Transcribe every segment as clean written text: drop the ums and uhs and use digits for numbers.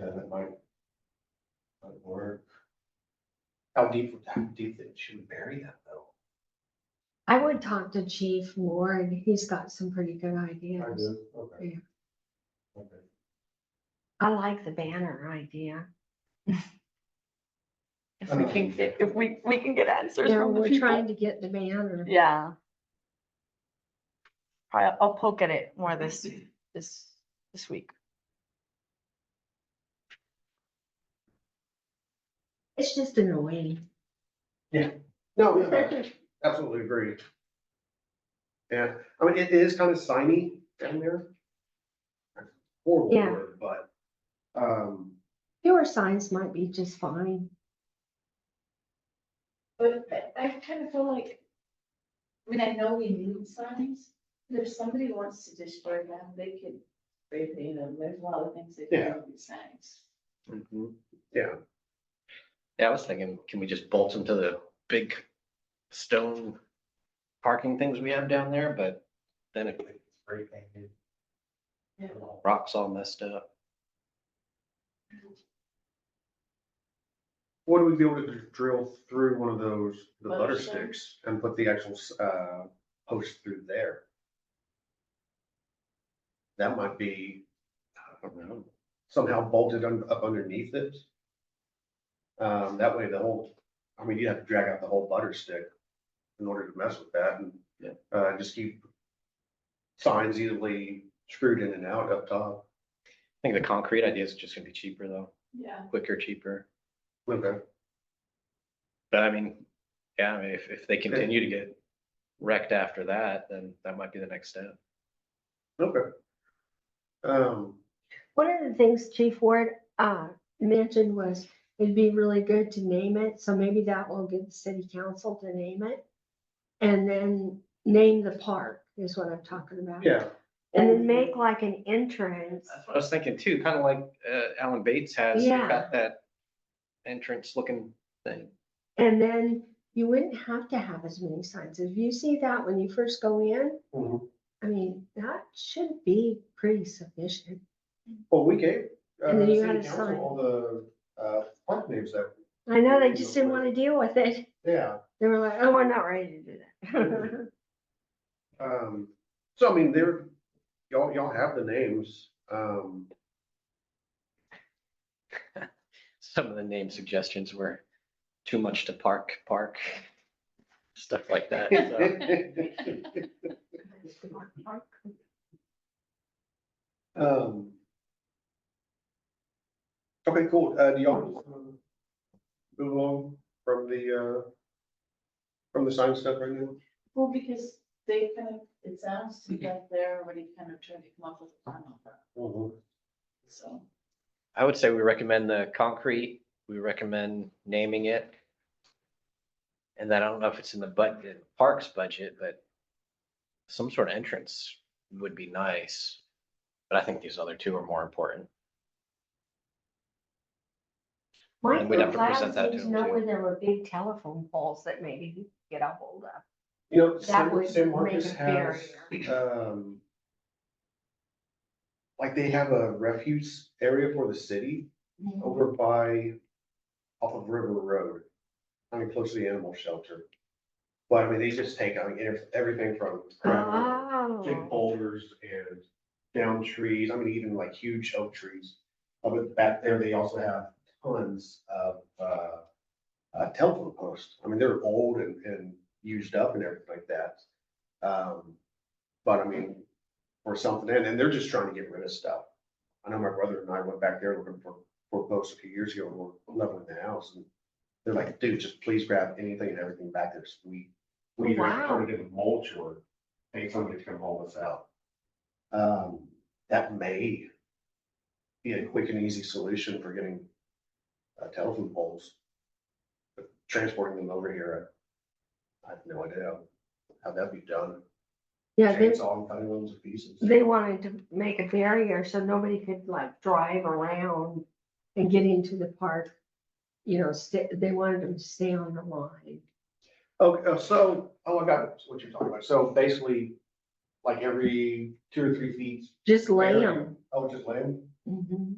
then it might work. How deep should we bury that though? I would talk to Chief Ward. He's got some pretty good I ideas. do, okay. Yeah. Okay. I like the banner idea. If we can get, if we can get answers Yeah, from the we're trying people. to get the banner. Yeah. I'll poke at it more this week. It's just annoying. No, yeah, absolutely agree. Yeah, I mean, it is kind of signy down there. Horrible Yeah. word, but, Fewer signs might be just fine. But I kind of feel like, I mean, I know we need signs, but if somebody wants to destroy them, they could spray paint them, there's a lot of things they Yeah. can do with signs. yeah, Yeah, I was thinking, can we just bolt them to the big stone parking things we have down there, but then it spray painted. Yeah. Rocks all messed up. would we be able to drill through one of those, the Butter butter sticks? sticks and put the actual, post through there? That might be, I don't know, somehow bolted up underneath it. That way the whole, I mean, you have to drag out the whole butter stick in order to mess with that and, Yeah. just keep signs easily screwed in and out up top. I think the concrete idea is just gonna be cheaper though, Yeah. quicker, cheaper. Okay. But I mean, yeah, I mean, if they continue to get wrecked after that, then that might be the next step. Okay. One of the things Chief Ward mentioned was it'd be really good to name it, so maybe that will get the city council to name it. And then name the park is what I'm talking about. yeah, And then make like an entrance. That's what I was thinking too, kind of like Alan Bates has, they've Yeah. got that entrance looking thing. And then you wouldn't have to have as many signs. If you see that when you first go in, Mhm. I mean, that should be pretty sufficient. Well, we gave, And then you city had a council sign. all the, park names that, I know they just didn't want to deal with it. yeah. They were like, oh, we're not ready to do that. So I mean, y'all have the names, Some of the name suggestions were too much to park, stuff like that. So. Okay, cool. Do y'all move along from the sign stuff right now? Well, because they kind of, it sounds to me like they're already kind of trying to come up with a plan on that, so. I would say we recommend the concrete, we recommend naming it. And then I don't know if it's in the budget, parks budget, but some sort of entrance would be nice. But I think these other two are more important. And we'd have to present that to them, know too. where there were big telephone poles that maybe you could get a hold of. You know, That would San make Marcos a has, like they have a refuse area for the city over by, off of River Road. I mean, close to the animal shelter. But I mean, they just take, I mean, everything from big Oh, boulders and down trees, I mean, even like huge oak trees. But back there, they also have tons of, telephone posts. I mean, they're old and used up and everything like that. But I mean, or something, and they're just trying to get rid of stuff. I know my brother and I went back there looking for posts a few years ago, and we're leveling the house, and they're like, dude, just please grab anything and everything back there. So we either Wow. turn it into mulch or pay somebody to come haul us out. That may be a quick and easy solution for getting telephone poles. But transporting them over here, I have no idea how that'd be done. yeah, Chainsaw and cutting them to pieces. they wanted to make a barrier so nobody could like drive around and get into the park. You know, they wanted them to stay on the line. Okay, so, I got what you're talking about. So basically, like every 2 or 3 feet. Just lay area? them. Oh, just lay them? Mhm.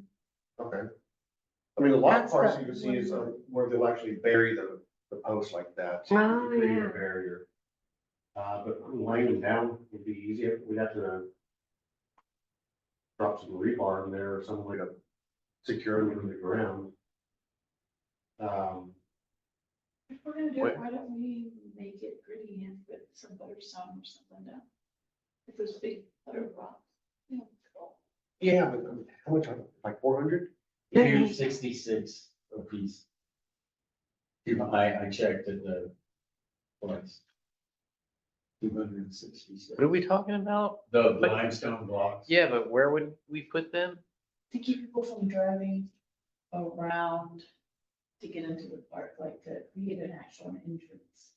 Okay. I mean, a lot of That's parks the you can see is one. where they'll actually bury the post like that. Oh, Create a yeah. barrier. But laying them down would be easier. We'd have to drop some rebar in there or some way to secure them to the ground. If we're gonna do Wait. it, why don't we make it gritty and put some butter stone or something down? If there's big butter rocks. you know, cool. Yeah, but how much, like 400? Two 66 a piece. I checked at the place. 266. What are we talking about? The limestone blocks. Yeah, but where would we put them? To keep people from driving around to get into the park, like to create an actual entrance.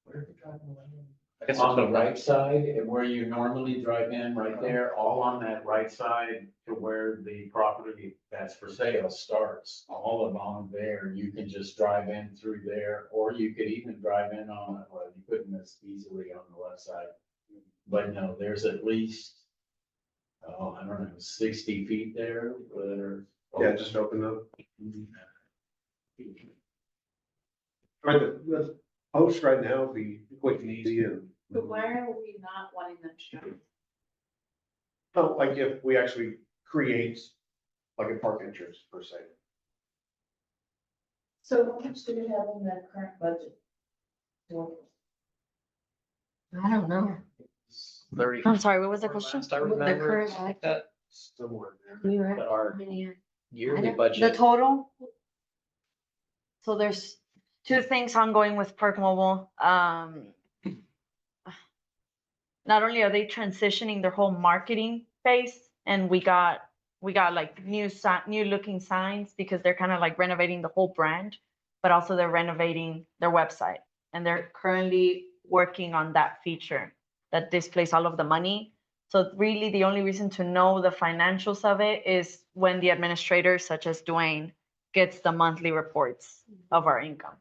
Where are they driving away? I guess On the it's- right side, and where you normally drive in, right there, all on that right side to where the property that's for sale starts, all along there, you can just drive in through there, or you could even drive in on, well, you couldn't as easily on the left side. But no, there's at least, oh, I don't know, 60 feet there where. Yeah, just open up. I mean, the posts right now would be quick and easy and, But why are we not wanting them to drive? oh, like if we actually create like a park entrance per se. So how much do we have in the current budget? Well, I don't know. 30. I'm sorry, what was the question? Last I The remember, current it's like that, Somewhere in there. You were but at our how many? yearly don't- The budget. total? So there's two things ongoing with Park Mobile. Not only are they transitioning their whole marketing phase, and we got like new looking signs because they're kind of like renovating the whole brand, but also they're renovating their website. And they're currently working on that feature that displays all of the money. So really the only reason to know the financials of it is when the administrator, such as Dwayne, gets the monthly reports of our income.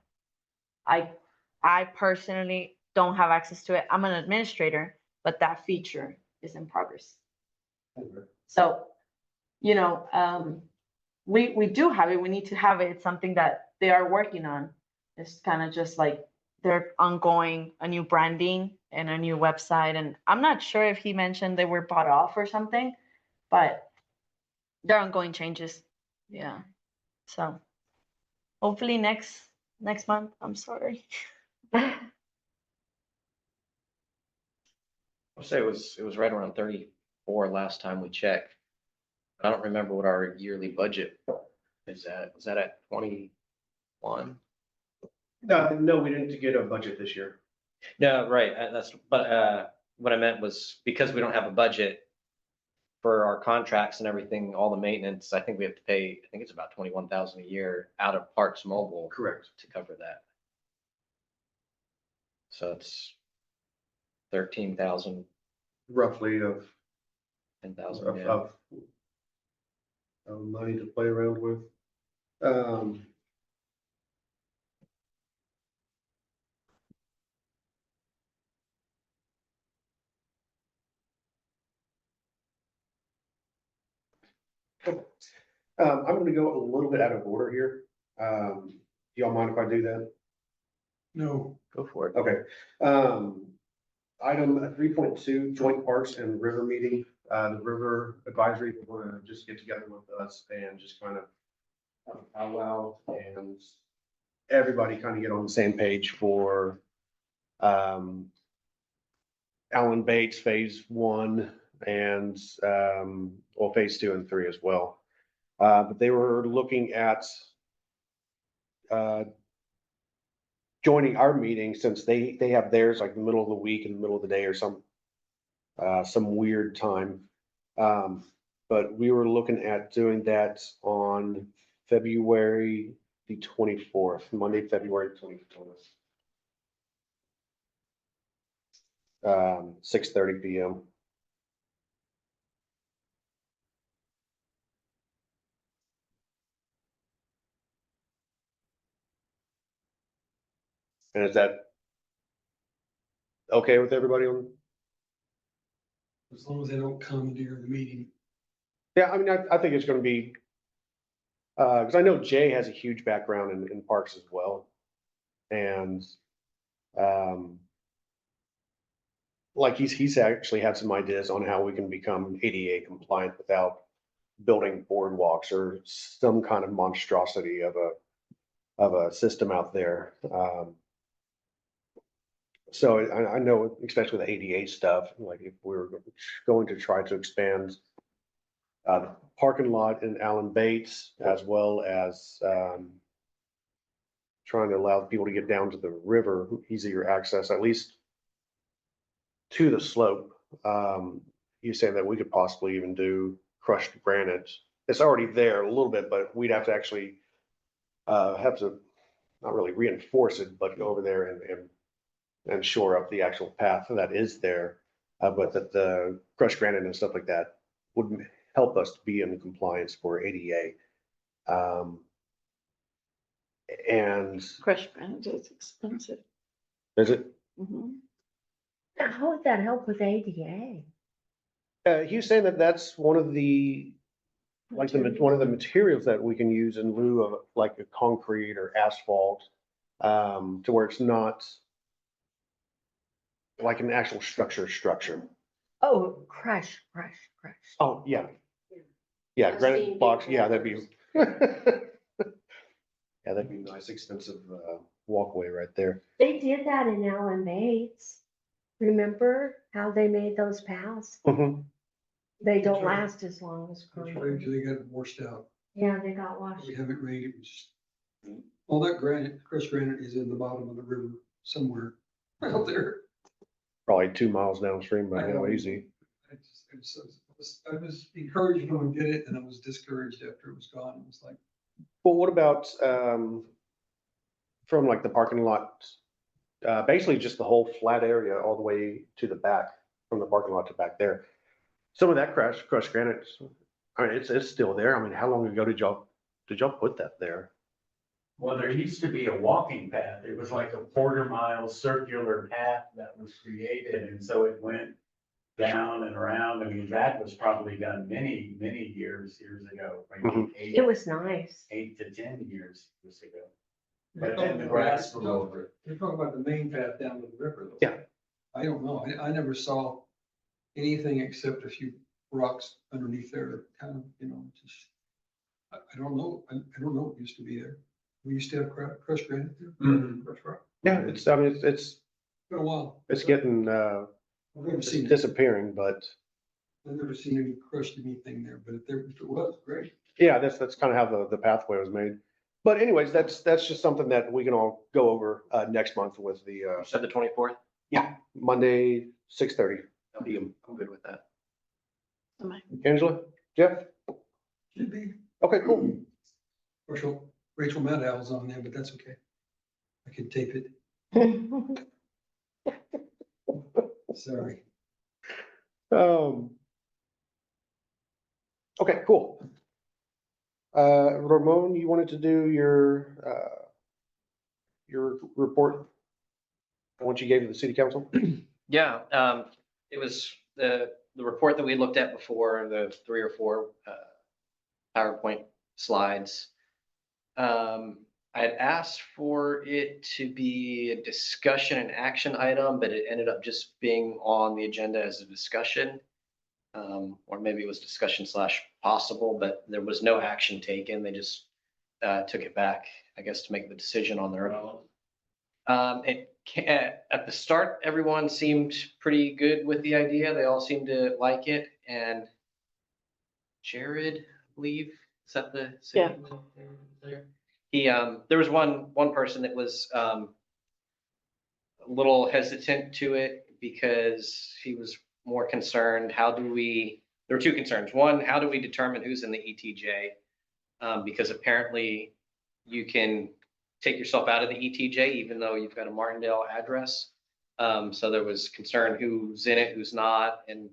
I personally don't have access to it. I'm an administrator, but that feature is in progress. So, we do have it. We need to have it. It's something that they are working on. It's kind of just like they're ongoing, a new branding and a new website. And I'm not sure if he mentioned they were bought off or something, but they're ongoing changes. Yeah. So hopefully next month. I'm sorry. I'll say it was right around 34 last time we checked. I don't remember what our yearly budget is at. Was that at 21? No, we didn't get a budget this year. No, right, but what I meant was because we don't have a budget for our contracts and everything, all the maintenance, I think we have to pay, I think it's about 21,000 a year out of Parks Mobile Correct. to cover that. So it's 13,000, Roughly of 10,000. of, Yeah. of money to play around with. I'm gonna go a little bit out of order here. Do y'all mind if I do that? No, Go for it. Okay. Item 3.2, joint parks and river meeting. The river advisory, we're gonna just get together with us and just kind of powwow and everybody kind of get on the same page for Alan Bates Phase 1 and well, Phase 2 and 3 as well. But they were looking at joining our meeting since they have theirs like the middle of the week in the middle of the day or some weird time. But we were looking at doing that on February the 24th, Monday, February 24th. 6:30 PM. And is that okay with everybody on? as long as they don't commandeer the meeting. Yeah, I mean, I think it's gonna be Cause I know Jay has a huge background in parks as well. And, like he's actually had some ideas on how we can become ADA compliant without building boardwalks or some kind of monstrosity of a system out there. So I know, especially with the ADA stuff, like if we're going to try to expand the parking lot in Allen Bates, as well as trying to allow people to get down to the river, easier access, at least to the slope. You say that we could possibly even do crushed granite. It's already there a little bit, but we'd have to actually have to not really reinforce it, but go over there and shore up the actual path that is there. But that the crushed granite and stuff like that would help us to be in compliance for ADA. And Crushed granite is expensive. is it, Mhm. How would that help with ADA? he was saying that that's one of the, like one of the materials that we can use in lieu of like a concrete or asphalt, to where it's not like an actual structure. Oh, crush. Oh, yeah. Yeah, I've granite seen blocks, big yeah, that'd be. ones. Yeah, that'd be a nice, expensive, walkway right there. They did that in Allen Bates. Remember how they made those paths? Mhm. They don't That's right. last as long as That's right, concrete. so they got it washed out. Yeah, they got washed. We haven't rained, it was just, all that granite, crushed granite is in the bottom of the river somewhere out there. Probably 2 miles downstream by I now, know. easy. I was encouraged when we did it and I was discouraged after it was gone. It was like, Well, what about, from like the parking lot, basically just the whole flat area all the way to the back, from the parking lot to back there. Some of that crushed granite, I mean, it's still there. I mean, how long ago did y'all put that there? Well, there used to be a walking path. It was like a 1/4 mile circular path that was created, and so it went down and around. I mean, that was probably done many, many years ago, maybe Mhm. It was nice. 8 to 10 years ago. But then the grass grew over it. you're talking about the main path down to the river though. Yeah. I don't know. I never saw anything except a few rocks underneath there, kind of, just, I don't know. I don't know what used to be there. We used to have crushed granite there. Mhm. Crushed rock. Yeah, I mean, it's Been a while. getting, I've never it's seen it. disappearing, but I've never seen any crushed anything there, but if it was, great. yeah, that's kind of how the pathway was made. But anyways, that's just something that we can all go over, next month with the, You said the 24th? yeah, Monday, 6:30 I'm PM. good with that. Angela, Jeff? Should be. Okay, cool. Rachel Maddow's on there, but that's okay. I can tape it. Sorry. Okay, cool. Ramon, you wanted to do your report? Once you gave to the city council? Yeah, it was the report that we looked at before, the 3 or 4 PowerPoint slides. I had asked for it to be a discussion and action item, but it ended up just being on the agenda as a discussion. Or maybe it was discussion / possible, but there was no action taken. They just took it back, I guess, to make the decision on their own. At the start, everyone seemed pretty good with the idea. They all seemed to like it. And Jared, I believe, is that the city? Yeah. There was one person that was a little hesitant to it because he was more concerned, there were 2 concerns. One, how do we determine who's in the ETJ? Because apparently you can take yourself out of the ETJ, even though you've got a Martindale address. So there was concern who's in it, who's not. And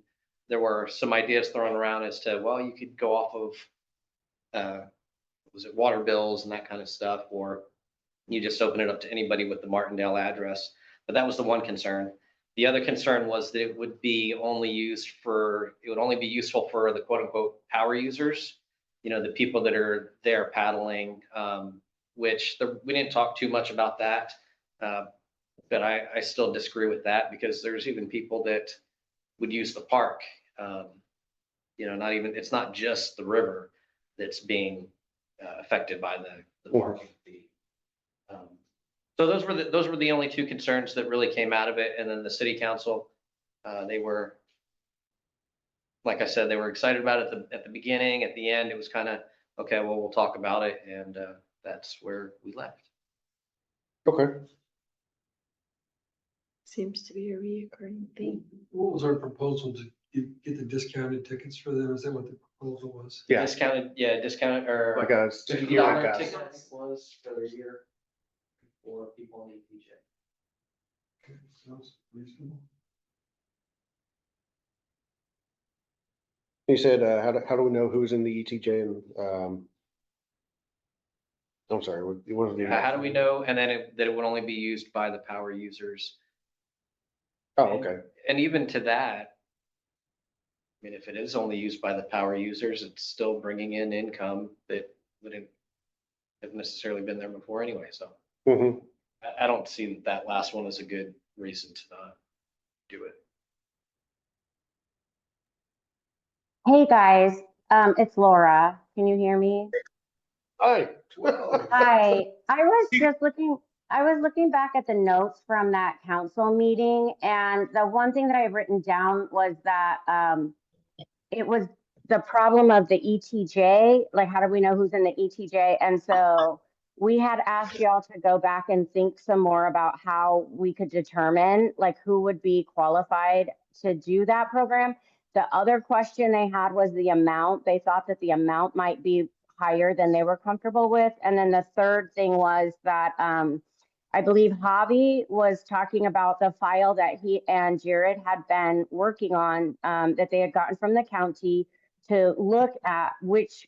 there were some ideas thrown around as to, well, you could go off of, was it water bills and that kind of stuff, or you just open it up to anybody with the Martindale address. But that was the one concern. The other concern was that it would only be useful for the quote unquote power users. you know, the people that are there paddling, which we didn't talk too much about that. But I still disagree with that because there's even people that would use the park. You know, it's not just the river that's being affected by the parking fee. So those were the only two concerns that really came out of it. And then the city council, they were, like I said, they were excited about it at the beginning. At the end, it was kind of, okay, well, we'll talk about it. And that's where we left. Okay. Seems to be a reoccurring theme. What was our proposal to get the discounted tickets for them? Is that what the proposal was? Yeah, Discounted or like a $50 year ticket, pass. I think was for the year for people in ETJ. Okay, sounds reasonable. You said, how do we know who's in the ETJ and, I'm sorry, what was the? How do we know? And then that it would only be used by the power users. Oh, okay. And even to that, I mean, if it is only used by the power users, it's still bringing in income that wouldn't have necessarily been there before anyway. So Mm-hmm. I don't see that last one as a good reason to not do it. Hey guys, it's Laura. Can you hear me? Hi. Hi. I was looking back at the notes from that council meeting, and the one thing that I've written down was that it was the problem of the ETJ, like how do we know who's in the ETJ? And so we had asked y'all to go back and think some more about how we could determine like who would be qualified to do that program. The other question they had was the amount. They thought that the amount might be higher than they were comfortable with. And then the third thing was that I believe Javi was talking about the file that he and Jared had been working on that they had gotten from the county to look at which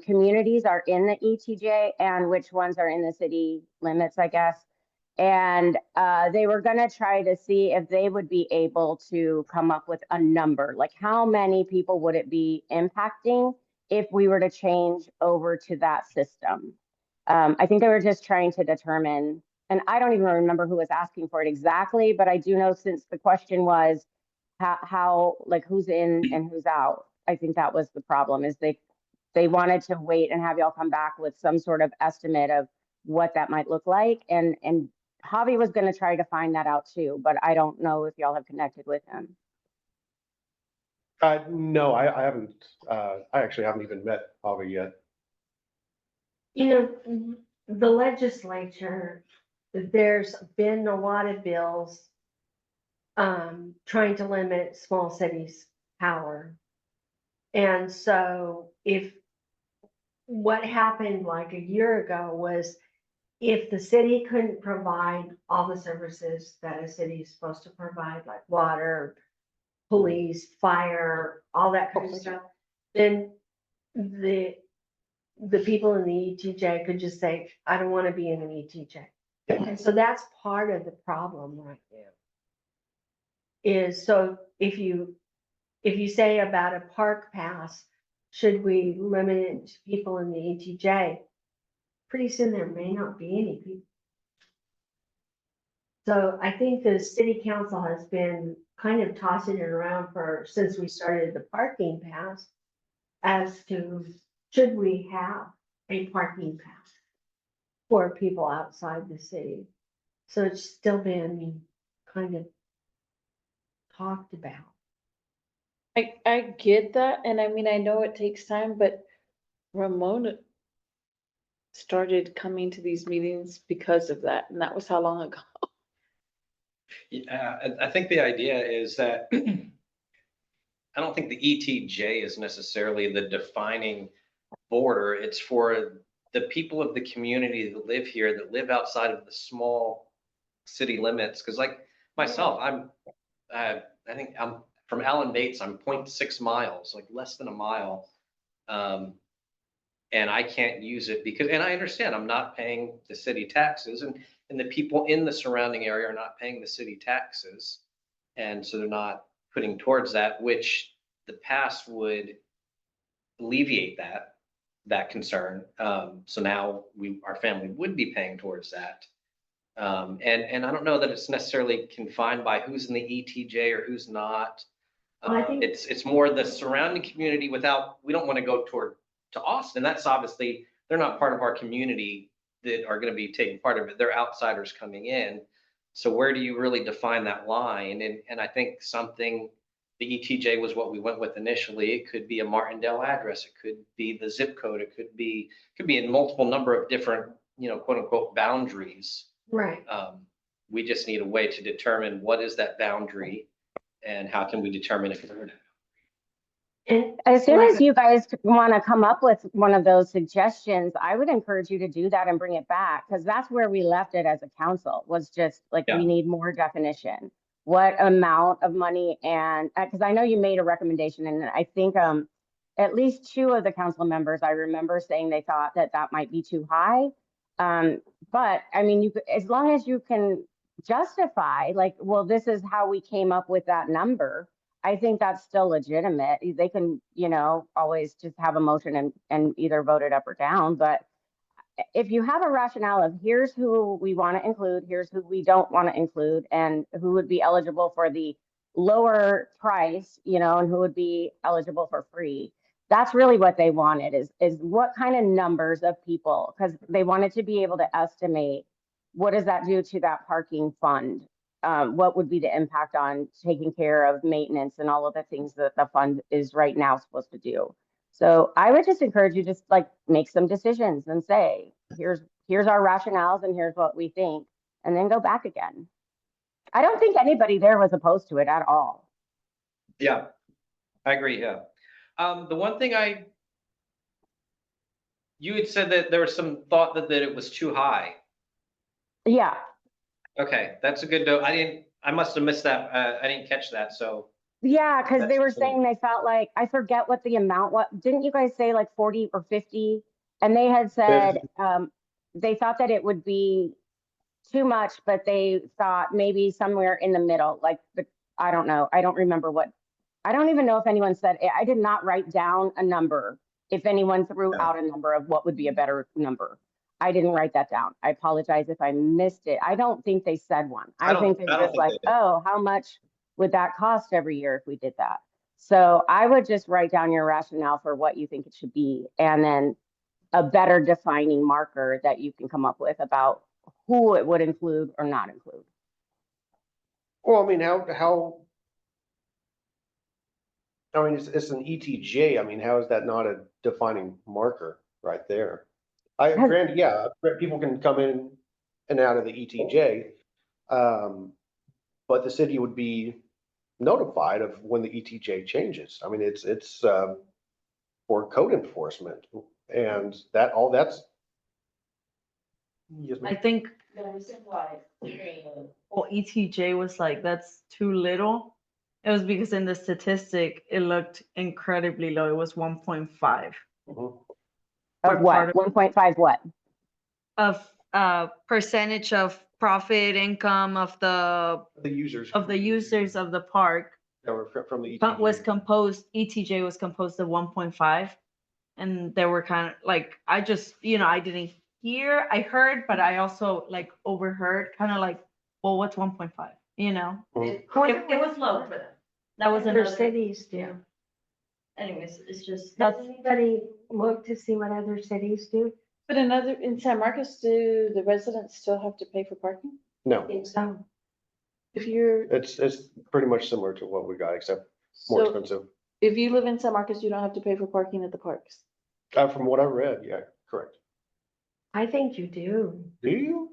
communities are in the ETJ and which ones are in the city limits, I guess. And they were going to try to see if they would be able to come up with a number, like how many people would it be impacting if we were to change over to that system. I think they were just trying to determine, and I don't even remember who was asking for it exactly, but I do know since the question was how like who's in and who's out. I think that was the problem is they wanted to wait and have y'all come back with some sort of estimate of what that might look like. And Javi was going to try to find that out too, but I don't know if y'all have connected with him. No, I haven't, I actually haven't even met Javi yet. You know, the legislature, there's been a lot of bills trying to limit small cities' power. And so if what happened like a year ago was if the city couldn't provide all the services that a city is supposed to provide, like water, police, fire, all that kind of stuff, then the people in the ETJ could just say, I don't want to be in an ETJ. And so that's part of the problem right now. Is so if you say about a park pass, should we limit it to people in the ETJ? Pretty soon there may not be any people. So I think the city council has been kind of tossing it around since we started the parking pass as to should we have a parking pass for people outside the city? So it's still been kind of talked about. I get that, and I mean, I know it takes time, but Ramona started coming to these meetings because of that, and that was how long ago? Yeah, I think the idea is that I don't think the ETJ is necessarily the defining border. It's for the people of the community that live here, that live outside of the small city limits. Because like myself, I think I'm from Allen Bates, I'm 0.6 miles, like less than a mile. And I can't use it because, and I understand I'm not paying the city taxes and the people in the surrounding area are not paying the city taxes. And so they're not putting towards that, which the pass would alleviate that concern. So now our family would be paying towards that. And I don't know that it's necessarily confined by who's in the ETJ or who's not. I think- It's more the surrounding community we don't want to go to Austin. That's obviously, they're not part of our community that are going to be taking part of it. They're outsiders coming in. So where do you really define that line? And I think the ETJ was what we went with initially. It could be a Martindale address. It could be the zip code. It could be in multiple number of different, quote unquote boundaries. Right. We just need a way to determine what is that boundary and how can we determine if they're. And As soon like- as you guys want to come up with one of those suggestions, I would encourage you to do that and bring it back, because that's where we left it as a council, was just like, Yeah. we need more definition. What amount of money, and, because I know you made a recommendation, and I think at least 2 of the council members, I remember saying they thought that might be too high. But I mean, as long as you can justify, like, well, this is how we came up with that number, I think that's still legitimate. They can, always just have a motion and either vote it up or down. But if you have a rationale of here's who we want to include, here's who we don't want to include, and who would be eligible for the lower price, and who would be eligible for free. That's really what they wanted, is what kind of numbers of people, because they wanted to be able to estimate what does that do to that parking fund? What would be the impact on taking care of maintenance and all of the things that the fund is right now supposed to do. So I would just encourage you just like make some decisions and say, here's our rationales and here's what we think, and then go back again. I don't think anybody there was opposed to it at all. Yeah, I agree. Yeah. The one thing you had said that there was some thought that it was too high. Yeah, Okay, that's a good note. I must have missed that. I didn't catch that. So yeah, because they That's were cool. saying they felt like, I forget what the amount, didn't you guys say like 40 or 50? And they had said, they thought that it would be too much, but they thought maybe somewhere in the middle, like I don't know. I don't remember I don't even know if anyone said, I did not write down a number. If anyone threw out a number of what would be a better number. I didn't write that down. I apologize if I missed it. I don't think they said one. I think they I don't just think like, they did. oh, how much would that cost every year if we did that? So I would just write down your rationale for what you think it should be, and then a better defining marker that you can come up with about who it would include or not include. Well, I mean, I mean, it's an ETJ. I mean, how is that not a defining marker right there? Granted, yeah, people can come in and out of the ETJ. But the city would be notified of when the ETJ changes. I mean, it's for code enforcement, and that's. Yes, I ma'am. think well, ETJ was like, that's too little. It was because in the statistic, it looked incredibly low. It was 1.5 Mhm. Of what? 1.5 what? of percentage of profit income of the The users. users of the park. That were from the But was ETJ. composed, ETJ was composed of 1.5. And there were kind of like, I just, I didn't hear, I heard, but I also like overheard, kind of like, well, what's 1.5? It was low for them. That was Other another, cities do. yeah. Anyways, it's just, Does that's, anybody look to see what other cities do? But in San Marcos, do the residents still have to pay for parking? No, Think so. If you're, it's pretty much similar to what we got, except more so expensive. if you live in San Marcos, you don't have to pay for parking at the parks. From what I read, yeah, correct. I think you do. Do you?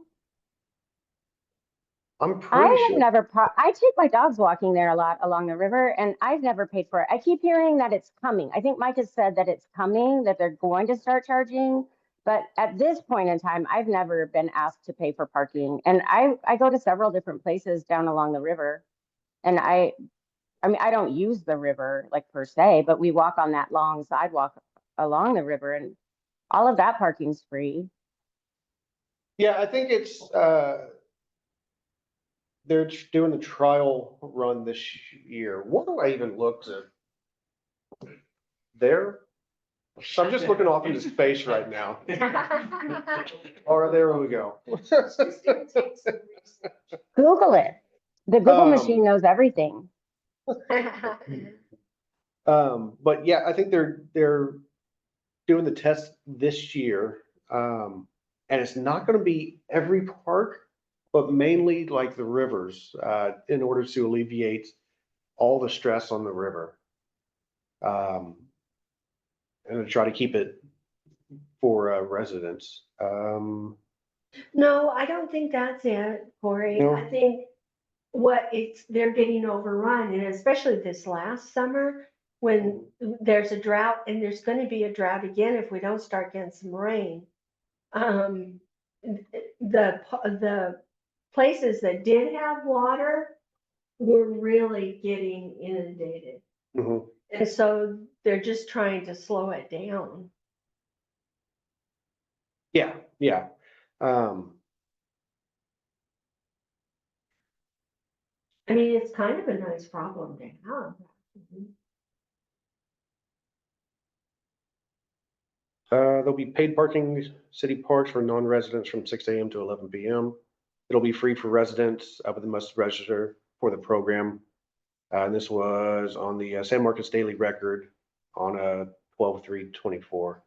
I'm I pretty have sure. never, I take my dogs walking there a lot along the river, and I've never paid for it. I keep hearing that it's coming. I think Mike has said that it's coming, that they're going to start charging. But at this point in time, I've never been asked to pay for parking. And I go to several different places down along the river. And I mean, I don't use the river like per se, but we walk on that long sidewalk along the river, and all of that parking's free. Yeah, I think it's, they're doing the trial run this year. What do I even look to? Their So I'm just looking off into space right now. Or there we go. Google it. The Google Um, machine knows everything. But yeah, I think they're doing the test this year. And it's not gonna be every park, but mainly like the rivers, in order to alleviate all the stress on the river. And to try to keep it for residents. No, I don't think that's it, Corey. No? I think they're getting overrun, and especially this last summer, when there's a drought, and there's gonna be a drought again if we don't start getting some rain. The places that did have water were really getting inundated. Mhm. And so they're just trying to slow it down. Yeah, yeah. I mean, it's kind of a nice problem to have. There'll be paid parking city parks for non-residents from 6 AM to 11 PM. It'll be free for residents, but they must register for the program. And this was on the San Marcos Daily Record on 12/3/24.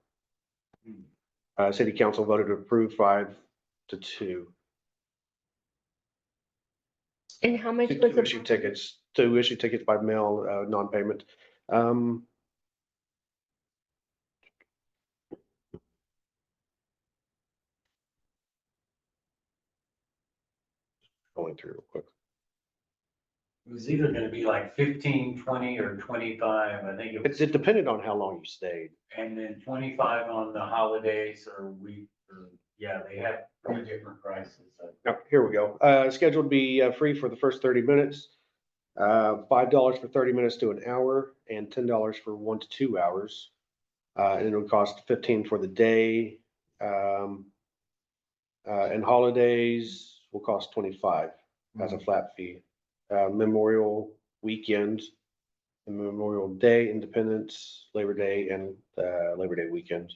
City council voted to approve 5-2. And how much To was issue it? tickets, to issue tickets by mail, non-payment. Going through real quick. It was either gonna be like 15, 20, or 25, I think it was, It depended on how long you stayed. and then 25 on the holidays or week, or, yeah, they have 3 different prices. Oh, here we go. Scheduled to be free for the first 30 minutes. $5 for 30 minutes to an hour and $10 for 1 to 2 hours. And it'll cost 15 for the day. And holidays will cost 25 as a flat fee. Memorial weekend, Memorial Day, Independence, Labor Day, and Labor Day weekend.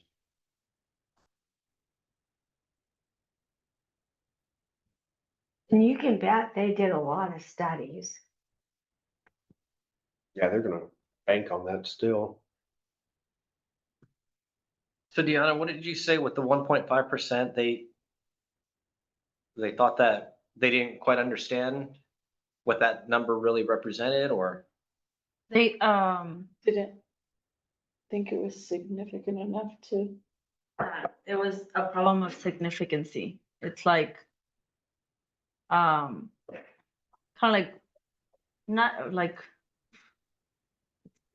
And you can bet they did a lot of studies. Yeah, they're gonna bank on that still. So Deanna, what did you say with the 1.5%? They thought that they didn't quite understand what that number really represented, or? They, Didn't think it was significant enough to. it was a problem of significancy. It's like, kind of like, not like,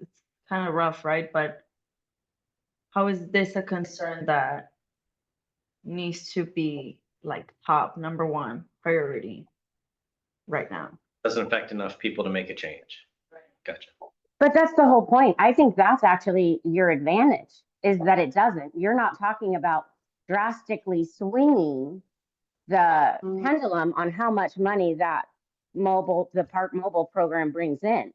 it's kind of rough, right? But how is this a concern that needs to be like top number 1 priority right now? Doesn't affect enough people to make a change. Gotcha. But that's the whole point. I think that's actually your advantage, is that it doesn't. You're not talking about drastically swinging the pendulum on how much money that the Park Mobile program brings in.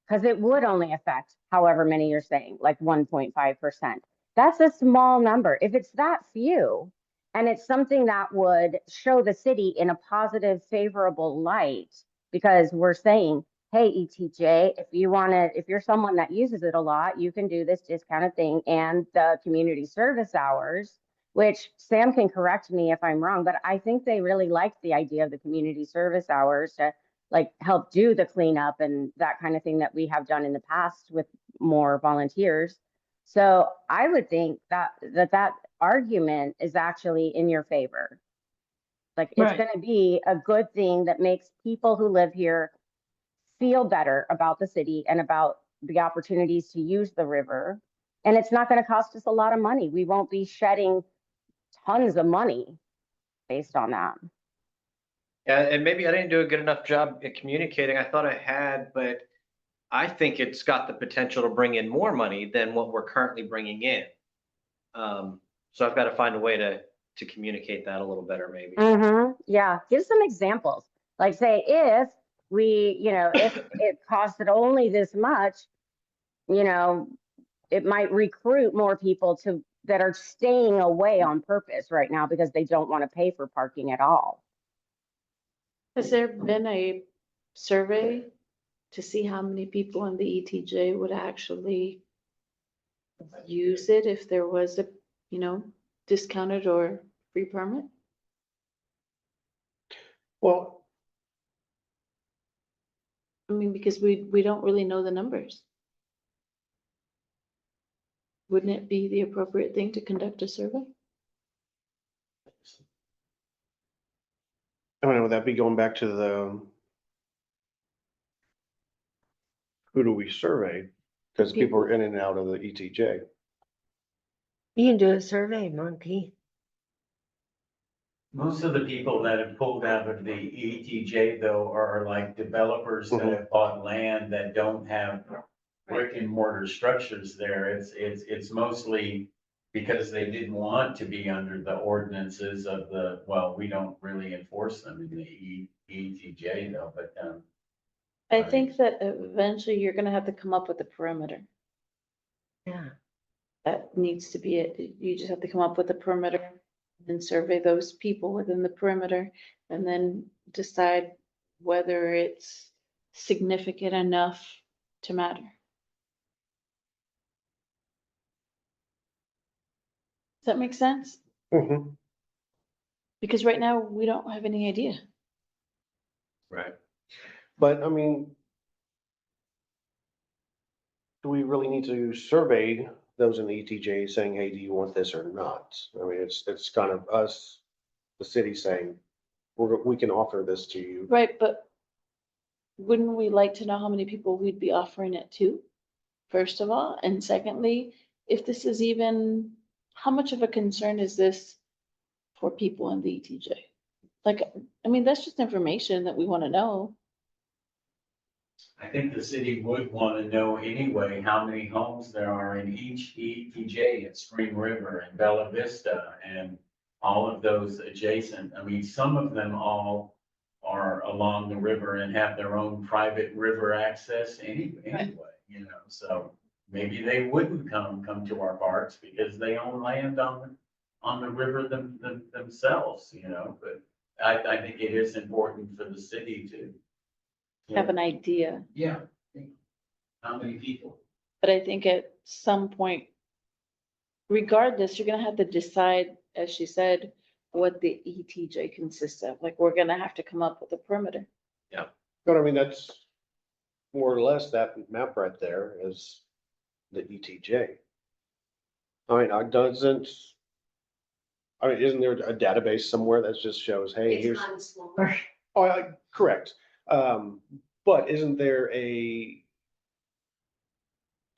Because it would only affect however many you're saying, like 1.5%. That's a small number. If it's that few, and it's something that would show the city in a positive, favorable light, because we're saying, hey, ETJ, if you're someone that uses it a lot, you can do this discounted thing and the community service hours, which Sam can correct me if I'm wrong, but I think they really liked the idea of the community service hours to like help do the cleanup and that kind of thing that we have done in the past with more volunteers. So I would think that argument is actually in your favor. Like it's Right. going to be a good thing that makes people who live here feel better about the city and about the opportunities to use the river. And it's not going to cost us a lot of money. We won't be shedding tons of money based on that. Yeah, and maybe I didn't do a good enough job at communicating. I thought I had, but I think it's got the potential to bring in more money than what we're currently bringing in. So I've got to find a way to communicate that a little better, maybe. Yeah, give some examples. Like say if if it costed only this much, it might recruit more people that are staying away on purpose right now because they don't want to pay for parking at all. Has there been a survey to see how many people in the ETJ would actually use it if there was a, discounted or free permit? Well, I mean, because we don't really know the numbers. Wouldn't it be the appropriate thing to conduct a survey? I mean, would that be going back to the, who do we survey? Because people are in and out of the ETJ. You can do a survey monkey. Most of the people that have pulled out of the ETJ though are like developers that have bought land that don't have brick and mortar structures there. It's mostly because they didn't want to be under the ordinances of well, we don't really enforce them in the ETJ though, but, I think that eventually you're gonna have to come up with a perimeter. Yeah. That needs to be it. You just have to come up with a perimeter and survey those people within the perimeter and then decide whether it's significant enough to matter. Does that make sense? Mhm. Because right now, we don't have any idea. Right. But I mean, do we really need to survey those in the ETJ saying, hey, do you want this or not? I mean, it's kind of us, the city saying, we can offer this to you. Right, but wouldn't we like to know how many people we'd be offering it to, first of all? And secondly, if this is even, how much of a concern is this for people in the ETJ? Like, I mean, that's just information that we want to know. I think the city would want to know anyway how many homes there are in each ETJ at Spring River and Bella Vista and all of those adjacent. I mean, some of them all are along the river and have their own private river access anyway, so maybe they wouldn't come to our parks because they own land on the river themselves, but I think it is important for the city to Have an idea, yeah. How many people? but I think at some point, regardless, you're gonna have to decide, as she said, what the ETJ consists of. Like, we're gonna have to come up with a perimeter. But I mean, that's more or less that map right there is the ETJ. I mean, isn't there a database somewhere that just shows, hey, here's. Oh, correct. But isn't there a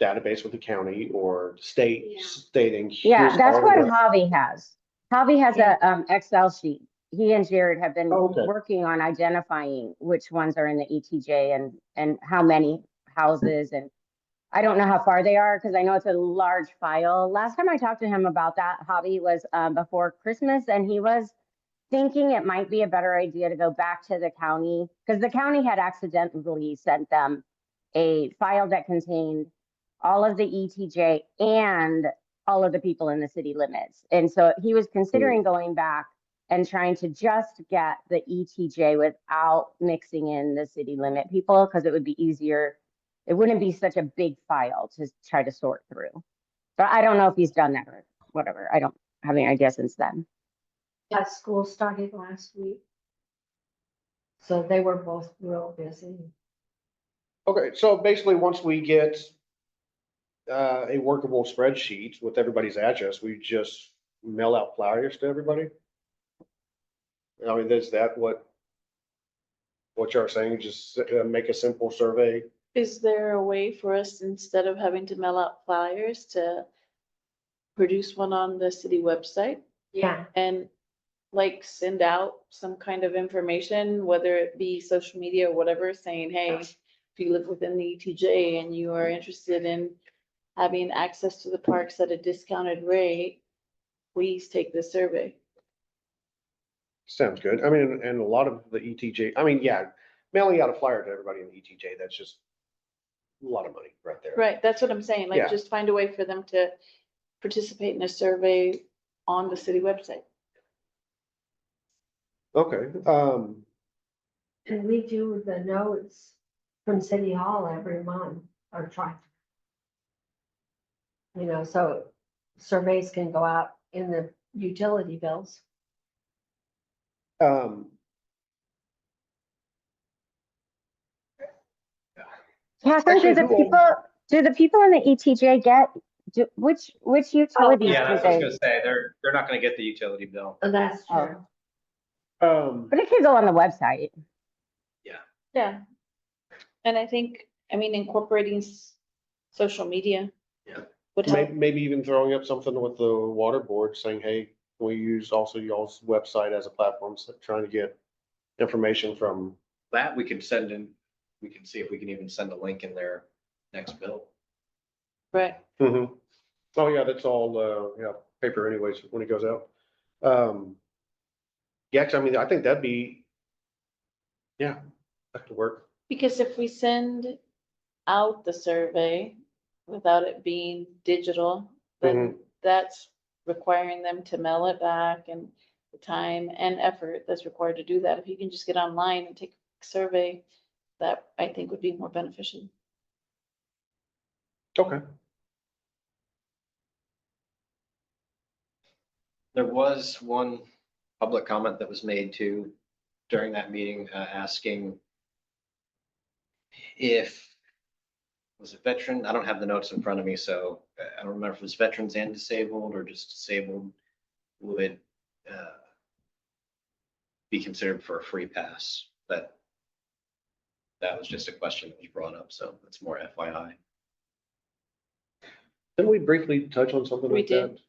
database with the county or state stating? Yeah, here's that's all what of the- Javi has. Javi has a Excel sheet. He and Jared have been Oh, okay. working on identifying which ones are in the ETJ and how many houses, and I don't know how far they are because I know it's a large file. Last time I talked to him about that, Javi, was before Christmas, and he was thinking it might be a better idea to go back to the county because the county had accidentally sent them a file that contained all of the ETJ and all of the people in the city limits. And so he was considering going back and trying to just get the ETJ without mixing in the city limit people because it would be easier. It wouldn't be such a big file to try to sort through. But I don't know if he's done that or whatever. I don't have any idea since then. Yeah, school started last week. So they were both real busy. Okay, so basically, once we get a workable spreadsheet with everybody's address, we just mail out flyers to everybody? I mean, is that what you're saying? Just make a simple survey? Is there a way for us, instead of having to mail out flyers, to produce one on the city website Yeah, and like send out some kind of information, whether it be social media or whatever, saying, hey, if you live within the ETJ and you are interested in having access to the parks at a discounted rate, please take the survey. Sounds good. I mean, and a lot of the ETJ, I mean, yeah, mailing out a flyer to everybody in the ETJ, that's just lot of money right there. Right, that's what I'm saying, like, Yeah. just find a way for them to participate in a survey on the city website. Okay, And we do the notes from City Hall every month, or try. You know, so surveys can go out in the utility bills. um, Catherine, Actually, do the people in the ETJ get, which utilities Yeah, do that's what I was they? gonna say. They're not gonna get the utility bill. Oh, that's Oh. true. But it can go on the website. Yeah. And I think, I mean, incorporating social media. Yeah. Would help. maybe even throwing up something with the water board saying, hey, we use also y'all's website as a platform, so trying to get information from. That we could send in, we can see if we can even send a link in their next bill. Right, Mhm. Oh, yeah, that's all, yeah, paper anyways, when it goes out. Yeah, 'cause I mean, I think that'd be, yeah, that could work. because if we send out the survey without it being digital, then that's requiring them to mail it back and the time and effort that's required to do that. If you can just get online and take a survey, that I think would be more beneficial. Okay. There was one public comment that was made too during that meeting, asking if, was it veteran? I don't have the notes in front of me, so I don't remember if it was veterans and disabled or just disabled would be considered for a free pass. That was just a question that was brought up, so it's more FYI. Didn't we briefly touch on something We like that? did.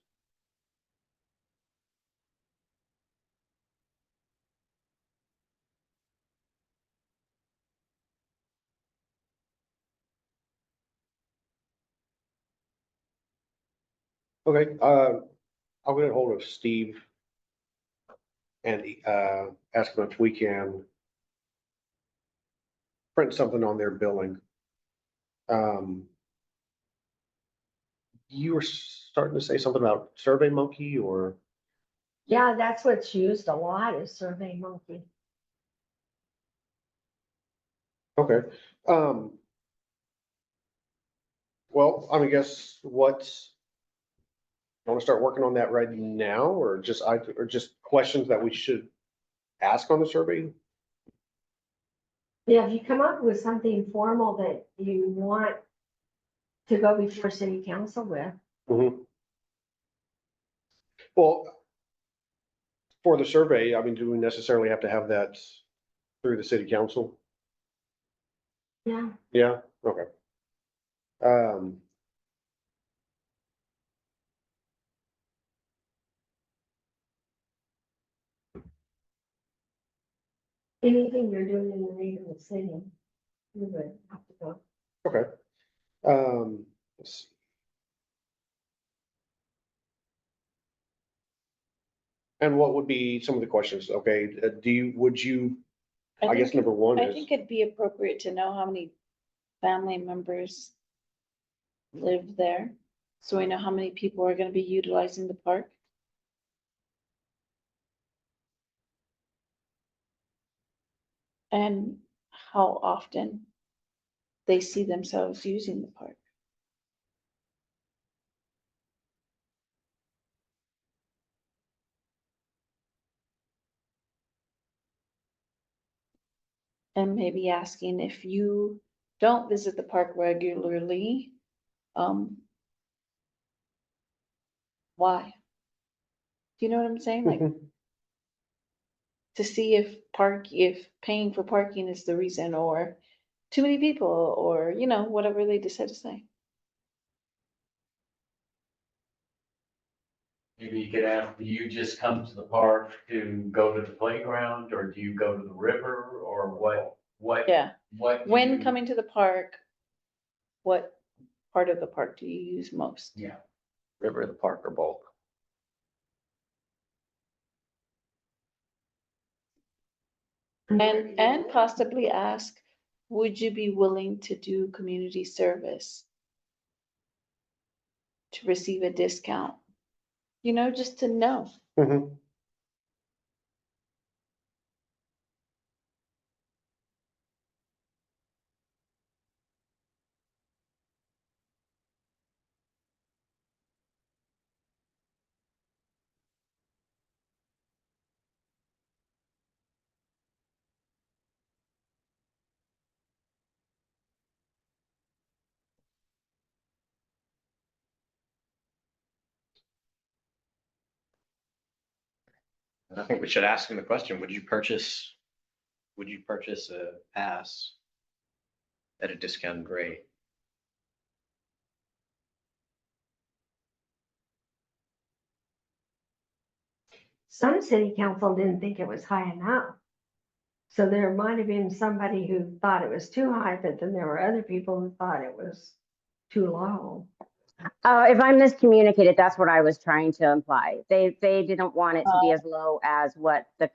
Okay, I'll get a hold of Steve and, ask him if we can print something on their billing. You were starting to say something about Survey Monkey or, Yeah, that's what's used a lot is Survey Monkey. okay, well, I mean, guess what's, want to start working on that right now, or just questions that we should ask on the survey? Yeah, if you come up with something formal that you want to go before city council with, Mhm. Well, for the survey, I mean, do we necessarily have to have that through the city council? yeah. Yeah, okay. Anything you're doing in the name of the city, you would have to go. Okay. Let's see. And what would be some of the questions? Okay, would you, I guess think- number one I is, think it'd be appropriate to know how many family members live there, so we know how many people are gonna be utilizing the park. And how often they see themselves using the park. And maybe asking if you don't visit the park regularly, why? Do you know what I'm saying? Like, Mhm. to see if paying for parking is the reason, or too many people, or, you know, whatever they decide to say. Maybe you could ask, do you just come to the park to go to the playground, or do you go to the river, or what? Yeah, What? do when you- coming to the park, what part of the park do you use most? Yeah, River, the park, or both. And possibly ask would you be willing to do community service to receive a discount? You know, just to know. Mhm. And I think we should ask him the question, would you purchase a pass at a discounted rate? Some city council didn't think it was high enough. So there might have been somebody who thought it was too high, but then there were other people who thought it was too low. If I miscommunicated, that's what I was trying to imply. They didn't want it to be as low as what the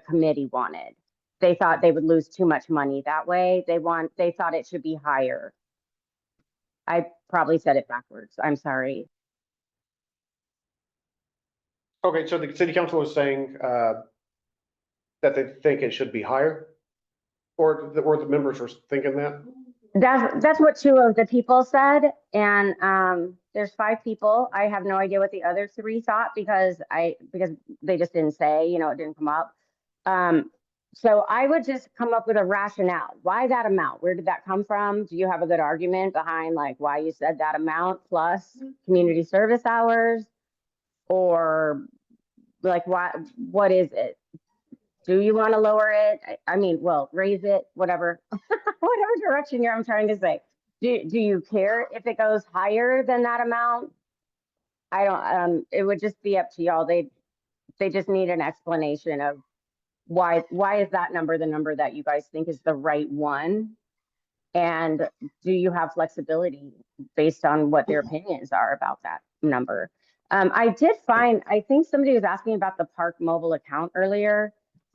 committee wanted. They thought they would lose too much money that way. They thought it should be higher. I probably said it backwards. I'm sorry. Okay, so the city council is saying, that they think it should be higher? Or the members are thinking that? That's what two of the people said, and there's 5 people. I have no idea what the other 3 thought because they just didn't say, it didn't come up. So I would just come up with a rationale. Why that amount? Where did that come from? Do you have a good argument behind like why you said that amount plus community service hours? Or like what is it? Do you want to lower it? I mean, well, raise it, whatever, whatever direction I'm trying to say. Do you care if it goes higher than that amount? I don't, it would just be up to y'all. They just need an explanation of why is that number the number that you guys think is the right one? And do you have flexibility based on what their opinions are about that number? I did find, I think somebody was asking about the park mobile account earlier.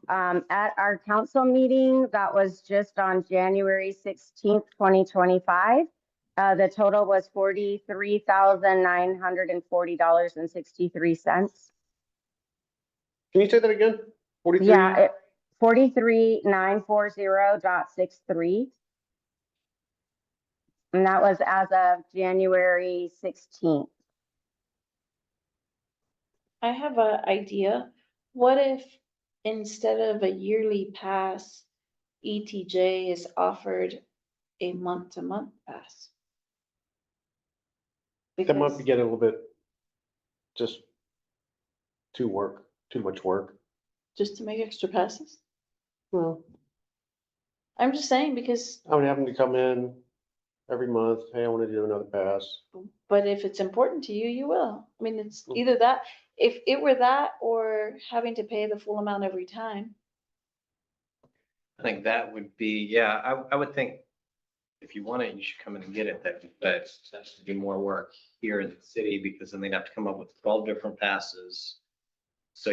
At our council meeting, that was just on January 16th, 2025. The total was $43,940.63. Can you say that again? 43? Yeah, 43,940.63. And that was as of January 16th. I have an idea. What if instead of a yearly pass, ETJ is offered a month-to-month pass? That might Because be getting a little bit just too much work. just to make extra passes? Well, I'm just saying because, I would have them to come in every month. Hey, I want to do another pass. but if it's important to you, you will. I mean, it's either that, if it were that or having to pay the full amount every time. I think that would be, yeah, I would think if you want it, you should come in and get it, but that should be more work here in the city because then they'd have to come up with 12 different passes. So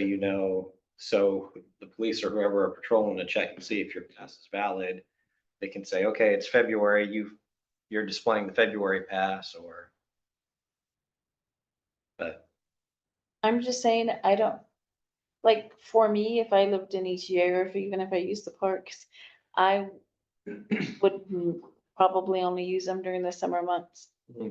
so the police or whoever are patrolling to check and see if your pass is valid, they can say, okay, it's February, you're displaying the February pass but I'm just saying, I don't, like, for me, if I lived in ETA or even if I used the parks, I would probably only use them during the summer months. Mhm. Do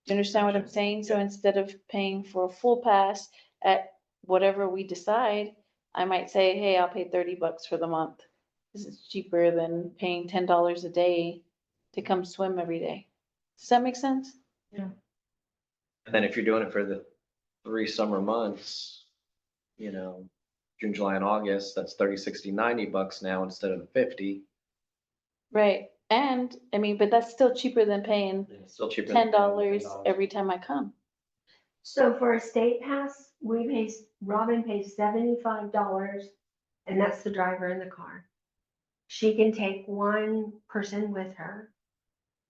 you understand what I'm saying? So instead of paying for a full pass at whatever we decide, I might say, hey, I'll pay $30 for the month. This is cheaper than paying $10 a day to come swim every day. Does that make sense? and then if you're doing it for the 3 summer months, June, July, and August, that's 30, 60, $90 now instead of 50. Right. And I mean, but that's still cheaper than paying It's still cheaper. than $10 every time I come. So for a state pass, Robin pays $75, and that's the driver in the car. She can take one person with her.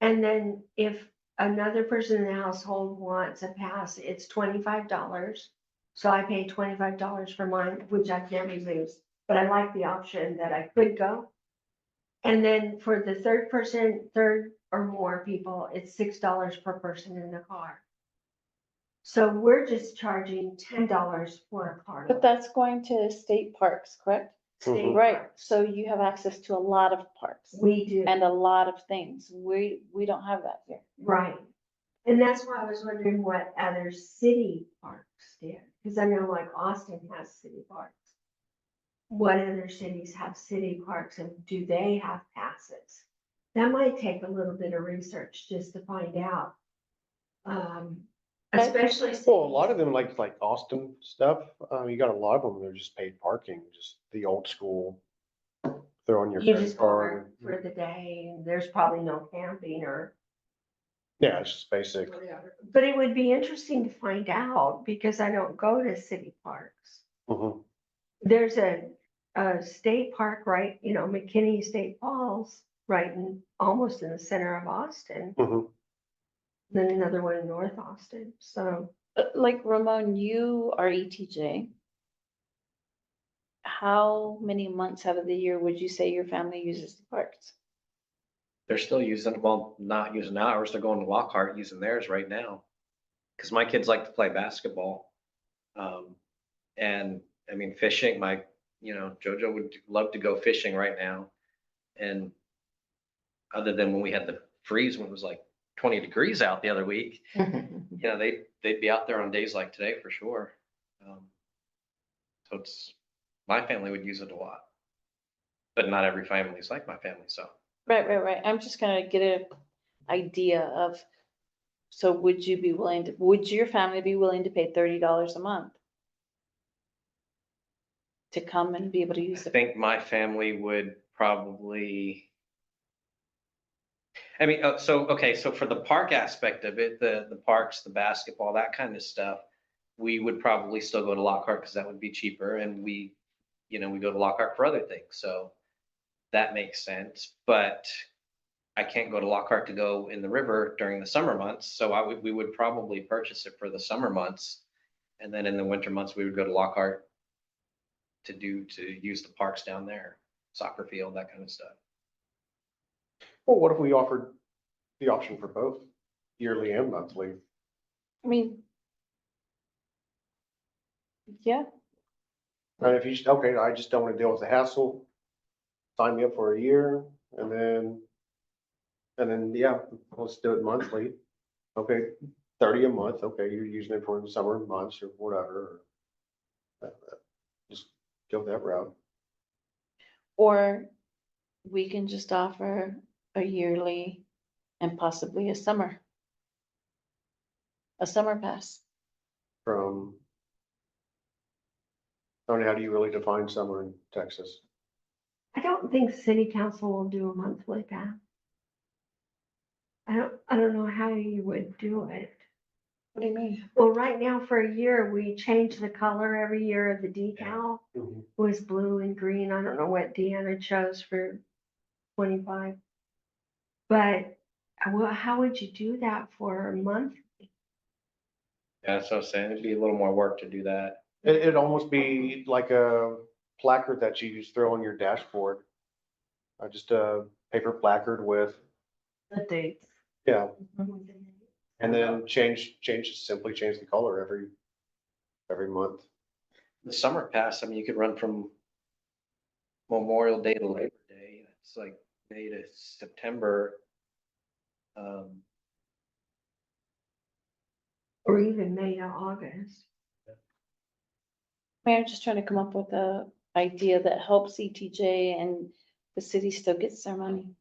And then if another person in the household wants a pass, it's $25. So I pay $25 for mine, which I've never used, but I like the option that I could go. And then for the third or more people, it's $6 per person in the car. So we're just charging $10 for a car. But that's going to state parks, correct? State Right, parks. so you have access to a lot of parks We do. and a lot of things. We don't have that here. Right. And that's why I was wondering what other city parks did, because I know like Austin has city parks. What other cities have city parks and do they have passes? That might take a little bit of research just to find out. Especially. Well, a lot of them like Austin stuff, you got a lot of them, they're just paid parking, just the old school. Throw on your You credit just card. go for the day and there's probably no camping or Yeah, it's just basic. whatever. But it would be interesting to find out because I don't go to city parks. Mhm. There's a state park, right, McKinney State Falls, right in, almost in the center of Austin. Mhm. Then another one in North Austin, so. Like Ramon, you are ETJ. How many months out of the year would you say your family uses the parks? They're still using, well, not using ours, they're going to Lockhart using theirs right now. Cause my kids like to play basketball. And I mean, fishing, Jojo would love to go fishing right now. And other than when we had the freeze, when it was like 20 degrees out the other week, they'd be out there on days like today for sure. So my family would use it a lot. But not every family is like my family, so. Right. I'm just gonna get an idea of, so would your family be willing to pay $30 a month? To come and be able to I use it? think my family would probably. I mean, so for the park aspect of it, the parks, the basketball, that kind of stuff, we would probably still go to Lockhart because that would be cheaper and we go to Lockhart for other things. So that makes sense, but I can't go to Lockhart to go in the river during the summer months. So we would probably purchase it for the summer months. And then in the winter months, we would go to Lockhart to use the parks down there, soccer field, that kind of stuff. Well, what if we offered the option for both yearly and monthly? I mean. Yeah, And if you, okay, I just don't want to deal with the hassle, sign me up for a year and then, yeah, let's do it monthly. Okay, 30 a month, okay, you're using it for the summer months or whatever. Just go that route. or we can just offer a yearly and possibly a summer pass. From, Tony, how do you really define summer in Texas? I don't think city council will do a monthly pass. I don't know how you would do it. What do you mean? Well, right now for a year, we change the color every year of the decal. Mhm. It was blue and green. I don't know what Deanna chose for 25. But how would you do that for a month? Yeah, that's what I was saying. It'd be a little more work to do that. It'd almost be like a placard that you just throw on your dashboard. Just a paper placard with, The dates. yeah, and then simply change the color every month. The summer pass, I mean, you could run from Memorial Day to Labor Day. It's like May to September. Or even May to August. I'm just trying to come up with a idea that helps ETJ and the city still gets their money.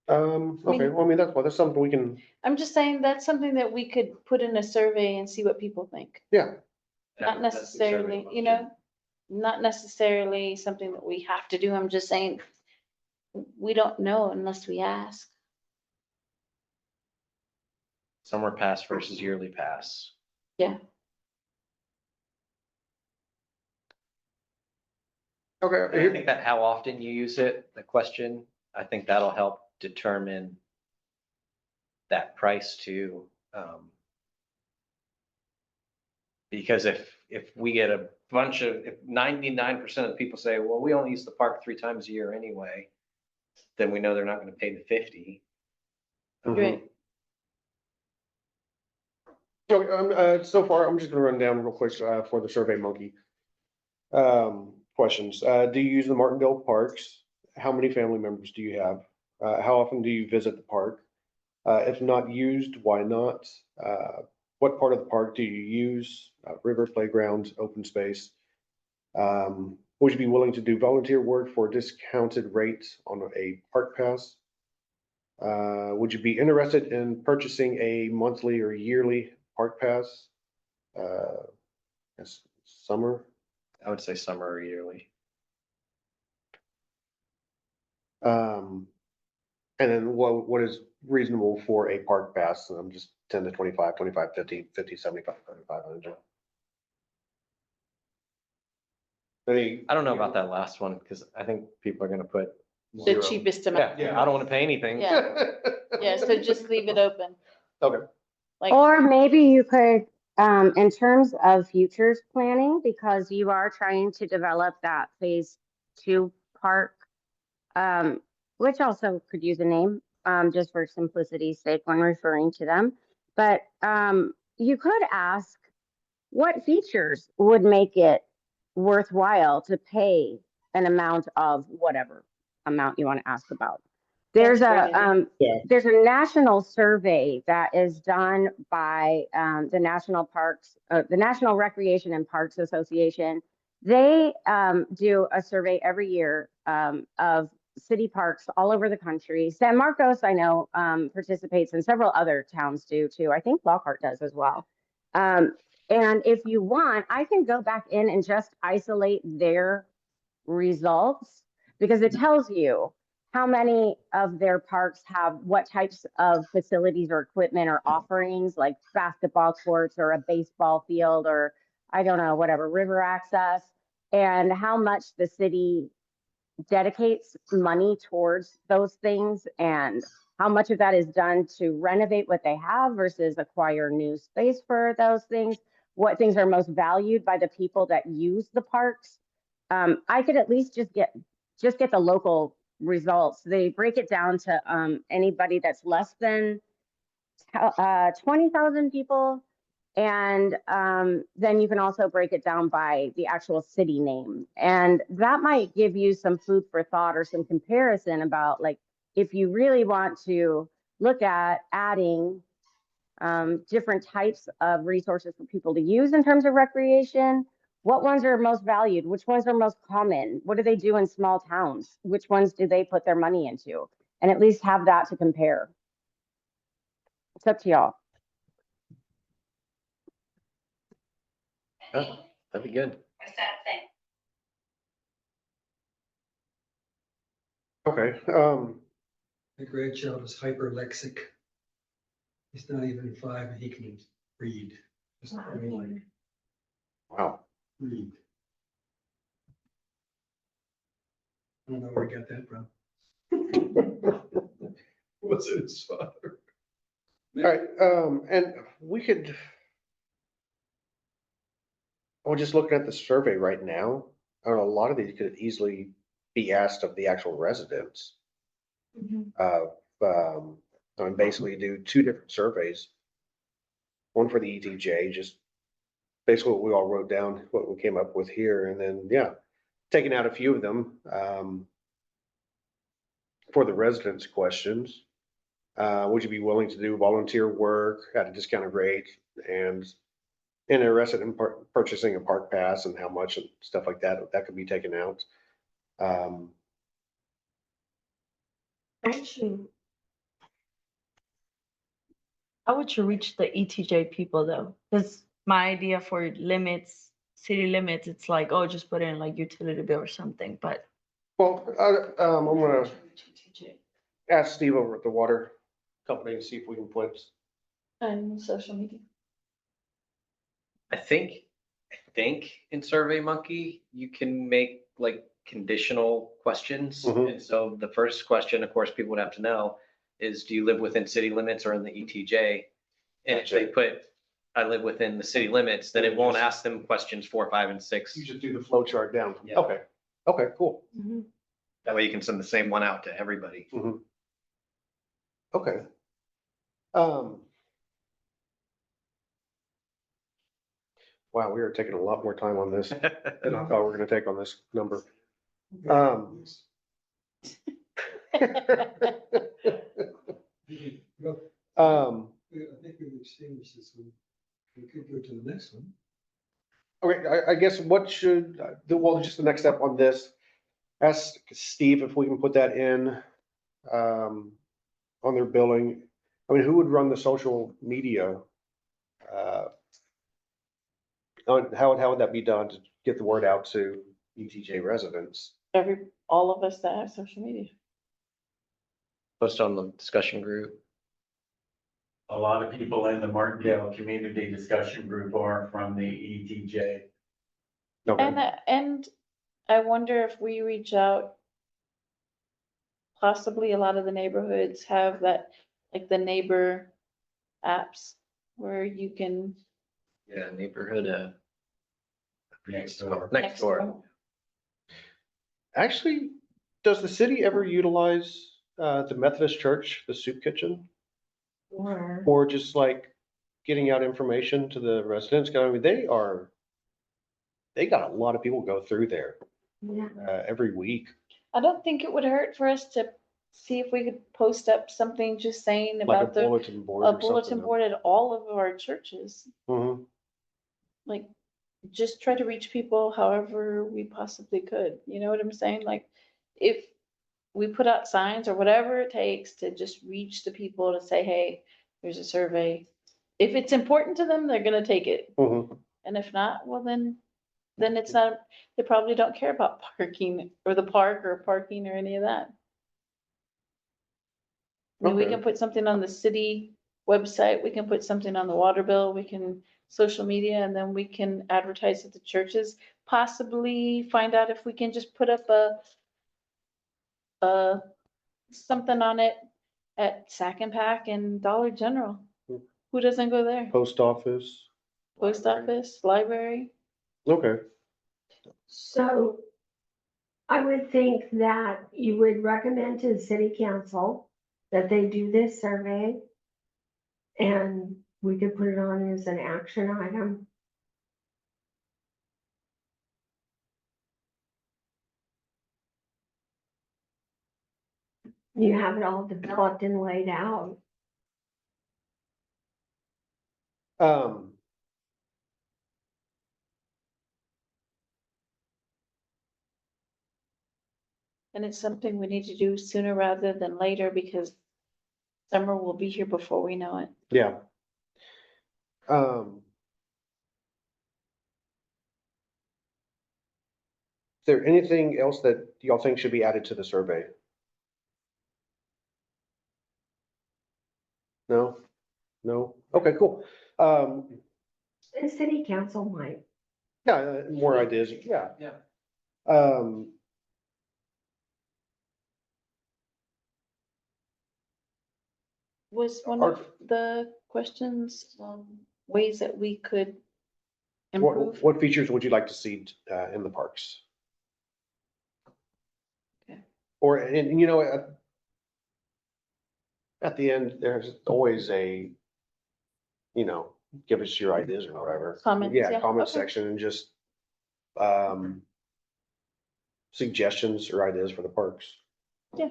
Okay, well, I mean, that's something we can, I'm just saying that's something that we could put in a survey and see what people think. yeah, Not necessarily, not necessarily something that we have to do. I'm just saying, we don't know unless we ask. Summer pass versus yearly pass. Yeah. I okay. think that how often you use it, the question, I think that'll help determine that price too. Because if if we get a bunch of, if 99% of the people say, well, we only use the park 3 times a year anyway, then we know they're not gonna pay the 50. Right. So, so far, I'm just gonna run down real quick, for the Survey Monkey. Questions, do you use the Martindale parks? How many family members do you have? How often do you visit the park? If not used, why not? What part of the park do you use? River, playgrounds, open space? Would you be willing to do volunteer work for a discounted rate on a park pass? Would you be interested in purchasing a monthly or yearly park pass? Yes, summer. I would say summer or yearly. And then what is reasonable for a park pass? Just 10 to 25, 25, 50, 50, 75, 75, 100. I don't know about that last one, because I think people are gonna put. The zero. cheapest amount. Yeah, I don't wanna pay anything. Yeah. Yeah, so just leave it open. Okay. Like, Or maybe you could, in terms of futures planning, because you are trying to develop that phase 2 park, which also could use a name, just for simplicity's sake when referring to them. But you could ask what features would make it worthwhile to pay an amount of whatever amount you want to ask about. There's a there's a national survey that is done by the National Parks, the National Recreation and Parks Association. They do a survey every year of city parks all over the country. San Marcos, I know, participates, and several other towns do too. I think Lockhart does as well. And if you want, I can go back in and just isolate their results, because it tells you how many of their parks have what types of facilities or equipment or offerings, like basketball courts or a baseball field, or I don't know, whatever, river access, and how much the city dedicates money towards those things, and how much of that is done to renovate what they have versus acquire new space for those things, what things are most valued by the people that use the parks. I could at least just get the local results. They break it down to anybody that's less than 20,000 people. And then you can also break it down by the actual city name. And that might give you some food for thought or some comparison about, like, if you really want to look at adding different types of resources for people to use in terms of recreation, what ones are most valued? Which ones are most common? What do they do in small towns? Which ones do they put their money into? And at least have that to compare. It's up to y'all. Oh, that'd be good. Okay, My grandchild is hyperlexic. He's not even 5 and he can read. Just, I mean, like, wow. read. I don't know where he got that from. Was it his father? All right, and we could. Well, just looking at the survey right now, I don't know, a lot of these could easily be asked of the actual residents. I mean, basically do 2 different surveys. One for the ETJ, just basically what we all wrote down, what we came up with here, and then, yeah, taking out a few of them, for the residents' questions. Would you be willing to do volunteer work at a discounted rate, and interested in purchasing a park pass, and how much and stuff like that, that could be taken out. How would you reach the ETJ people though? Because my idea for limits, city limits, it's like, oh, just put in like utility bill or something, but. Well, I'm gonna ask Steve over at the water company to see if we can put. on social media. I think in Survey Monkey, you can make like conditional questions. Mhm. And so the first question, of course, people would have to know is, do you live within city limits or in the ETJ? And if they Gotcha. put I live within the city limits, then it won't ask them questions 4, 5, and 6. You just do the flow chart down. Yeah. Okay, okay, cool. Mhm. That way you can send the same one out to everybody. Okay. Wow, we are taking a lot more time on this than I thought we were gonna take on this number. I think we've extinguished this one. We could go to the next one. Okay, I guess what should, well, just the next step on this, ask Steve if we can put that in, on their billing. I mean, who would run the social media? How would that be done to get the word out to ETJ residents? All of us that have social media. Post on the discussion group. A lot of people in the Martindale Community Discussion Group are from the ETJ. Okay, And I wonder if we reach out. Possibly a lot of the neighborhoods have that, like the neighbor apps where you can. Yeah, neighborhood, Next door. next door. actually, does the city ever utilize, the Methodist Church, the soup kitchen? Or just like getting out information to the residents? 'Cause, I mean, they got a lot of people go through there, Yeah. every week. I don't think it would hurt for us to see if we could post up something just saying Like a about the, bulletin board a or bulletin something. board at all of our churches. Mhm. Like, just try to reach people however we possibly could, you know what I'm saying? Like, if we put out signs or whatever it takes to just reach the people to say, hey, there's a survey. If it's important to them, they're gonna take it. Mhm. And if not, well, then it's not, they probably don't care about parking or the park or parking or any of that. I mean, we Okay. can put something on the city website, we can put something on the water bill, we can social media, and then we can advertise at the churches. Possibly find out if we can just put up something on it at Sack and Pack and Dollar General. Who doesn't go there? Post office. Post office, library. Okay. So I would think that you would recommend to the city council that they do this survey. And we could put it on as an action item. You have it all developed and laid out. Um, And it's something we need to do sooner rather than later because summer will be here before we know it. yeah. Is there anything else that y'all think should be added to the survey? No? No? Okay, cool. The city council might. Yeah, more ideas, yeah. Yeah. Was one Are- of the questions, ways that we could improve? What features would you like to see, in the parks? Okay. Or, and you know, at the end, there's always give us your ideas or whatever. Comments, Yeah, yeah, comment okay. section and just, suggestions or ideas for the parks. Yeah.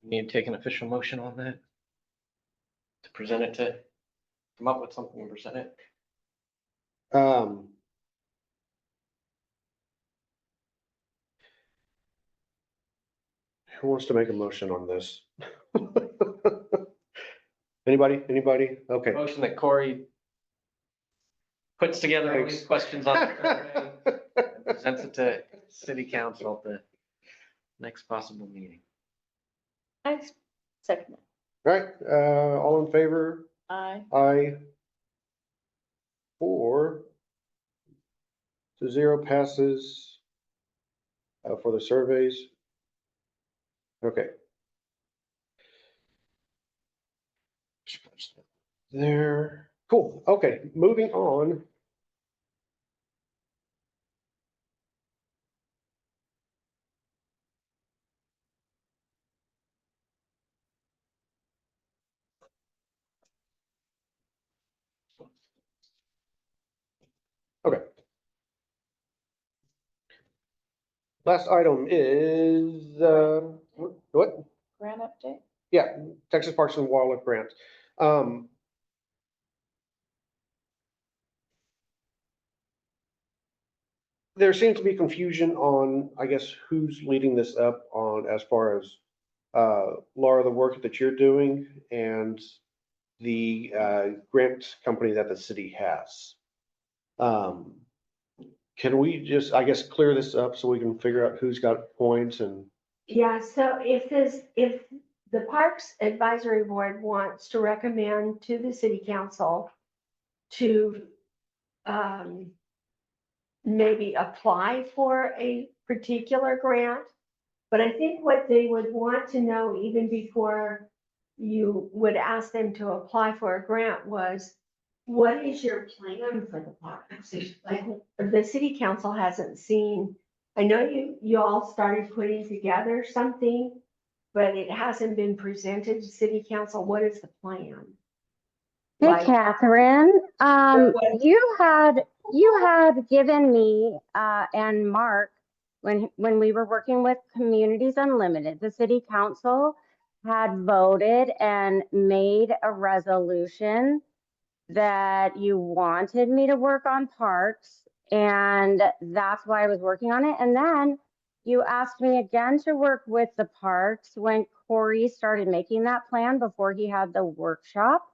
Need to take an official motion on that? To present it to, come up with something and present it? Who wants to make a motion on this? Anybody? Okay. Motion that Corey puts together all these questions on the survey, and presents it to city council at the next possible meeting. I second it. Right, all in favor? Aye. Aye. 4-0 passes, for the surveys. Okay, There, cool, okay, moving on. Okay. Last item is, what? Grant update? Yeah, Texas Parks and Wildlife Grant. Um, there seems to be confusion on, I guess, who's leading this up on as far as Laura, the work that you're doing and the grant company that the city has. Can we just, I guess, clear this up so we can figure out who's got points and, Yeah, so if the Parks Advisory Board wants to recommend to the city council to maybe apply for a particular grant, but I think what they would want to know even before you would ask them to apply for a grant was, what is your plan for the parks? Like, the city council hasn't seen, I know you all started putting together something, but it hasn't been presented to city council. What is the plan? Hey, Like, Catherine, what- you had given me, and Mark, when we were working with Communities Unlimited, the city council had voted and made a resolution that you wanted me to work on parks, and that's why I was working on it. And then you asked me again to work with the parks when Corey started making that plan before he had the workshop.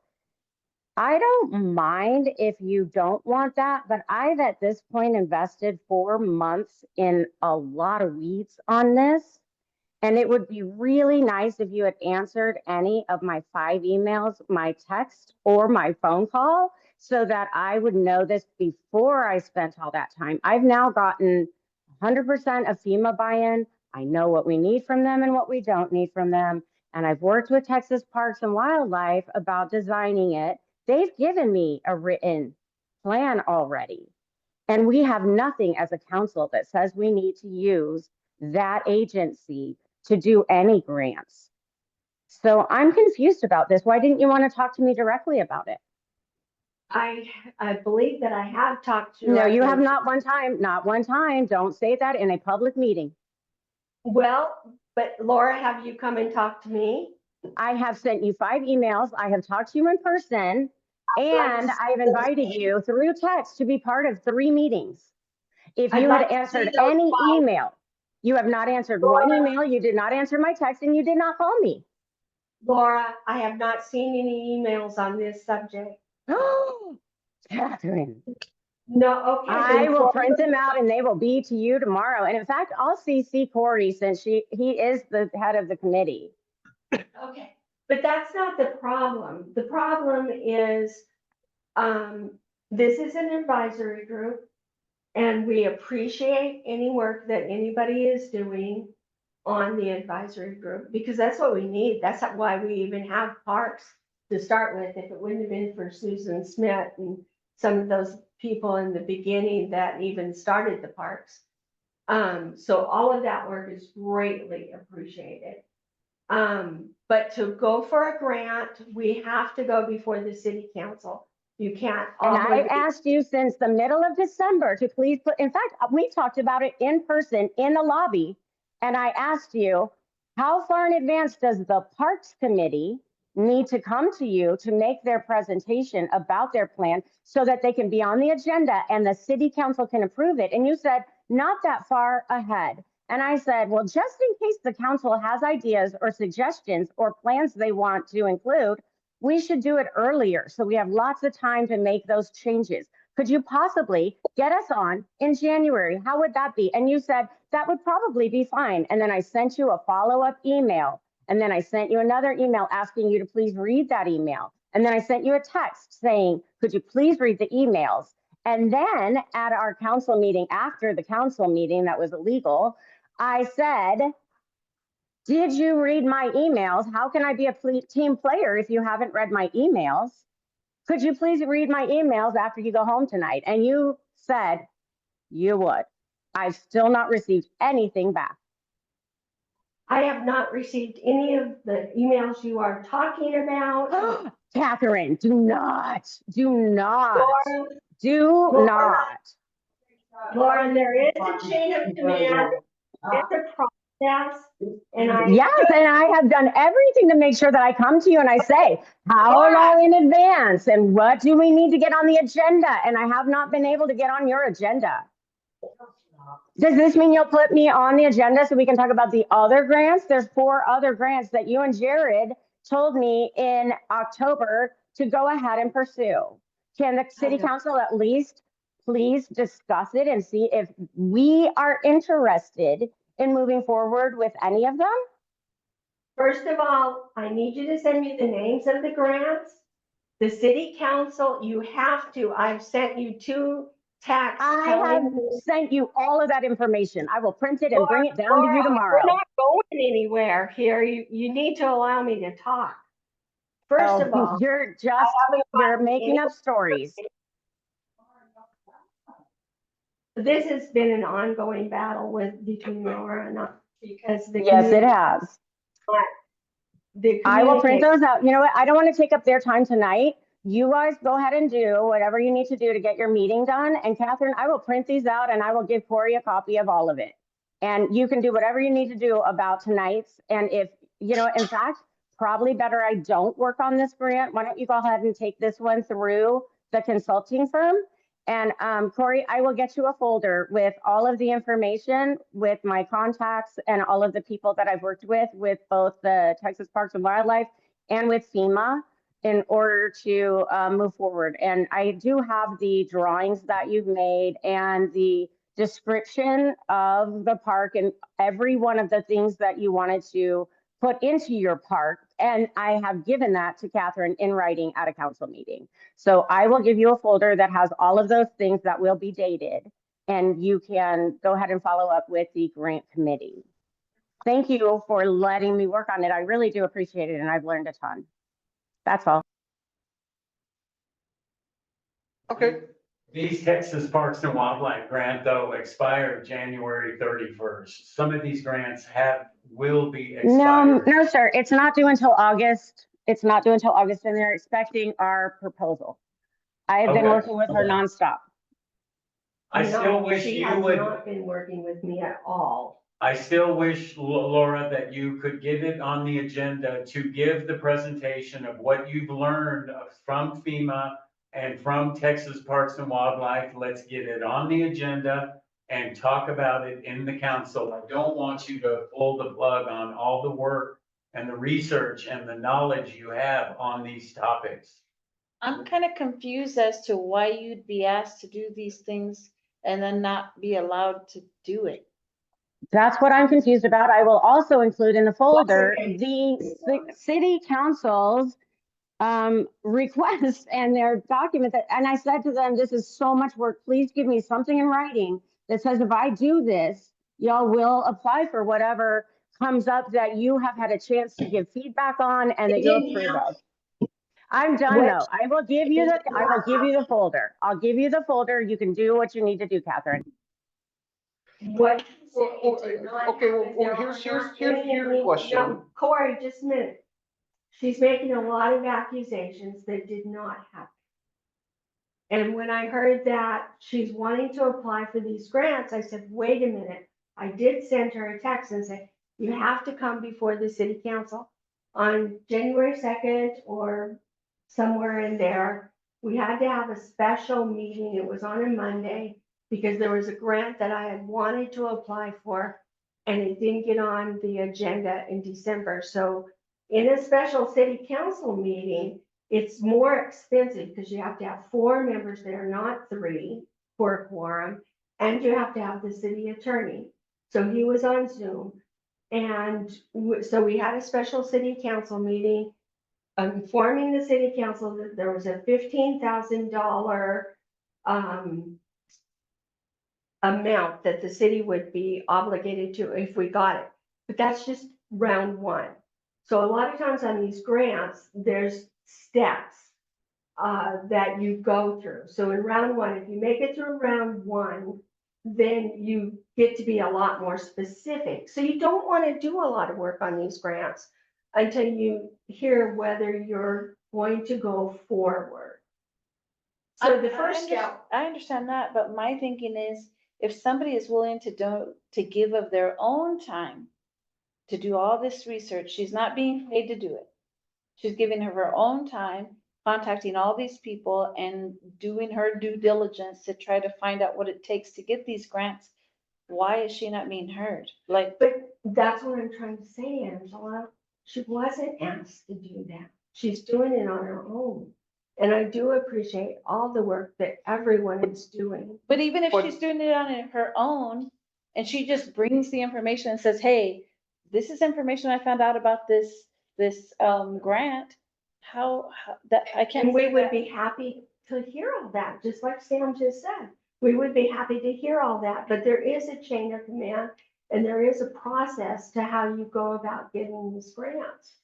I don't mind if you don't want that, but I've at this point invested 4 months in a lot of weeds on this. And it would be really nice if you had answered any of my 5 emails, my text, or my phone call so that I would know this before I spent all that time. I've now gotten 100% of FEMA buy-in. I know what we need from them and what we don't need from them. And I've worked with Texas Parks and Wildlife about designing it. They've given me a written plan already. And we have nothing as a council that says we need to use that agency to do any grants. So I'm confused about this. Why didn't you want to talk to me directly about it? I believe that I have talked to. No, you have not one time, not one time. Don't say that in a public meeting. Well, but Laura, have you come and talked to me? I have sent you 5 emails. I have talked to you in person, and I've invited you through text to be part of 3 meetings. If I'd you had like to see answered those any 5. email, you have not answered one email, you did not answer my text, and you did not call me. Laura, I have not seen any emails on this subject. Catherine, No, okay. I then will Laura- print them out and they will be to you tomorrow. And in fact, I'll CC Corey since he is the head of the committee. Okay, but that's not the problem. The problem is, this is an advisory group, and we appreciate any work that anybody is doing on the advisory group, because that's what we need. That's why we even have parks to start with. If it wouldn't have been for Susan Smith and some of those people in the beginning that even started the parks. So all of that work is greatly appreciated. But to go for a grant, we have to go before the city council. You can't. And I obligate- asked you since the middle of December to please put, in fact, we talked about it in person in the lobby. And I asked you, how far in advance does the Parks Committee need to come to you to make their presentation about their plan so that they can be on the agenda and the city council can approve it? And you said, not that far ahead. And I said, well, just in case the council has ideas or suggestions or plans they want to include, we should do it earlier so we have lots of time to make those changes. Could you possibly get us on in January? How would that be? And you said that would probably be fine. And then I sent you a follow-up email. And then I sent you another email asking you to please read that email. And then I sent you a text saying, could you please read the emails? And then at our council meeting, after the council meeting that was illegal, I said, did you read my emails? How can I be a team player if you haven't read my emails? Could you please read my emails after you go home tonight? And you said you would. I've still not received anything back. I have not received any of the emails you are talking about. Catherine, do not, Laura, do Laura. not. Lauren, there is a chain of command. It's a process. And I. Yes, and I have done everything to make sure that I come to you and I say, how Laura. long in advance and what do we need to get on the agenda? And I have not been able to get on your agenda. Does this mean you'll put me on the agenda so we can talk about the other grants? There's 4 other grants that you and Jared told me in October to go ahead and pursue. Can the city council at least please discuss it and see if we are interested in moving forward with any of them? First of all, I need you to send me the names of the grants. The city council, you have to, I've sent you 2 texts. I have telling me- sent you all of that information. I will print it and bring it down to you tomorrow. We're not going anywhere here. You need to allow me to talk. First of all, You're making up stories. this has been an ongoing battle between Laura and I because the. Yes, it has. The I will print communicate- those out. You know what? I don't want to take up their time tonight. You guys go ahead and do whatever you need to do to get your meeting done. And Catherine, I will print these out and I will give Corey a copy of all of it. And you can do whatever you need to do about tonight's. And if, you know, in fact, probably better I don't work on this grant. Why don't you go ahead and take this one through the consulting firm? And Corey, I will get you a folder with all of the information, with my contacts and all of the people that I've worked with both the Texas Parks and Wildlife and with FEMA in order to move forward. And I do have the drawings that you've made and the description of the park and every one of the things that you wanted to put into your park. And I have given that to Catherine in writing at a council meeting. So I will give you a folder that has all of those things that will be dated, and you can go ahead and follow up with the grant committee. Thank you for letting me work on it. I really do appreciate it, and I've learned a ton. That's all. Okay. These Texas Parks and Wildlife grant though expired January 31st. Some of these grants will be No, expired. no, sir. It's not due until August. It's not due until August, and they're expecting our proposal. I have been Okay. working with her nonstop. I No, still wish she you has would, not been working with me at all. I still wish, Laura, that you could get it on the agenda to give the presentation of what you've learned from FEMA and from Texas Parks and Wildlife. Let's get it on the agenda and talk about it in the council. I don't want you to pull the plug on all the work and the research and the knowledge you have on these topics. I'm kind of confused as to why you'd be asked to do these things and then not be allowed to do it. That's what I'm confused about. I will also include in the folder okay. the city council's request and their document that, and I said to them, this is so much work. Please give me something in writing that says if I do this, y'all will apply for whatever comes up that you have had a chance to give feedback on and that you approve of. I'm done though. I will give you the folder. I'll give you the folder. You can do what you need to do, Catherine. What? Okay, well, here's the question. No, Corey, just a minute. She's making a lot of accusations that did not happen. And when I heard that she's wanting to apply for these grants, I said, wait a minute. I did send her a text and say, you have to come before the city council on January 2nd or somewhere in there. We had to have a special meeting. It was on a Monday because there was a grant that I had wanted to apply for and it didn't get on the agenda in December. So in a special city council meeting, it's more expensive because you have to have 4 members there, not 3 for a quorum. And you have to have the city attorney. So he was on Zoom. And so we had a special city council meeting, informing the city council that there was a $15,000 amount that the city would be obligated to if we got it. But that's just round 1. So a lot of times on these grants, there's steps. that you go through. So in round one, if you make it through round one, then you get to be a lot more specific. So you don't want to do a lot of work on these grants until you hear whether you're going to go forward. So the first step, I understand that, but my thinking is, if somebody is willing to give of their own time to do all this research, she's not being paid to do it. She's giving her own time, contacting all these people and doing her due diligence to try to find out what it takes to get these grants. Why is she not being heard? Like, but that's what I'm trying to say, Angela. She wasn't asked to do that. She's doing it on her own. And I do appreciate all the work that everyone is doing. but even if But- she's doing it on her own, and she just brings the information and says, hey, this is information I found out about this grant, how that, I can't. And we say would that. be happy to hear all that, just like Sam just said. We would be happy to hear all that, but there is a chain of command and there is a process to how you go about getting these grants.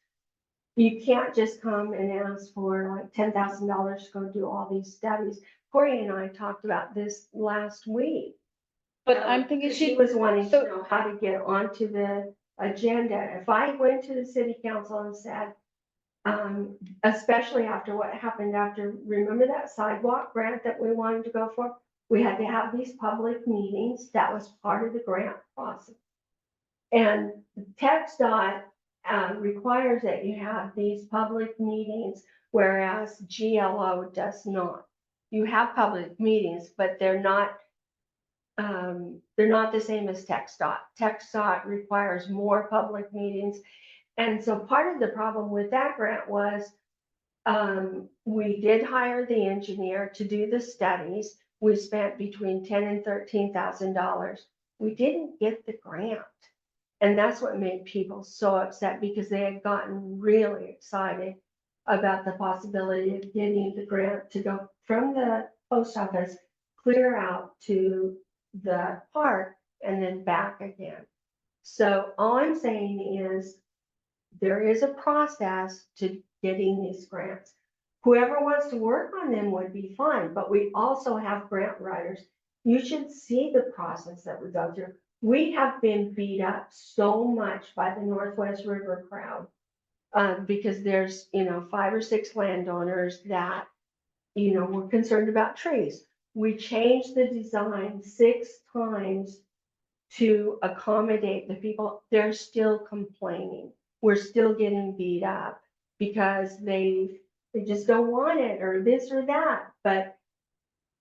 You can't just come and ask for like $10,000 to go do all these studies. Corey and I talked about this last week. But I'm thinking She she, was wanting to so- know how to get onto the agenda. If I went to the city council and said, especially after what happened after, remember that sidewalk grant that we wanted to go for? We had to have these public meetings. That was part of the grant process. And TxDOT requires that you have these public meetings, whereas GLO does not. You have public meetings, but they're not the same as TxDOT. TxDOT requires more public meetings. And so part of the problem with that grant was, we did hire the engineer to do the studies. We spent between $10,000 and $13,000. We didn't get the grant. And that's what made people so upset, because they had gotten really excited about the possibility of getting the grant to go from the post office clear out to the park and then back again. So all I'm saying is there is a process to getting these grants. Whoever wants to work on them would be fine, but we also have grant writers. You should see the process that we go through. We have been beat up so much by the Northwest River crowd, because there's, 5 or 6 landowners that, were concerned about trees. We changed the design 6 times to accommodate the people. They're still complaining. We're still getting beat up because they just don't want it or this or that. But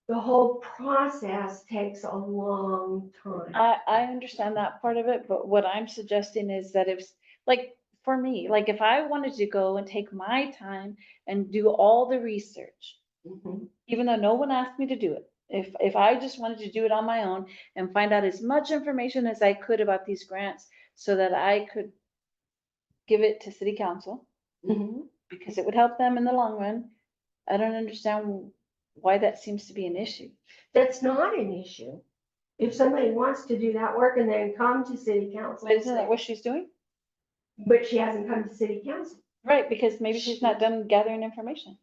the whole process takes a long time. I understand that part of it, but what I'm suggesting is that if, like, for me, like, if I wanted to go and take my time and do all the research, Mhm. even though no one asked me to do it, if I just wanted to do it on my own and find out as much information as I could about these grants so that I could give it to city council, Mhm. because it would help them in the long run, I don't understand why that seems to be an issue. That's not an issue. If somebody wants to do that work and then come to city council, But isn't that what she's doing? but she hasn't come to city council. Right, because maybe she's not done gathering information.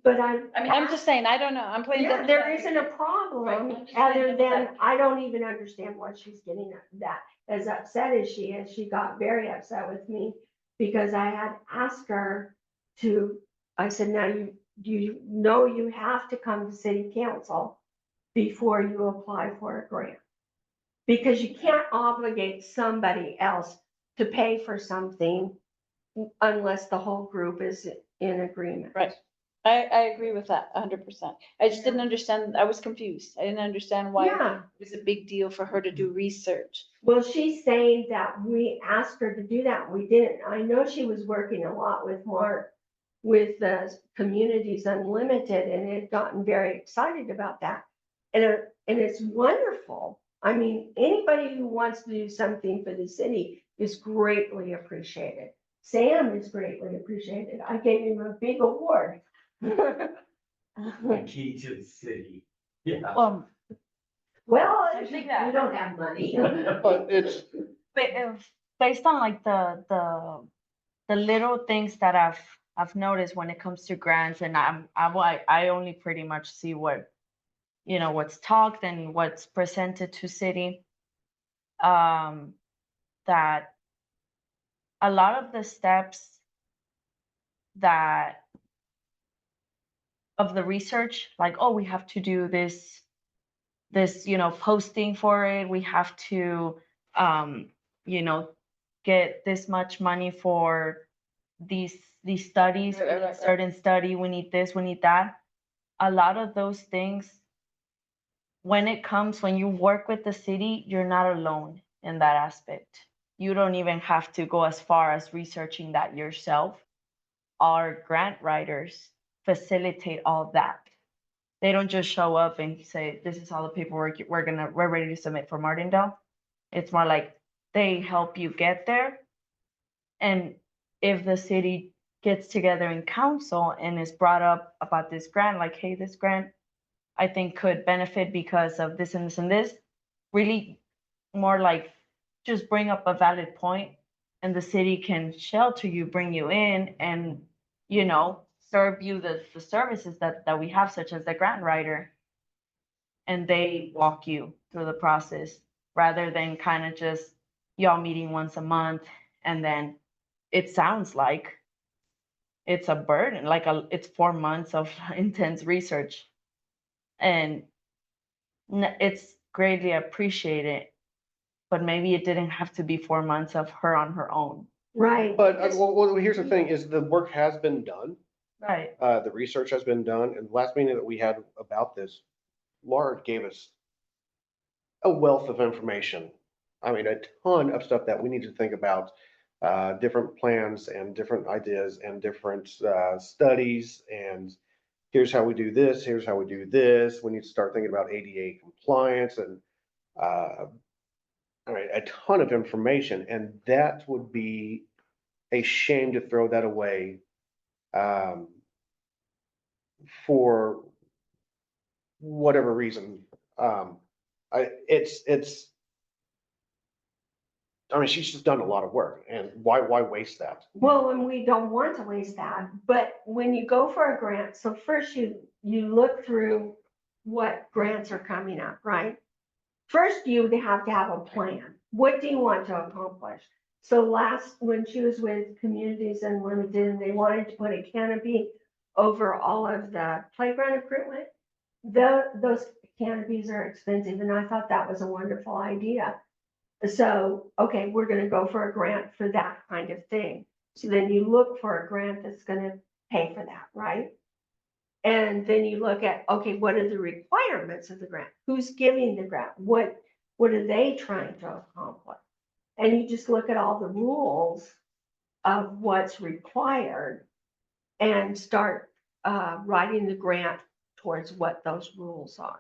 But I mean, I'm just saying, I don't know, I'm playing. Yeah, devil's there advocate. isn't a problem, Right, I'm just saying other devil's than advocate. I don't even understand why she's getting that. As upset as she is, she got very upset with me because I had asked her to, I said, now you know you have to come to city council before you apply for a grant. Because you can't obligate somebody else to pay for something unless the whole group is in agreement. Right. I agree with that 100%. I just didn't understand, I was confused. I didn't understand why Yeah. it was a big deal for her to do research. Well, she's saying that we asked her to do that. We didn't. I know she was working a lot with Mark with the Communities Unlimited and had gotten very excited about that. And it's wonderful. I mean, anybody who wants to do something for the city is greatly appreciated. Sam is greatly appreciated. I gave him a big award. The key to the city. Yeah. Well, I we think that- don't have money. But it's, Based on like the little things that I've noticed when it comes to grants, and I only pretty much see what, you know, what's talked and what's presented to city. That a lot of the steps that of the research, like, oh, we have to do this, you know, posting for it, we have to, you know, get this much money for these studies, Right, right, right, right. certain study, we need this, we need that. A lot of those things, when you work with the city, you're not alone in that aspect. You don't even have to go as far as researching that yourself. Our grant writers facilitate all that. They don't just show up and say, this is all the paperwork we're ready to submit for Martindale. It's more like they help you get there. And if the city gets together in council and is brought up about this grant, like, hey, this grant I think could benefit because of this and this and this, really more like just bring up a valid point, and the city can shelter you, bring you in, and, you know, serve you the services that we have, such as the grant writer. And they walk you through the process rather than kind of just y'all meeting once a month. And then it sounds like it's a burden, like it's 4 months of intense research. And it's greatly appreciated, but maybe it didn't have to be 4 months of her on her own. Right. But, well, here's the thing, is the work has been done. Right. The research has been done, and the last meeting that we had about this, Laura gave us a wealth of information. I mean, a ton of stuff that we need to think about, different plans and different ideas and different, studies, and here's how we do this, here's how we do this. We need to start thinking about ADA compliance and, I mean, a ton of information, and that would be a shame to throw that away, for whatever reason. It's, I mean, she's just done a lot of work, and why waste that? Well, and we don't want to waste that, but when you go for a grant, so first you look through what grants are coming up, right? First, you have to have a plan. What do you want to accomplish? So when she was with Communities Unlimited, and they wanted to put a canopy over all of the playground equipment, those canopies are expensive, and I thought that was a wonderful idea. So, okay, we're gonna go for a grant for that kind of thing. So then you look for a grant that's gonna pay for that, right? And then you look at, okay, what are the requirements of the grant? Who's giving the grant? What are they trying to accomplish? And you just look at all the rules of what's required and start writing the grant towards what those rules are.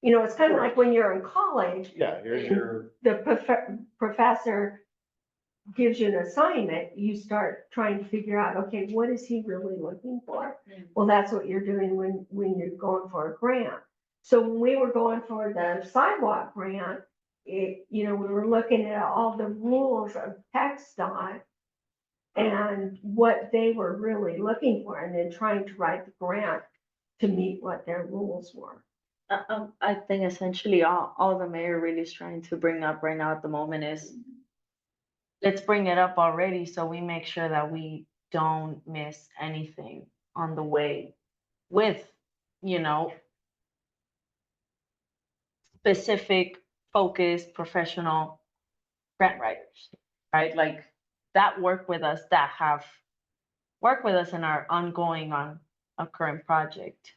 You know, it's kind of like when you're in college, Yeah, here's your, the professor gives you an assignment, you start trying to figure out, okay, what is he really looking for? Well, that's what you're doing when you're going for a grant. So when we were going for the sidewalk grant, we were looking at all the rules of TxDOT and what they were really looking for, and then trying to write the grant to meet what their rules were. I think essentially all the mayor really is trying to bring up right now at the moment is, let's bring it up already so we make sure that we don't miss anything on the way with, specific, focused, professional grant writers, right? Like that work with us, that have worked with us in our ongoing on a current project.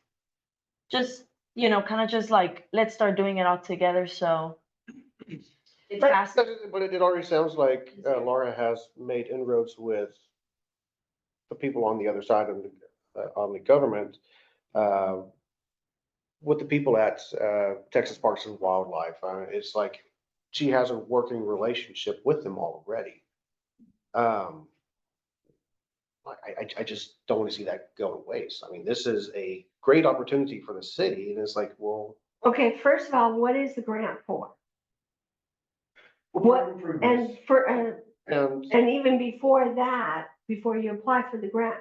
Just, kind of just like, let's start doing it all together. So it's fast. but it already sounds like Laura has made inroads with the people on the other side of on the government, with the people at Texas Parks and Wildlife. It's like she has a working relationship with them already. I just don't want to see that go to waste. I mean, this is a great opportunity for the city, and it's like, well. Okay, first of all, what is the grant for? What, and for, and even before that, before you apply for the grant.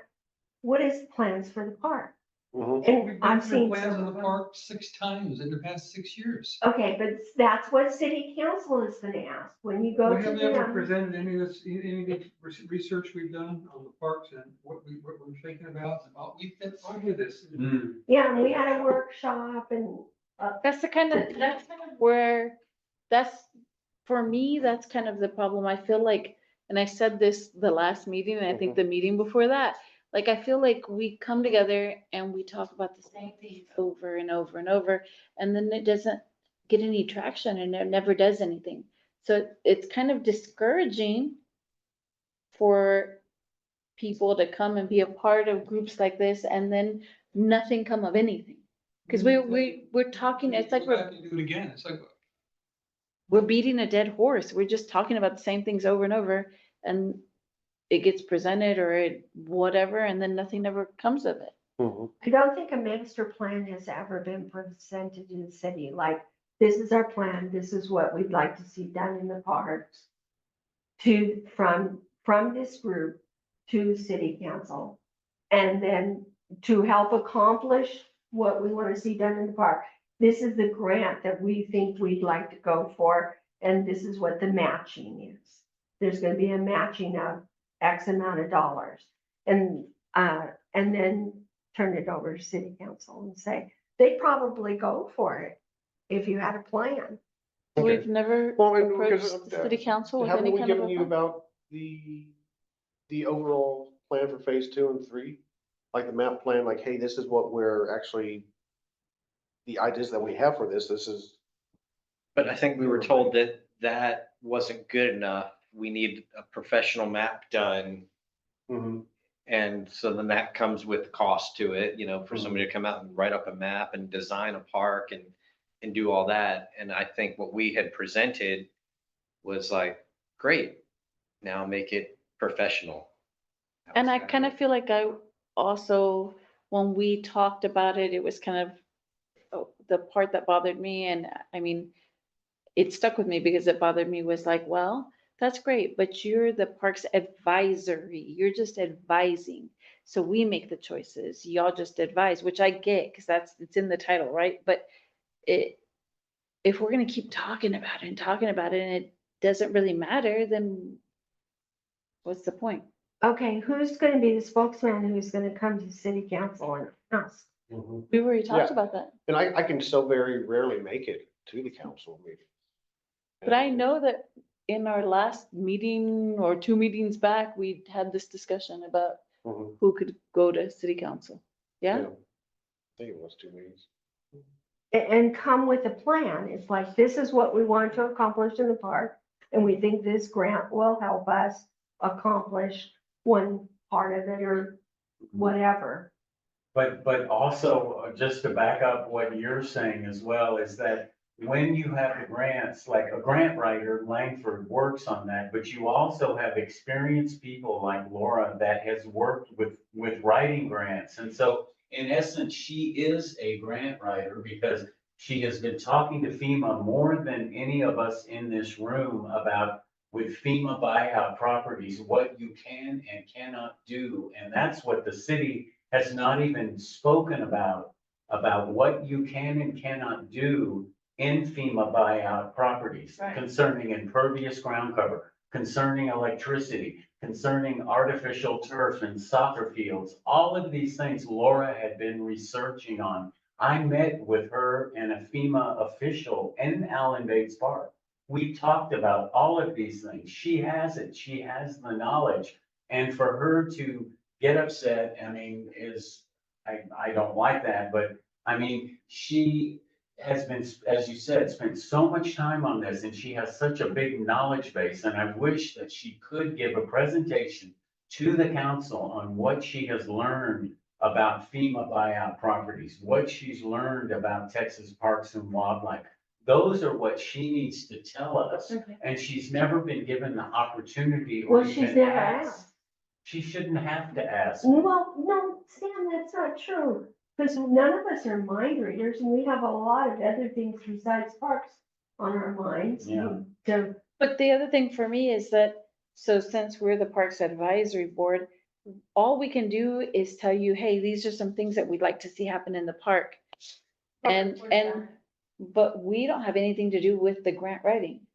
What is plans for the park? Mhm. And We've I've been through seen plans some in of the them. park 6 times in the past 6 years. Okay, but that's what city council is gonna ask, when you go We to haven't ever them. presented any of this, any of the research we've done on the parks and what we're thinking about, we've been over this. Yeah, and we had a workshop and, That's kind of where, for me, that's kind of the problem. I feel like, and I said this the last meeting, and I think the meeting before that, like, I feel like we come together and we talk about the same thing over and over and over, and then it doesn't get any traction and it never does anything. So it's kind of discouraging for people to come and be a part of groups like this and then nothing come of anything. Cause we're talking, it's like Go back and do it again. It's like, we're beating a dead horse. We're just talking about the same things over and over, and it gets presented or whatever, and then nothing ever comes of it. Mhm. I don't think a master plan has ever been presented in the city, like, this is our plan, this is what we'd like to see done in the parks. From this group to city council. And then to help accomplish what we want to see done in the park. This is the grant that we think we'd like to go for, and this is what the matching is. There's gonna be a matching of X amount of dollars. And then turn it over to city council and say, they'd probably go for it if you had a plan. Okay. We've never Well, and approached because, the city council with Haven't any we kind of given a you plan. about the overall plan for phase 2 and 3? Like the map plan, like, hey, this is what we're actually, the ideas that we have for this is. But I think we were told that that wasn't good enough. We need a professional map done. Mhm. And so then that comes with cost to it, for Mhm. somebody to come out and write up a map and design a park and do all that. And I think what we had presented was like, great, now make it professional. And I kind of feel like I also, when we talked about it, it was kind of the part that bothered me. And I mean, it stuck with me because it bothered me was like, well, that's great, but you're the parks advisory. You're just advising. So we make the choices. Y'all just advise, which I get because it's in the title, right? But if we're going to keep talking about it and it doesn't really matter, then what's the point? Okay, who's gonna be the spokesman who's gonna come to city council and ask? Mhm. We already talked Yeah. about that. And I can so very rarely make it to the council meeting. But I know that in our last meeting or 2 meetings back, we had this discussion about Mhm. who could go to city council. Yeah? I think it was 2 meetings. And come with a plan. It's like, this is what we want to accomplish in the park, and we think this grant will help us accomplish one part of it or whatever. But also, just to back up what you're saying as well, is that when you have the grants, like a grant writer, Langford works on that, but you also have experienced people like Laura that has worked with writing grants. And so in essence, she is a grant writer because she has been talking to FEMA more than any of us in this room about with FEMA buyout properties, what you can and cannot do. And that's what the city has not even spoken about what you can and cannot do in FEMA buyout properties Right. concerning impervious ground cover, concerning electricity, concerning artificial turf and soccer fields. All of these things Laura had been researching on. I met with her and a FEMA official in Allen Bates Park. We talked about all of these things. She has it. She has the knowledge. And for her to get upset, I mean, I don't like that, but I mean, she has been, as you said, spent so much time on this and she has such a big knowledge base. And I wish that she could give a presentation to the council on what she has learned about FEMA buyout properties, what she's learned about Texas Parks and Wildlife. Those are what she needs to tell us. Okay. And she's never been given the opportunity or Well, she's even never asked. asked. She shouldn't have to ask. Well, no, Stan, that's not true, because none of us are mind readers, and we have a lot of other things besides parks on our minds. Yeah. So, But the other thing for me is that, so since we're the Parks Advisory Board, all we can do is tell you, hey, these are some things that we'd like to see happen in the park. But we don't have anything to do with the grant writing. I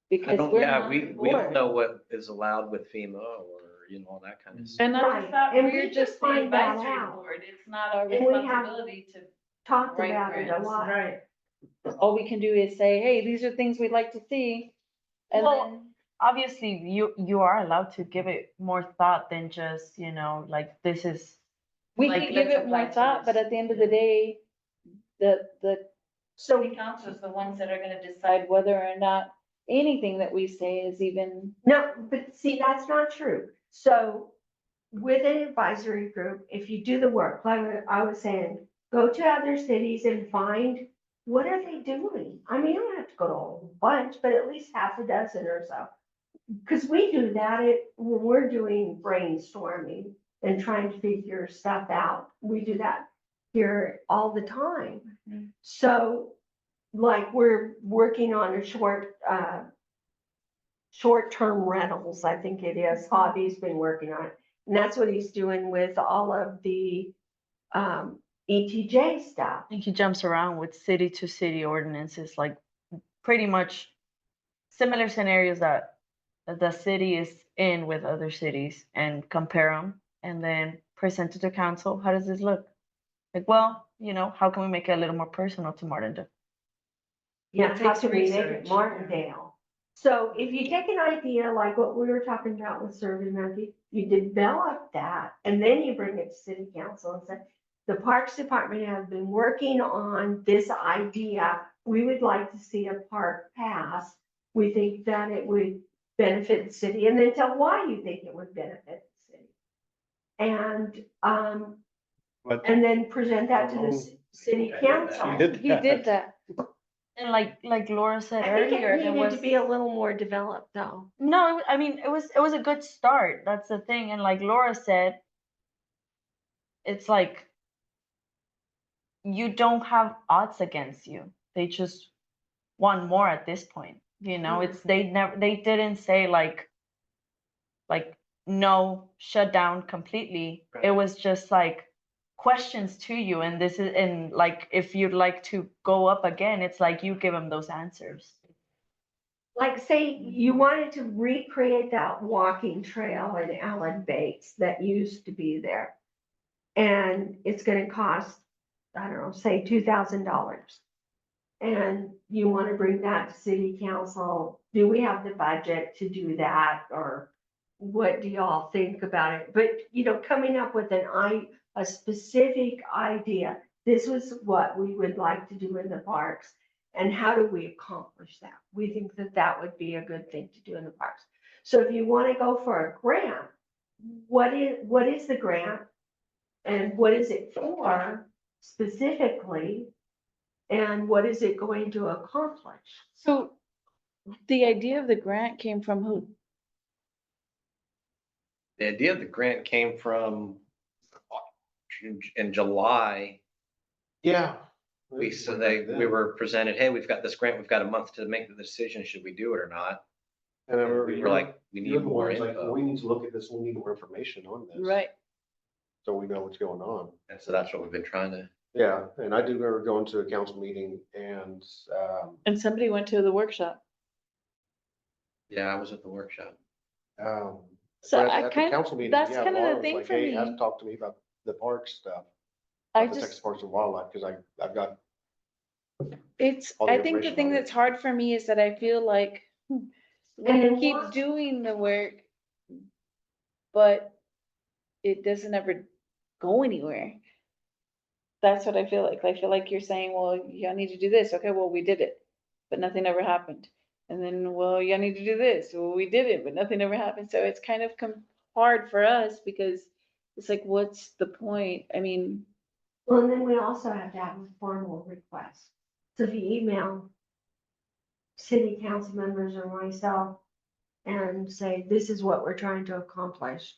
Because don't, we're yeah, not we the don't board. know what is allowed with FEMA or, all that kind of stuff. And I Right, thought and we we were can just the find that advisory out. board. It's not our And we have- responsibility to, Talked Right, about it a grants. lot. Right. all we can do is say, hey, these are things we'd like to see. And Well, then, obviously you are allowed to give it more thought than just, like this is, we like, can give let's it more apply to thought, but this. at the end of the day, the So, city council is the ones that are gonna decide whether or not anything that we say is even. no, but see, that's not true. So with an advisory group, if you do the work, like I was saying, go to other cities and find, what are they doing? I mean, you don't have to go to a whole bunch, but at least half a dozen or so. Because we do that when we're doing brainstorming and trying to figure stuff out. We do that here all the time. So like we're working on a short-term rentals, I think it is. Hobby's been working on it. And that's what he's doing with all of the ETJ stuff. I think he jumps around with city to city ordinances, like pretty much similar scenarios that the city is in with other cities and compare them and then present it to council. How does this look? Like, well, how can we make it a little more personal to Martindale? Yeah, It how takes can we make it research. Martindale? So if you take an idea like what we were talking about with Survey Monkey, you develop that and then you bring it to city council and say, the Parks Department has been working on this idea. We would like to see a park pass. We think that it would benefit the city, and then tell why you think it would benefit the city. And then present that to the city council. He did that. And like Laura said I think earlier, it there needed was to be a little more developed though. no, I mean it was a good start. That's the thing. And like Laura said, it's like you don't have odds against you. They just want more at this point. It's they didn't say like no, shut down completely. Right. It was just like questions to you, and this is and like if you'd like to go up again, it's like you give them those answers. Like say you wanted to recreate that walking trail in Allen Bates that used to be there. And it's gonna cost, I don't know, say $2,000. And you wanna bring that to city council, do we have the budget to do that? Or what do y'all think about it? But, coming up with a specific idea, this was what we would like to do in the parks. And how do we accomplish that? We think that that would be a good thing to do in the parks. So if you want to go for a grant, what is the grant? And what is it for specifically? And what is it going to accomplish? So the idea of the grant came from who? The idea of the grant came from in July. Yeah. We were presented, hey, we've got this grant, we've got a month to make the decision, should we do it or not? And I And remember we were like, we you're need the more ones like, info. we need to look at this, we need more information on this. Right. So we know what's going on. And so that's what we've been trying to, Yeah, and I do remember going to a council meeting and, And somebody went to the workshop. yeah, I was at the workshop. So but I at the kind council of, meeting, that's yeah, kind of Laura the was thing like, for hey, me. have to talk to me about the park stuff. I about the Texas just, Parks and Wildlife, because I've got, it's, all the I think the information thing on it. that's hard for me is that I feel like And we keep what- doing the work, but it doesn't ever go anywhere. That's what I feel like. I feel like you're saying, well, y'all need to do this. Okay, well, we did it, but nothing ever happened. And then, well, y'all need to do this. Well, we did it, but nothing ever happened. So it's kind of hard for us because it's like, what's the point? I mean, Well, and then we also have to have a formal request. So if you email city council members or myself and say, this is what we're trying to accomplish.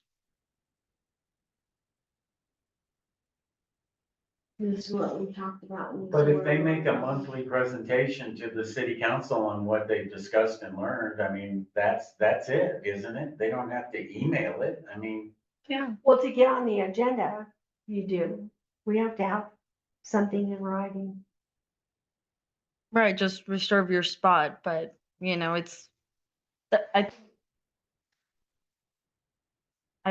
This is what we talked about. and this But is if they where make a we're going. monthly presentation to the city council on what they've discussed and learned, I mean, that's it, isn't it? They don't have to email it. I mean, Yeah. Well, to get on the agenda, you do. We have to have something in writing. Right, just reserve your spot, but you know, it's, I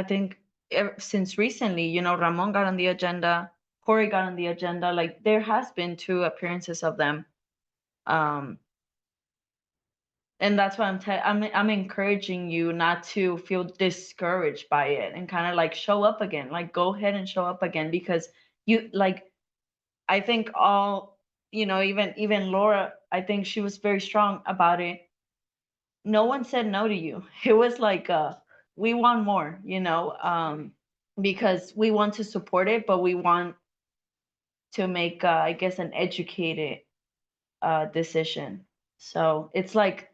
think since recently, you know, Ramon got on the agenda, Corey got on the agenda, like there has been 2 appearances of them. Um, and that's why I'm encouraging you not to feel discouraged by it and kind of like show up again, like go ahead and show up again because you like, I think all, you know, even Laura, I think she was very strong about it. No one said no to you. It was like, we want more, you know, because we want to support it, but we want to make, I guess, an educated decision. So it's like,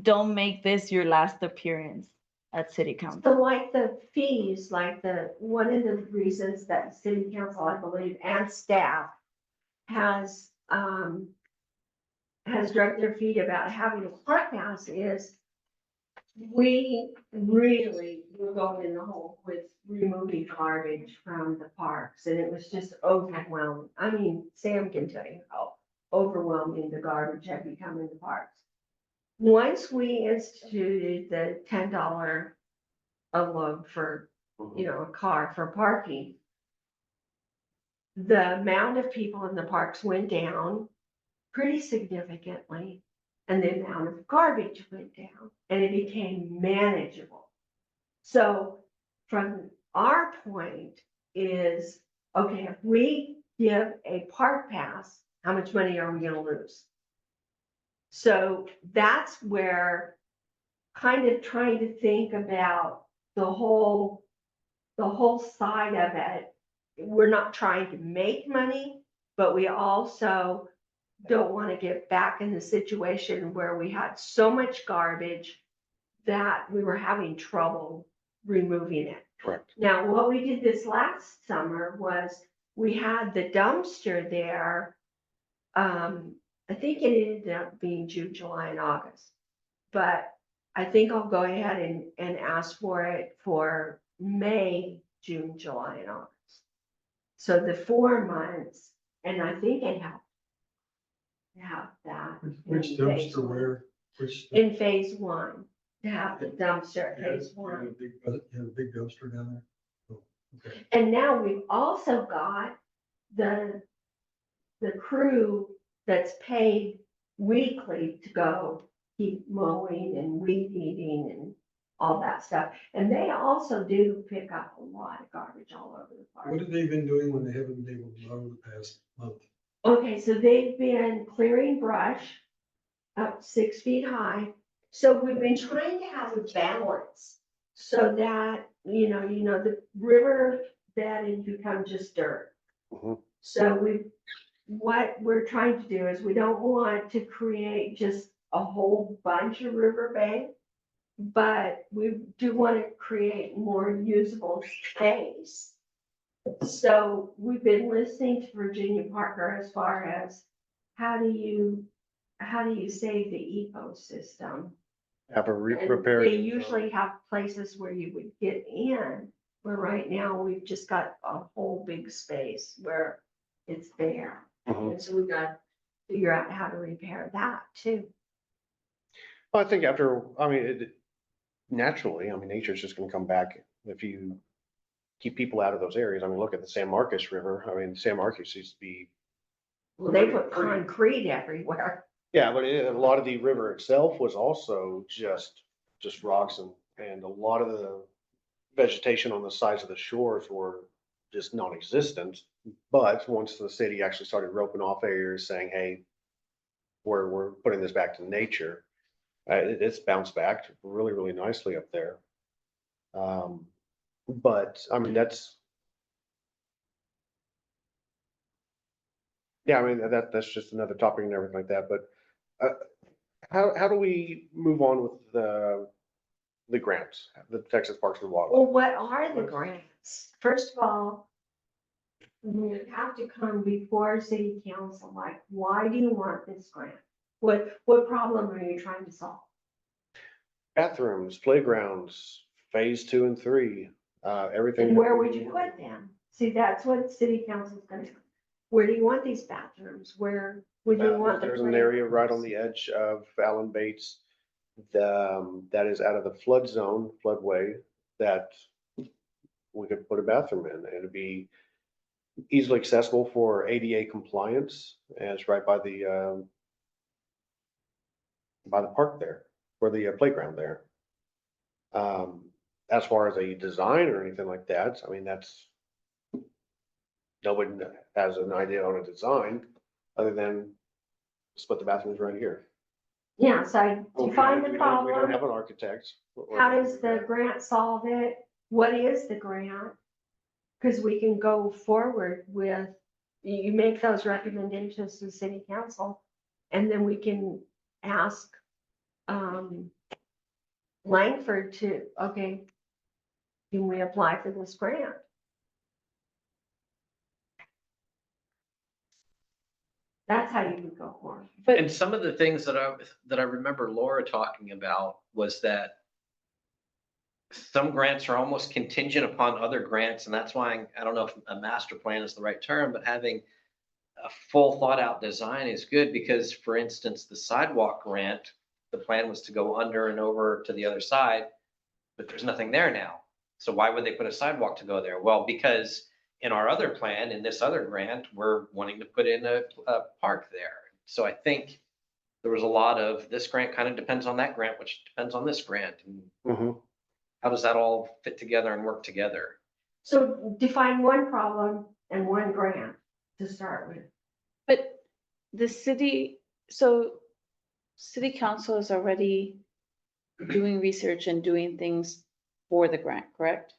don't make this your last appearance at city So council. like the fees, like one of the reasons that city council, I believe, and staff has dragged their feet about having a park pass is we really were going in the hole with removing garbage from the parks, and it was just overwhelming. I mean, Sam can tell you how overwhelming the garbage had become in the parks. Once we instituted the $10 a load for, you know, a car for parking, the amount of people in the parks went down pretty significantly, and the amount of garbage went down, and it became manageable. So from our point is, okay, if we give a park pass, how much money are we gonna lose? So that's where kind of trying to think about the whole side of it. We're not trying to make money, but we also don't want to get back in the situation where we had so much garbage that we were having trouble removing it. Correct. Now, what we did this last summer was we had the dumpster there. I think it ended up being June, July, and August. But I think I'll go ahead and ask for it for May, June, July, and August. So the 4 months, and I think it helped to have that. Which in phase dumpster one. where, which? In phase 1, to have the dumpster at Yeah, phase 1. You have a big dumpster down there? Oh, okay. And now we've also got the crew that's paid weekly to go keep mowing and weed eating and all that stuff. And they also do pick up a lot of garbage all over the park. What have they been doing when they haven't been able to mow the past month? Okay, so they've been clearing brush up 6 feet high. So we've been trying to have a balance so that, you know, the river bed has become just dirt. Mhm. So what we're trying to do is we don't want to create just a whole bunch of riverbank, but we do want to create more usable space. So we've been listening to Virginia Parker as far as how do you save the ecosystem? Have a And repair. they usually have places where you would get in, where right now we've just got a whole big space where it's bare. Mhm. And so we got to figure out how to repair that too. Well, I think naturally, nature's just gonna come back if you keep people out of those areas. I mean, look at the San Marcos River. I mean, San Marcos used to be. Well, they put concrete everywhere. Yeah, but a lot of the river itself was also just rocks and a lot of the vegetation on the sides of the shores were just non-existent. But once the city actually started roping off areas saying, hey, we're putting this back to nature, it's bounced back really, really nicely up there. But I mean, that's just another topic and everything like that. But how do we move on with the grants, the Texas Parks and Wildlife? Well, what are the grants? First of all, you have to come before city council, like, why do you want this grant? What problem are you trying to solve? Bathrooms, playgrounds, phase 2 and 3. Everything. And where would you put them? See, that's what city council's gonna, where do you want these bathrooms? Where would you want the? There's an area right on the edge of Allen Bates. That is out of the flood zone, floodway, that we could put a bathroom in. It'd be easily accessible for ADA compliance, and it's right by the park there, or the playground there. As far as a design or anything like that, I mean, nobody has an idea on a design other than split the bathrooms right here. Yeah, so define the We don't have problem. an architect. How does the grant solve it? What is the grant? Because we can go forward with, you make those recommendations to the city council, and then we can ask Langford to, okay, can we apply for this grant? That's how you would go forward. And some of the things that I remember Laura talking about was that some grants are almost contingent upon other grants, and that's why I don't know if a master plan is the right term, but having a full thought out design is good because, for instance, the sidewalk grant, the plan was to go under and over to the other side, but there's nothing there now. So why would they put a sidewalk to go there? Well, because in our other plan, in this other grant, we're wanting to put in a park there. So I think there was a lot of, this grant kind of depends on that grant, which depends on this grant. And Mhm. how does that all fit together and work together? So define one problem and one grant to start with. But the city, so city council is already doing research and doing things for the grant, correct?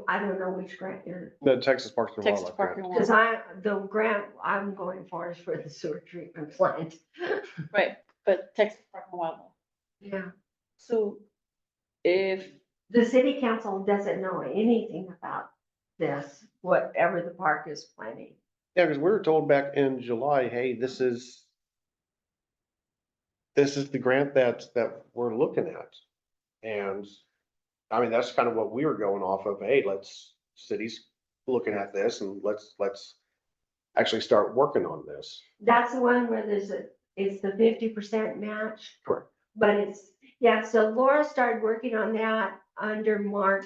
I don't know which grant you're, The Texas Parks and Texas Wildlife Park grant. and because Wildlife. the grant I'm going for is for the sewer treatment plant. Right, but Texas Park and Wildlife. Yeah, So if, the city council doesn't know anything about this, whatever the park is planning. Yeah, because we were told back in July, hey, this is the grant that we're looking at. And I mean, that's kind of what we were going off of. Hey, cities looking at this and let's actually start working on this. That's the one where it's the 50% match. Correct. But yeah, so Laura started working on that under Mark,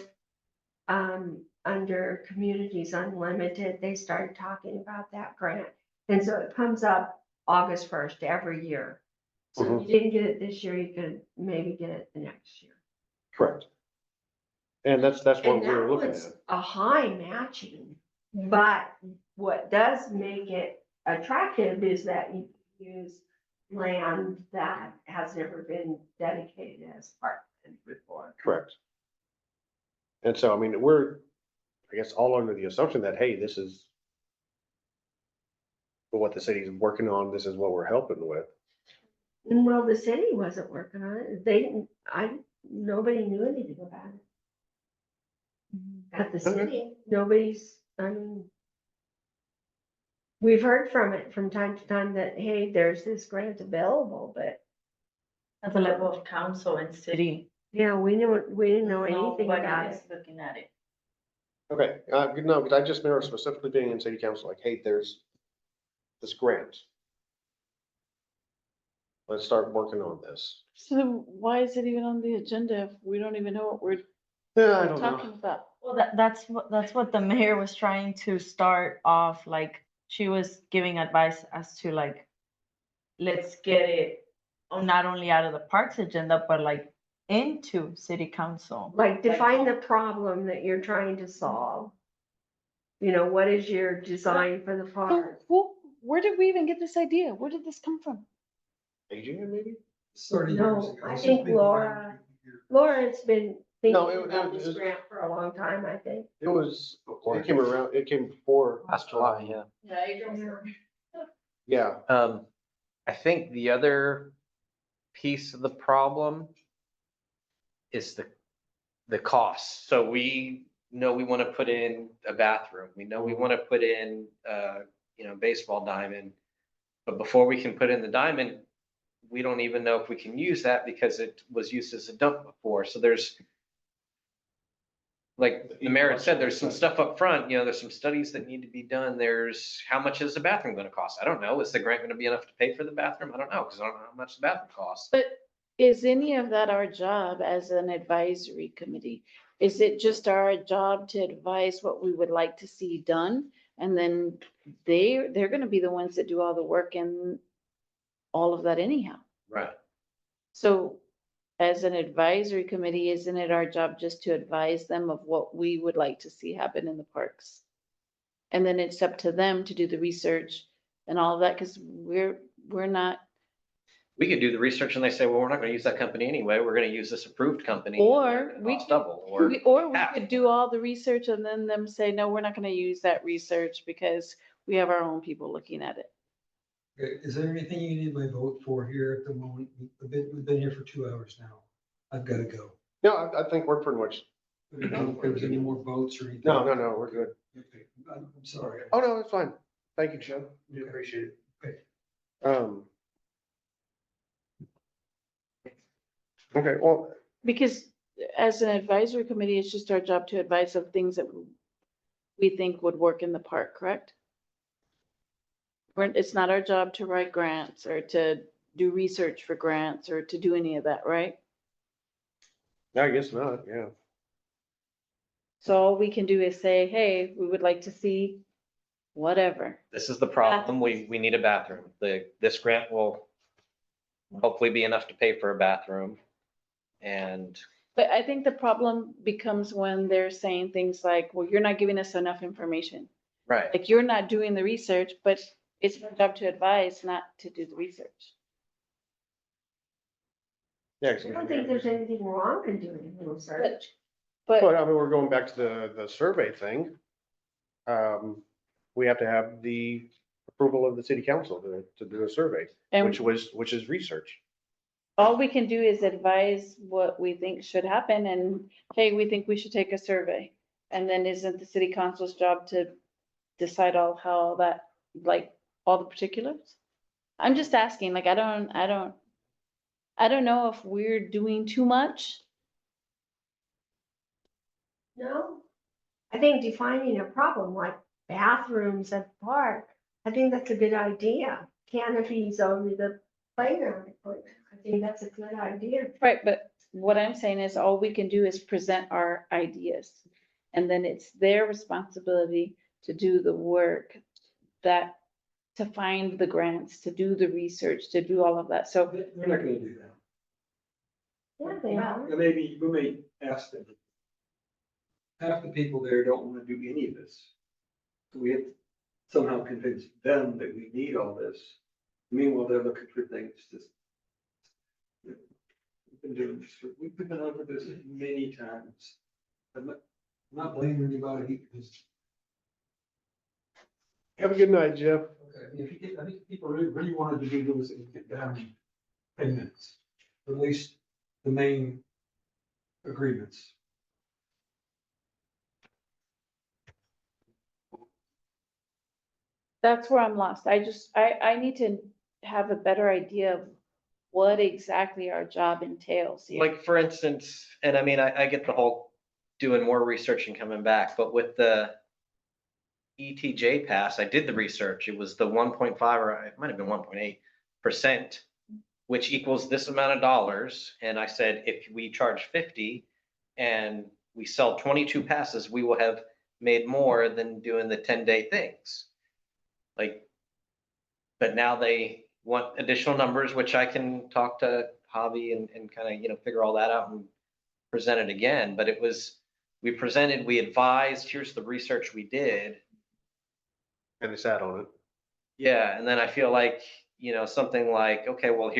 under Communities Unlimited. They started talking about that grant. And so it comes up August 1st every year. So if you didn't get it this year, you could maybe get it the next year. Correct. And that's what And we were that looking was at. a high matching, but what does make it attractive is that you use land that has never been dedicated as parkland before. Correct. And so, I mean, we're, I guess, all under the assumption that, hey, this is what the city's working on. This is what we're helping with. And well, the city wasn't working on it. They didn't, nobody knew anything about it. At the city, nobody's, I mean, we've heard from it from time to time that, hey, there's this grant available, but At the level of council and city. yeah, we didn't know anything nobody about is it. looking at it. Okay, good, no, because I just remember specifically being in city council, like, hey, there's this grant. Let's start working on this. so why is it even on the agenda if we don't even know what we're Yeah, I don't know. talking about? Well, that's what the mayor was trying to start off, like, she was giving advice as to like, let's get it not only out of the parks agenda, but like into city council. Like define the problem that you're trying to solve. You know, what is your design for the So park? where did we even get this idea? Where did this come from? Aging, maybe? 30 No, years ago. I This think has been Laura- here. Laura's been No, thinking it about was- this grant for a long time, I think. It came around, it came before. Last July, yeah. Yeah, I think the other piece of the problem is the cost. So we know we want to put in a bathroom. We know we want to put in, baseball diamond. But before we can put in the diamond, we don't even know if we can use that because it was used as a dump before. So like the mayor had said, there's some stuff up front, there's some studies that need to be done. There's, how much is the bathroom gonna cost? I don't know. Is the grant gonna be enough to pay for the bathroom? I don't know, because I don't know how much the bathroom costs. But is any of that our job as an advisory committee? Is it just our job to advise what we would like to see done? And then they're gonna be the ones that do all the work and all of that anyhow. Right. So as an advisory committee, isn't it our job just to advise them of what we would like to see happen in the parks? And then it's up to them to do the research and all of that, because we're not, We could do the research and they say, well, we're not gonna use that company anyway. We're gonna use this approved company. and Or they're gonna we cost could- double, or we half. could do all the research and then them say, no, we're not gonna use that research because we have our own people looking at it. Okay, is there anything you need my vote for here at the moment? We've been here for 2 hours now. I've got to go. No, I think we're pretty much, I don't know if there was any more votes or anything. no, we're good. Okay, I'm sorry. Oh, no, it's fine. Thank you, Joe. We appreciate it. Okay. Okay, well, Because as an advisory committee, it's just our job to advise of things that we think would work in the park, correct? It's not our job to write grants or to do research for grants or to do any of that, right? I guess not, yeah. So all we can do is say, hey, we would like to see whatever. This is the problem. We need a bathroom. This grant will hopefully be enough to pay for a bathroom. And But I think the problem becomes when they're saying things like, well, you're not giving us enough information. right, Like you're not doing the research, but it's our job to advise, not to do the research. Yeah. I don't think there's anything wrong in doing research. But But I mean, we're going back to the survey thing. We have to have the approval of the city council to do a survey, and which is research. all we can do is advise what we think should happen and, hey, we think we should take a survey. And then isn't the city council's job to decide how that, like, all the particulars? I'm just asking, like, I don't know if we're doing too much. No, I think defining a problem like bathrooms at the park, I think that's a good idea. Canopies over the playground equipment, I think that's a good idea. Right, but what I'm saying is all we can do is present our ideas. And then it's their responsibility to do the work to find the grants, to do the research, to do all of that. So They're not gonna do that. Yeah, they are. Maybe, we may ask them. Half the people there don't wanna do any of this. We have to somehow convince them that we need all this. Meanwhile, they're looking for things to. We've been doing this, we've been over this many times. I'm not blaming anybody, because, Have a good night, Jeff. I think people really wanted to do this and get down in 10 minutes, at least the main agreements. that's where I'm lost. I need to have a better idea of what exactly our job entails here. like, for instance, and I mean, I get the whole doing more research and coming back, but with the ETJ pass, I did the research. It was the 1.5, or it might have been 1.8%, which equals this amount of dollars. And I said, if we charge 50 and we sell 22 passes, we will have made more than doing the 10-day things. Like, but now they want additional numbers, which I can talk to Javi and kind of, figure all that out and present it again. But it was, we presented, we advised, here's the research we did. And they sat on it. Yeah, and then I feel like, something like, okay, well,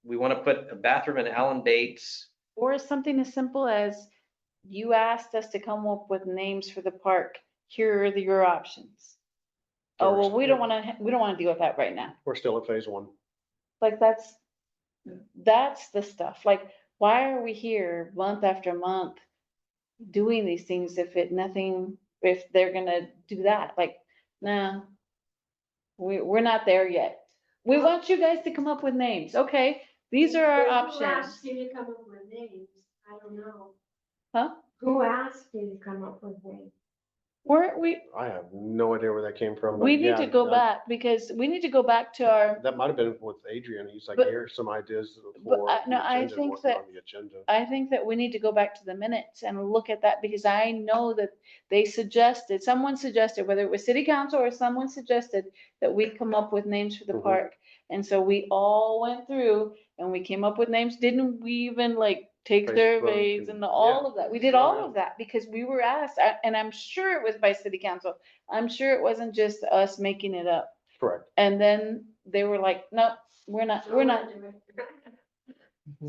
we want to put a bathroom in Allen Bates. Or something as simple as, you asked us to come up with names for the park. Here are your options. Oh, well, we don't wanna deal with that right now. We're still at phase one. Like, that's the stuff. Like, why are we here month after month doing these things if they're gonna do that? Like, no, we're not there yet. We want you guys to come up with names. Okay, these are our Who options. asked you to come up with names? I don't know. Huh? Who asked you to come up with names? Weren't we, I have no idea where that came from. but we need yeah, to go back because we need to go back to our, That might have been with Adrian. He's like, But- here's some ideas but for. I- no, the I agenda, think working that- on the agenda. I think that we need to go back to the minutes and look at that because I know that they suggested, someone suggested, whether it was city council or someone suggested that we come up with names for the Mhm. park. And so we all went through and we came up with names. Didn't we even like take Facebook surveys and- and all yeah. of that? We did Oh, all yeah. of that because we were asked, and I'm sure it was by city council. I'm sure it wasn't just us making it up. Correct. And then they were like, no, we're not.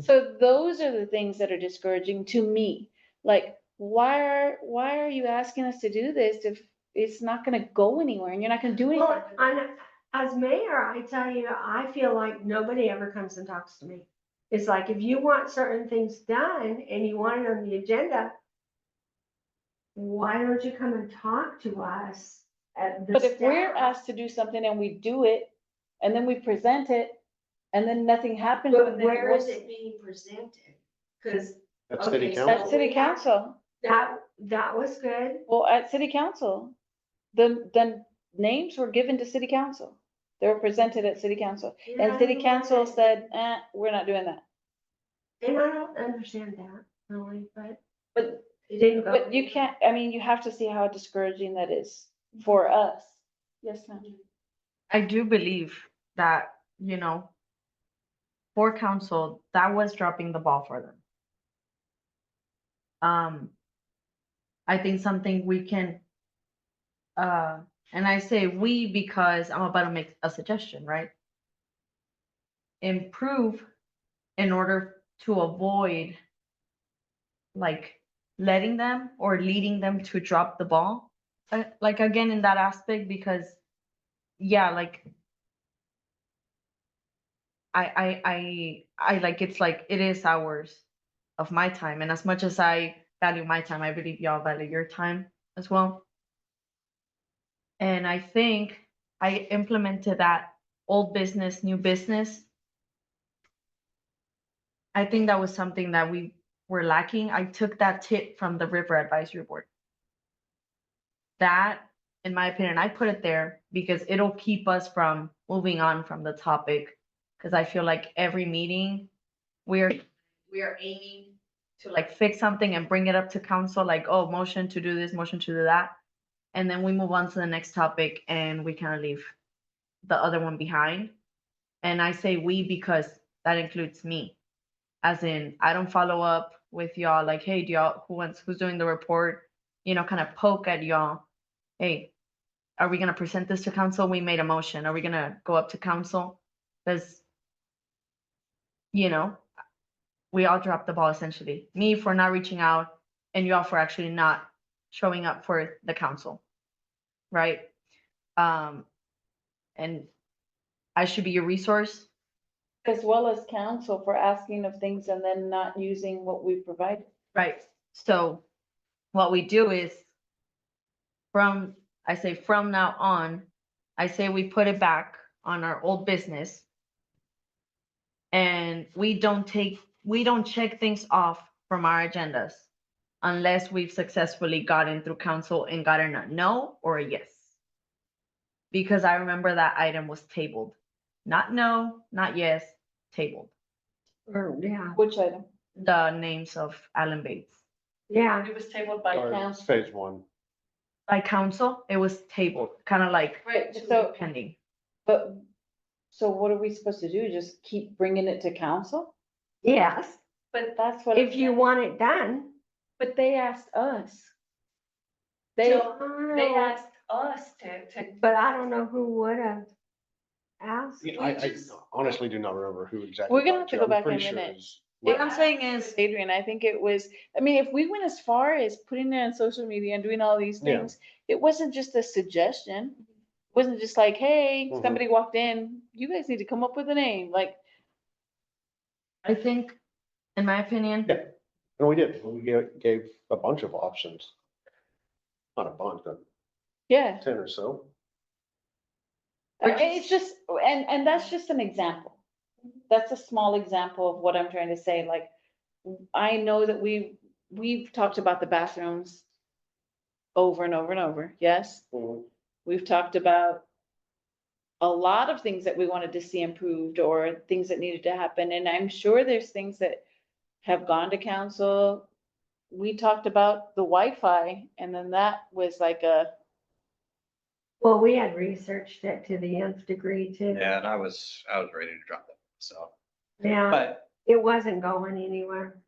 So those are the things that are discouraging to me. Like, why are you asking us to do this if it's not gonna go anywhere and you're not gonna do anything? Well, as mayor, I tell you, I feel like nobody ever comes and talks to me. It's like, if you want certain things done and you want it on the agenda, why don't you come and talk to us at the But if we're staff? asked to do something and we do it, and then we present it, and then nothing happens. But and then where is goes- it being presented? Cause That's city Okay, so- At council. city council, that was good. well, at city council, the names were given to city council. They were presented at city council, and city council said, we're not doing that. And I don't understand that, really, but But, it didn't go. but you can't, I mean, you have to see how discouraging that is for us. Yes, ma'am. I do believe that, you know, for council, that was dropping the ball for them. I think something we can, and I say we because I'm about to make a suggestion, right? Improve in order to avoid like letting them or leading them to drop the ball. Like again, in that aspect, because yeah, like I like, it's like, it is hours of my time. And as much as I value my time, I believe y'all value your time as well. And I think I implemented that old business, new business. I think that was something that we were lacking. I took that tip from the River Advisory Board. That, in my opinion, I put it there because it'll keep us from moving on from the topic. Because I feel like every meeting, we are aiming to like fix something and bring it up to council, like, oh, motion to do this, motion to do that. And then we move on to the next topic and we kind of leave the other one behind. And I say we because that includes me. As in, I don't follow up with y'all like, hey, do y'all, who's doing the report? You know, kind of poke at y'all. Hey, are we gonna present this to council? We made a motion. Are we gonna go up to council? Because, you know, we all dropped the ball essentially. Me for not reaching out and y'all for actually not showing up for the council. Right? And I should be your resource. As well as council for asking of things and then not using what we provided. Right. So what we do is from now on, I say we put it back on our old business. And we don't check things off from our agendas unless we've successfully gotten through council and gotten a no or a yes. Because I remember that item was tabled. Not no, not yes, tabled. Or, yeah, Which item? The names of Alan Bates. yeah. It was tabled by Or council. Phase one. By council, it was tabled, kind of like Right, so, pending. but, so what are we supposed to do? Just keep bringing it to council? Yes, But that's what. if you want it done. But they asked us. They I asked us to. But I don't know who would have asked. Yeah, I honestly do not remember who exactly. We're gonna have to go I'm back in a pretty sure minute. it's- What I'm saying is, Adrian, I think it was, I mean, if we went as far as putting it on social media and doing all these Yeah. things, it wasn't just a suggestion. It wasn't just like, hey, Mhm. somebody walked in, you guys need to come up with a name, like, I think, in my opinion, Yeah, and we did. We gave a bunch of options. Not a bunch, but yeah. 10 or so. It's just, and that's just an example. That's a small example of what I'm trying to say, like, I know that we we've talked about the bathrooms over and over and over, yes? Mhm. We've talked about a lot of things that we wanted to see improved or things that needed to happen, and I'm sure there's things that have gone to council. We talked about the Wi-Fi, and then that was like Well, we had researched it to the nth degree too. Yeah, and I was ready to drop it, so, Yeah, but it wasn't going anywhere.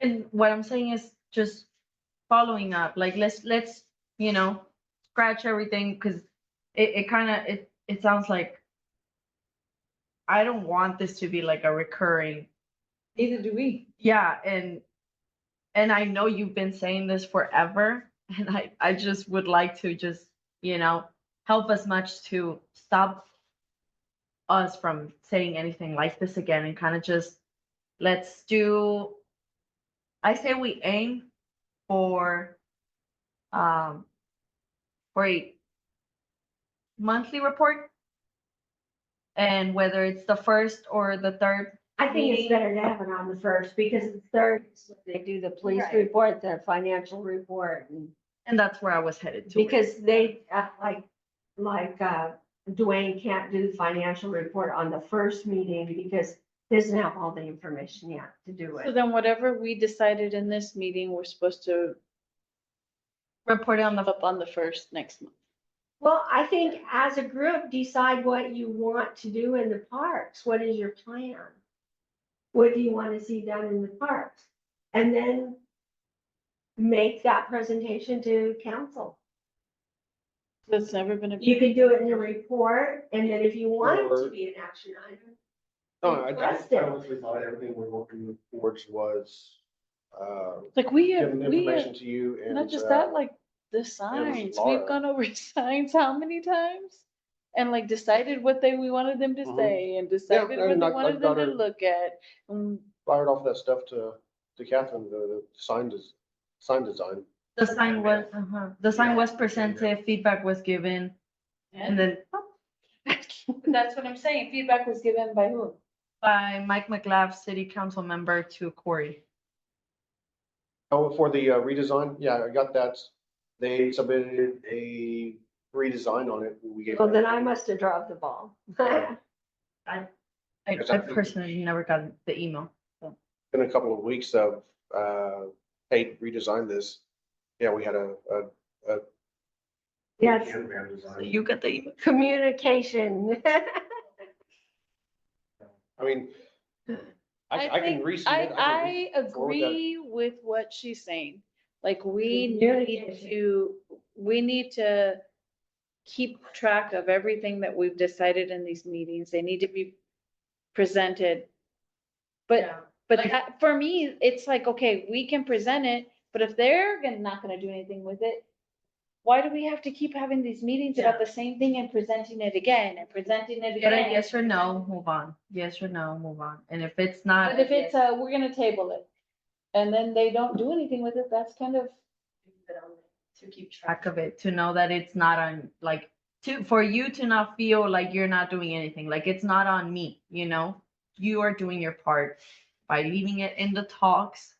And what I'm saying is just following up, like, let's, you know, scratch everything, because it kind of, it sounds like I don't want this to be like a recurring, neither do we. yeah, and I know you've been saying this forever, and I just would like to just, you know, help as much to stop us from saying anything like this again, and kind of just, let's do, I say we aim for, for a monthly report. And whether it's the first or the third, I think it's Meeting. better to have it on the first, because the third is when they do the police Right. report, the financial report, and that's where I was headed to. because they, Dwayne can't do the financial report on the first meeting because he doesn't have all the information yet to do So it. then whatever we decided in this meeting, we're supposed to Report on the, up on the first next month. Well, I think as a group, decide what you want to do in the parks. What is your plan? What do you want to see done in the parks? And then make that presentation to council. That's never been a. You could do it in a report, and then if you want it to Or- be an action item. No, I request it. honestly thought everything we're working towards was, Like we have, giving we information have, to you and. not just that, like the signs, we've Laura. gone over signs how many times? And like decided what we wanted them to Mhm. say and decided what and they I wanted got them to her- look at. Fired off that stuff to Catherine, the sign design. the sign was, the sign was presented, feedback was given, and then That's what I'm saying, feedback was given by who? by Mike McLeod, city council member, to Corey. Oh, for the redesign, yeah, I got that. They submitted a redesign on it. We gave. Well, then I must have dropped the ball. I personally never got the email. In a couple of weeks of, hey, redesign this. Yeah, we had a. Yes, Canvan design. You got the email? communication. I mean, I can think- resubmit. I forward that. agree with what she's saying. Like, we Communication. need to keep track of everything that we've decided in these meetings. They need to be presented. But for me, it's like, okay, we can present it, but if they're not gonna do anything with it, why do we have to keep having these meetings about the same thing and presenting it again and presenting it Get a again? yes or no, move on. Yes or no, move on. And if it's not. But if it's we're gonna table it, and then they don't do anything with it, that's kind of. To keep track of it, to know that it's not on, like, for you to not feel like you're not doing anything, like it's not on me, you know? You are doing your part by leaving it in the talks.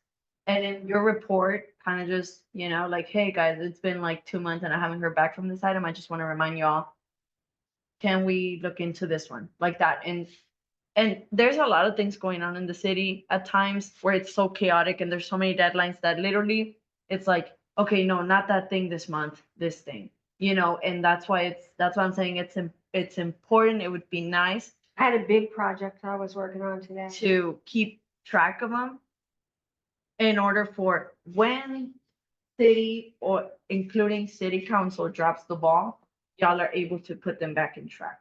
And in your report, kind of just, you know, like, hey, guys, it's been like 2 months and I haven't heard back from this item. I just want to remind you all. Can we look into this one like that? And there's a lot of things going on in the city at times where it's so chaotic and there's so many deadlines that literally it's like, okay, no, not that thing this month, this thing, you know, and that's why I'm saying it's important. It would be nice I had a big project I was working on today. to keep track of them in order for when city or including city council drops the ball, y'all are able to put them back in track.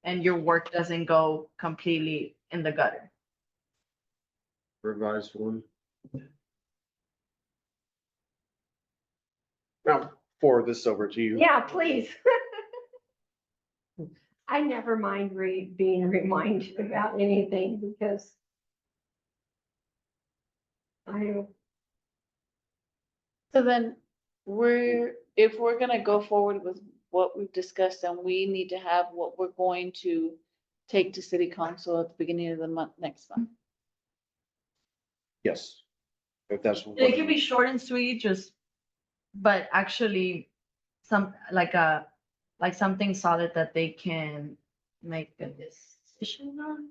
And your work doesn't go completely in the gutter. Revised one. Now, forward this over to you. Yeah, please. I never mind being reminded about anything because So then if we're gonna go forward with what we've discussed, then we need to have what we're going to take to city council at the beginning of the month, next month. Yes. If that's. It could be short and sweet, just, but actually like something solid that they can make a decision on.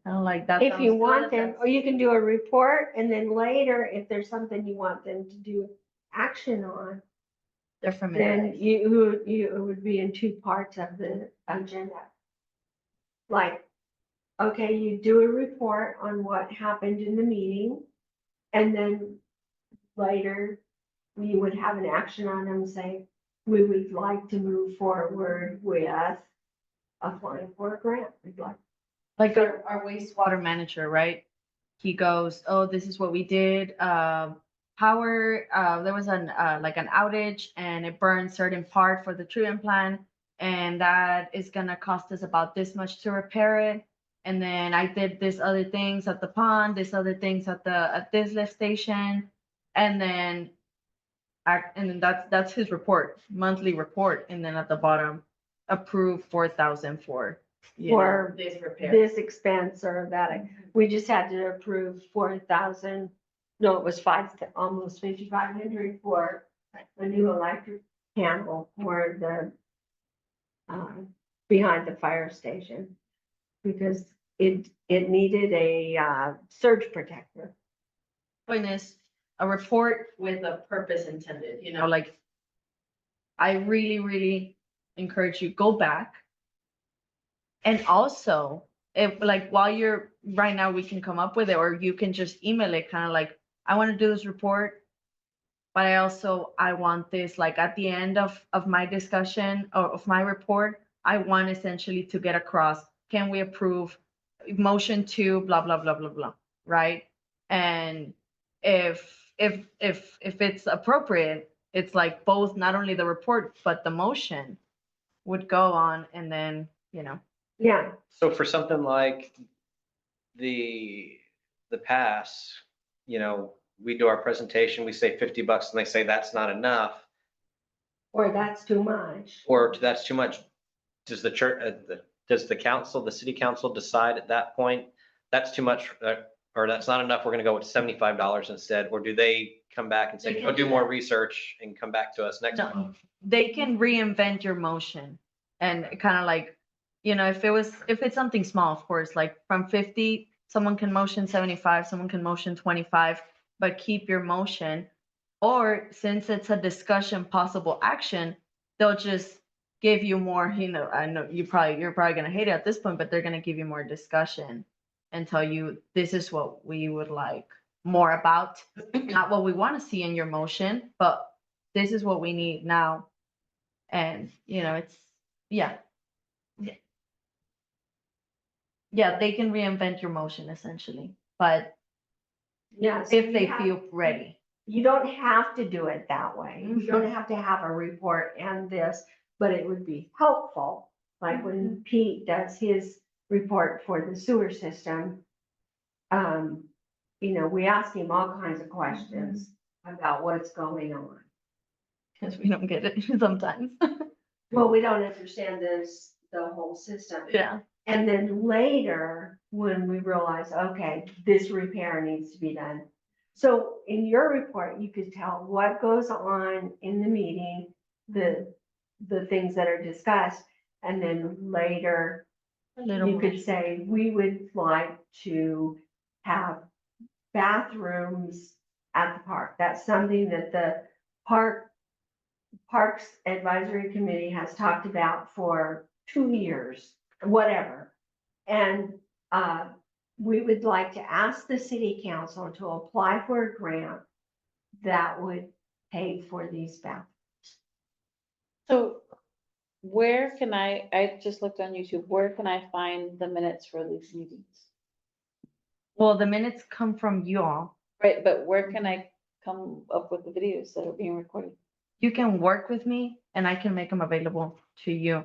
Kind of like that. If you sounds good, want them, that's- or you can do a report and then later, if there's something you want them to do action on, They're familiar. then it would be in two parts of the agenda. Like, okay, you do a report on what happened in the meeting, and then later you would have an action on them saying, we would like to move forward with applying for a grant. We'd like, Like our wastewater manager, right? He goes, oh, this is what we did. Power, there was like an outage and it burned certain part for the treatment plant. And that is gonna cost us about this much to repair it. And then I did this other things at the pond, this other things at this lift station. And then that's his report, monthly report. And then at the bottom, approve 4,000 for, you know, For this repair. this expense or that, we just had to approve 4,000. No, it was almost 5,500 for a new electric panel for the behind the fire station. Because it needed a surge protector. Point is, a report with a purpose intended, you know, like, I really, really encourage you, go back. And also, if like, while you're, right now, we can come up with it, or you can just email it, kind of like, I want to do this report. But I want this, like, at the end of my discussion or of my report, I want essentially to get across, can we approve motion to blah, blah, blah, blah, blah, right? And if it's appropriate, it's like both, not only the report, but the motion would go on, and then, you know. Yeah, So for something like the pass, you know, we do our presentation, we say $50 and they say that's not enough, or that's too much. or that's too much. Does the church, does the council, the city council decide at that point, that's too much, or that's not enough, we're gonna go with $75 instead? Or do they come back and They say, can go do do more that. research and come back to us next No. month? They can reinvent your motion and kind of like, you know, if it's something small, of course, like from 50, someone can motion 75, someone can motion 25, but keep your motion. Or since it's a discussion, possible action, they'll just give you more, you know, I know you're probably gonna hate it at this point, but they're gonna give you more discussion and tell you, this is what we would like more about, not what we want to see in your motion, but this is what we need now. And, you know, it's, yeah. Yeah, they can reinvent your motion essentially, but Yeah. so if you they have- feel ready. You don't have to do it that way. You don't Mhm. have to have a report and this, but it would be helpful. Like when Pete does his report for the sewer system. You know, we ask him all kinds of questions about what's going on. Because we don't get it sometimes. Well, we don't understand the whole system. Yeah. And then later, when we realize, okay, this repair needs to be done. So in your report, you could tell what goes on in the meeting, the things that are discussed. And then later, A little you more. could say, we would like to have bathrooms at the park. That's something that the Parks Advisory Committee has talked about for 2 years, whatever. And we would like to ask the city council to apply for a grant that would pay for these bathrooms. So where can I just looked on YouTube, where can I find the minutes for these meetings? Well, the minutes come from you all. Right, but where can I come up with the videos that are being recorded? You can work with me and I can make them available to you.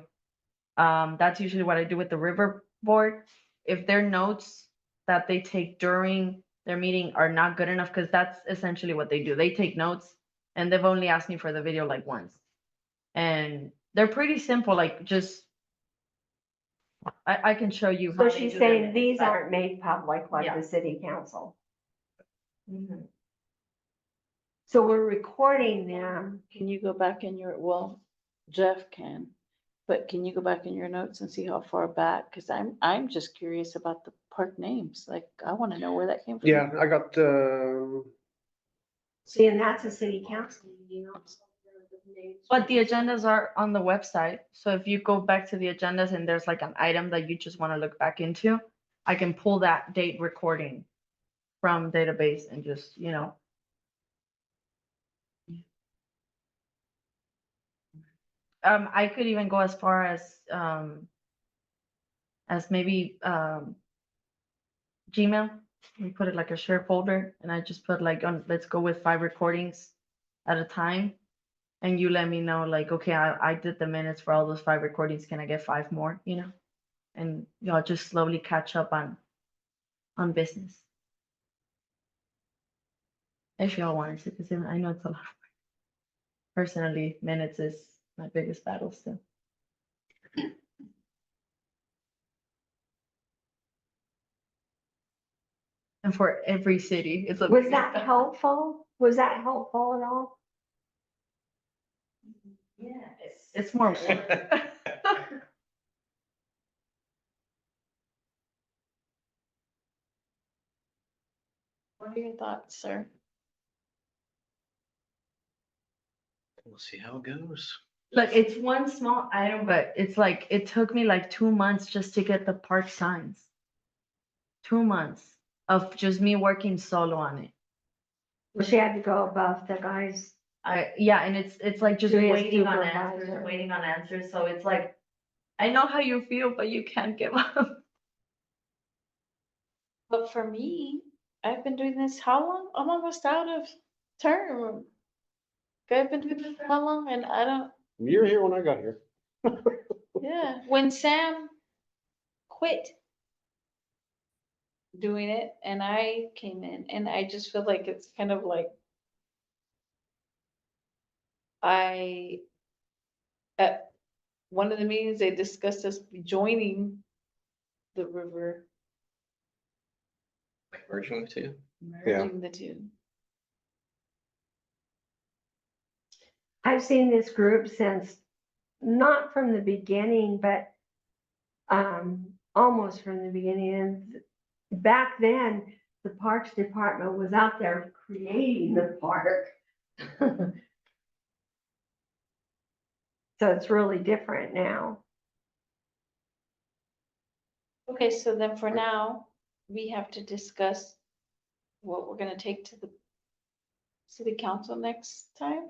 That's usually what I do with the river board. If their notes that they take during their meeting are not good enough, because that's essentially what they do. They take notes and they've only asked me for the video like once. And they're pretty simple, like just, I can show you. how So they she's do their saying minutes, these but- aren't made public like Yeah. the city council. Mhm. So we're recording them. Can you go back in your, well, Jeff can, but can you go back in your notes and see how far back? Cause I'm just curious about the park names. Like, I wanna know where that came from. Yeah, I got, See, and that's a city council meeting also. But the agendas are on the website. So if you go back to the agendas and there's like an item that you just want to look back into, I can pull that date recording from database and just, I could even go as far as maybe, Gmail. We put it like a shared folder and I just put like let's go with 5 recordings at a time. And you let me know like, okay, I did the minutes for all those 5 recordings. Can I get 5 more, And y'all just slowly catch up on business. If y'all wanted to, because I know it's a lot. Personally, minutes is my biggest battle still. And for every city, it's a Was big that battle. helpful? Was that helpful at all? Yeah, it's more work. What are your thoughts, sir? We'll see how it goes. Look, it's one small item, but it's like, it took me like 2 months just to get the park signs. 2 months of just me working solo on it. Well, she had to go above the guys. Yeah, and it's like just Julia's waiting on answers supervisor. and waiting on answers. So it's like, I know how you feel, but you can't give up. But for me, I've been doing this how long? I'm almost out of term. I've been doing this for how long? And I don't, you're here when I got here. yeah, when Sam quit doing it and I came in and I just feel like it's kind of like at one of the meetings, they discussed us joining the river, Merging the two. merging the two. I've seen this group since, not from the beginning, but almost from the beginning. And back then, the Parks Department was out there creating the park. So it's really different now. Okay, so then for now, we have to discuss what we're gonna take to the city council next time?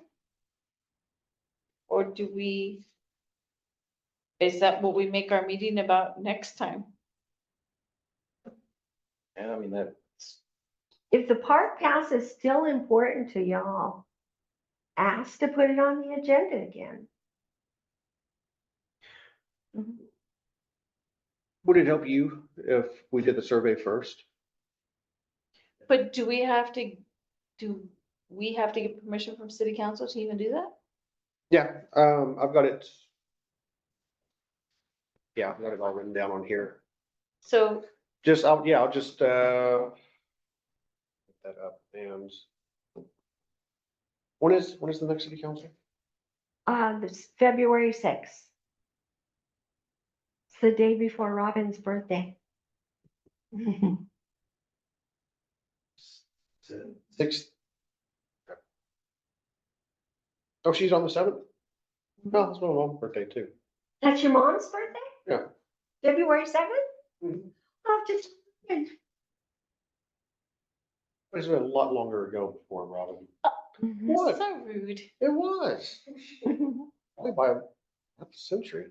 Or do we? Is that what we make our meeting about next time? Yeah, I mean, that's, If the park pass is still important to y'all, ask to put it on the agenda again. Would it help you if we did the survey first? But do we have to get permission from city council to even do that? Yeah, I've got it. Yeah, I've got it all written down on here. So, I'll just, put that up and. When is the next city council? This February 6th. It's the day before Robin's birthday. 6th. Oh, she's on the 7th? No, that's my mom's birthday too. That's your mom's birthday? Yeah. February 7th? Mhm. Oh, just, It was a lot longer ago before Robin. What? so rude. It was. Probably by half a century,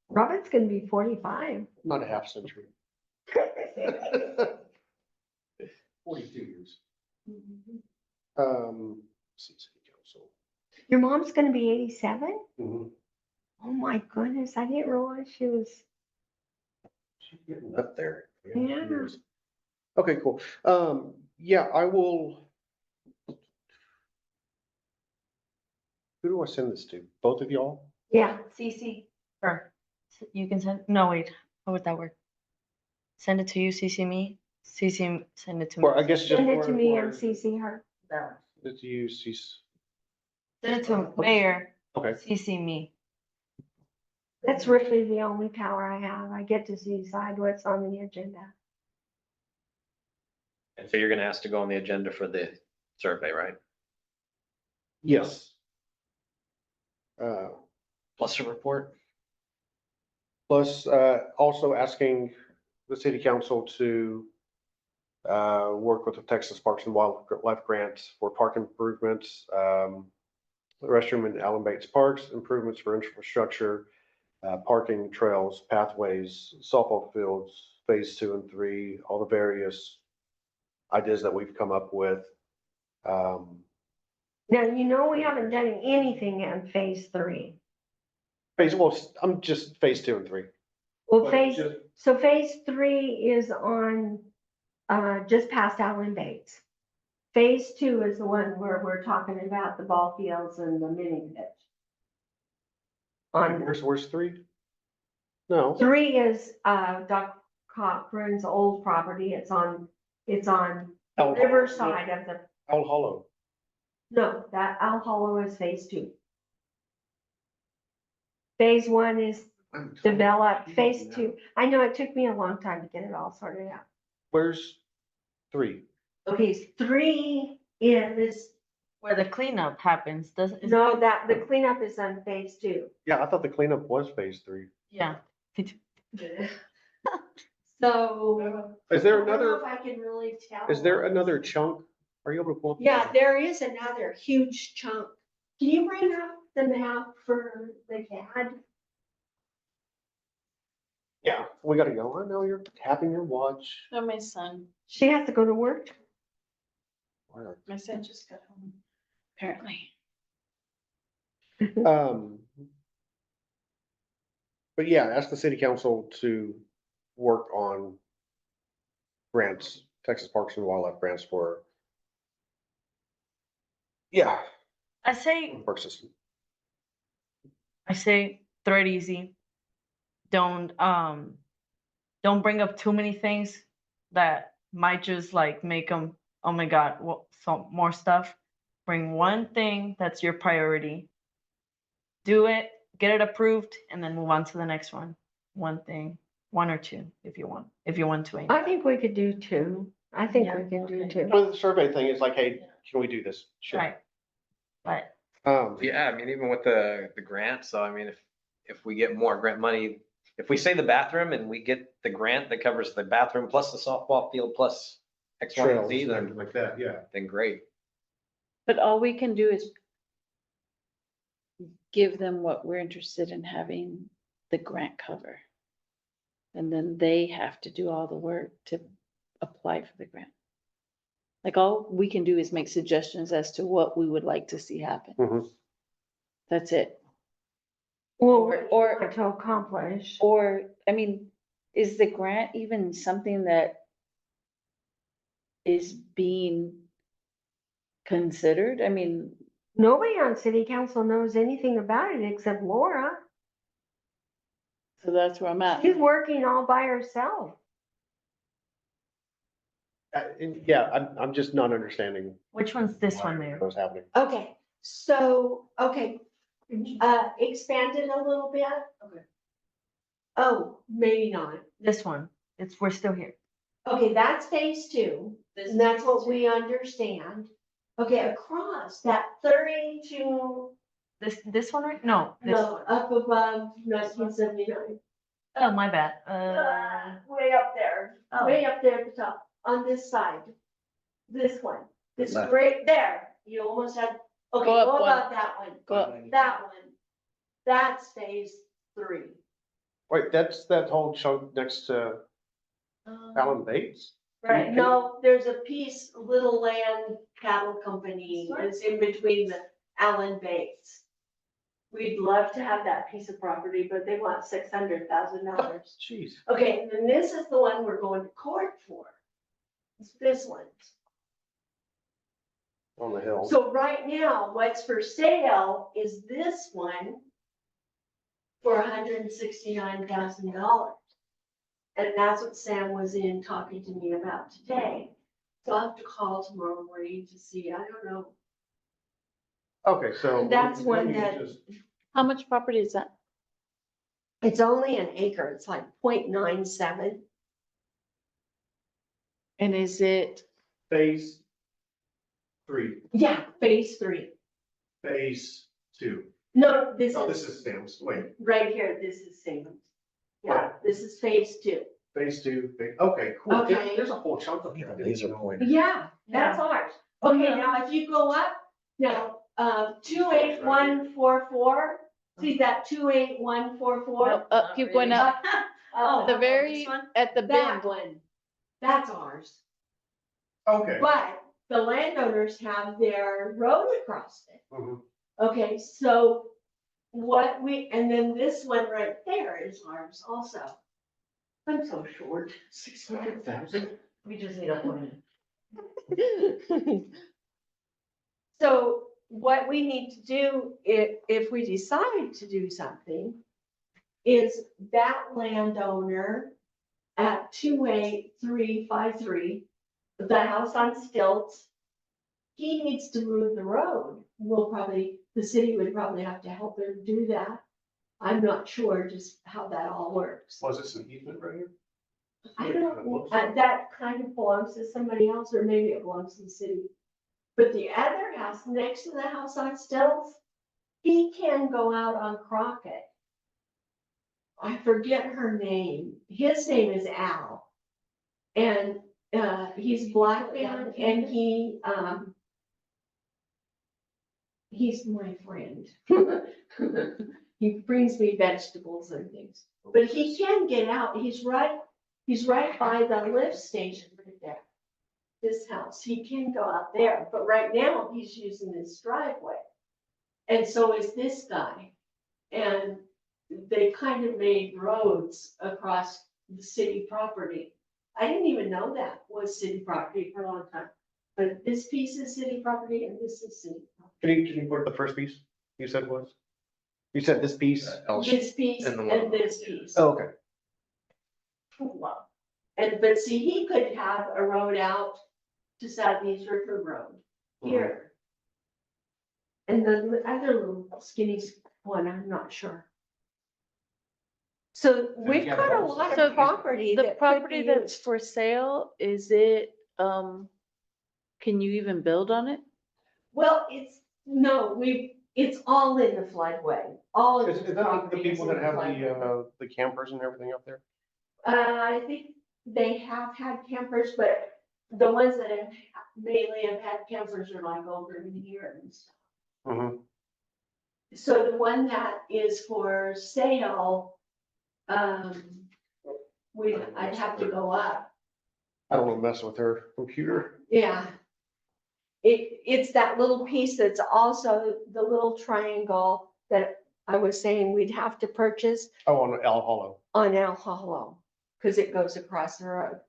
Robin's gonna be 45. not a half century. 42 years. City council. Your mom's gonna be 87? Mhm. Oh my goodness, I didn't realize she was. She's getting up there. Yeah. Years. Okay, cool. Yeah, I will. Who do I send this to? Both of y'all? Yeah, CC. Or you can send, no, wait, how would that work? Send it to you, CC me, CC, send it to me. Or I guess just. send it to me or- and CC her. It's you, she's, Send it to mayor, okay. CC me. That's really the only power I have. I get to decide what's on the agenda. And so you're gonna ask to go on the agenda for the survey, right? Yes. Plus a report? Plus, also asking the city council to work with the Texas Parks and Wildlife grants for park improvements, restroom in Allen Bates Parks, improvements for infrastructure, parking trails, pathways, softball fields, phase 2 and 3, all the various ideas that we've come up with. Now, you know, we haven't done anything in phase 3. Well, I'm just phase 2 and 3. Well, But phase, just- so phase 3 is on, just past Allen Bates. Phase 2 is the one where we're talking about the ball fields and the mini pitch. On Where's 3? No. 3 is, Doc Cochran's old property. It's on the Owl Hollow. riverside of the, Owl Hollow. no, that Owl Hollow is phase 2. Phase 1 is developed, phase 2. I know it took me a long time to get it all sorted out. Where's 3? Okay, 3 is, Where the cleanup happens, doesn't? no, that, the cleanup is on phase 2. Yeah, I thought the cleanup was phase 3. Yeah. So. Is there I don't know another, if I can really tell. is there another chunk? Are you able to pull? up? Yeah, there is another huge chunk. Can you bring up the map for the CAD? Yeah, we gotta go. I know you're tapping your watch. Oh, my son, She has to go to work. my son just got home, apparently. Um. But yeah, ask the city council to work on grants, Texas Parks and Wildlife grants for. Yeah, I say, park system. throw it easy. Don't bring up too many things that might just like make them, oh my God, what, some more stuff. Bring one thing that's your priority. Do it, get it approved, and then move on to the next one. One thing, 1 or 2, if you want to. I think we could do 2. I think Yeah, we can do okay. 2. Well, the survey thing is like, hey, can we do this? Sure. Right. But Yeah, I mean, even with the grant, so I mean, if we get more grant money, if we say the bathroom and we get the grant that covers the bathroom plus the softball field plus X, Y, and Trails, Z, and then, everything like that, yeah. then great. But all we can do is give them what we're interested in having the grant cover. And then they have to do all the work to apply for the grant. Like, all we can do is make suggestions as to what we would like to see happen. Mhm. That's it. Well, Or- to accomplish. Or, I mean, is the grant even something that is being considered? I mean, Nobody on city council knows anything about it except Laura. so that's where I'm at. She's working all by herself. Yeah, I'm just not understanding. which one's this one there? What's happening. Okay, expand it a little bit. Okay. Oh, maybe not. This one. We're still here. Okay, that's phase 2, and that's what we understand. Okay, across that 32, This one, right? No. This no, one. up above 1979. Oh, my bad. Way up there, Oh. way up there at the top, on this side. This one, this Left. right there, you almost had, okay, Go up go one. about that one, Go up. that one. That's phase 3. Wait, that's that whole chunk next to Allen Bates? Right, no, there's a piece, Little Land Cattle Company, it's in between the Allen Bates. We'd love to have that piece of property, but they want $600,000. Jeez. Okay, and then this is the one we're going to court for. It's this one. On the hill. So right now, what's for sale is this one for $169,000. And that's what Sam was in talking to me about today. So I'll have to call tomorrow morning to see, I don't know Okay, so. That's one let me that- just- How much property is that? It's only an acre. It's like 0.97. And is it, Phase 3, Yeah, phase 3. phase 2. No, this No, this is is Sam's, wait, right here. This is Salem. Yeah, this is phase 2. phase 2, okay, cool. There- Okay. There's a whole chunk of here. I didn't Laser know. pointer. Yeah, that's ours. Okay, now if you go up, now, 28144, see that 28144? no, keep going up. Oh, The very, at the that bend. one, that's ours. Okay. But the landowners have their road across it. Mhm. Okay, so and then this one right there is ours also. I'm so short. 600,000? We just need a plan. So what we need to do, if we decide to do something, is that landowner at 28353, the house on stilts, he needs to move the road. The city would probably have to help him do that. I'm not sure just how that all works. Was this an easement right here? I don't, that kind of belongs to somebody else, or maybe it belongs to the city. But the other house, next to the house on stilts, he can go out on Crockett. I forget her name. His name is Al. And, he's black man and he's my friend. He brings me vegetables and things, but he can get out. He's right by the lift station right there. This house, he can go out there, but right now he's using this driveway. And so is this guy. And they kind of made roads across the city property. I didn't even know that was city property for a long time. But this piece is city property and this is city property. Can you put the first piece you said was? You said this piece? This piece And the one and this piece. Oh, okay. Wow. But see, he could have a road out to Southeast River Road here. And the other little skinny one, I'm not sure. So we've yeah, got a those- lot So of property The that could property be that's used. for sale, is it, can you even build on it? Well, it's all in the floodway, all of Is the that the property is people in that the have floodway. the campers and everything up there? I think they have had campers, but the ones that mainly have had campers are like over in here and stuff. Mm-hmm. So the one that is for sale, I'd have to go up. I don't want to mess with her computer. Yeah. It's that little piece that's also the little triangle that I was saying we'd have to purchase Oh, on El Hollow. on Al Hollow, because it goes across the road.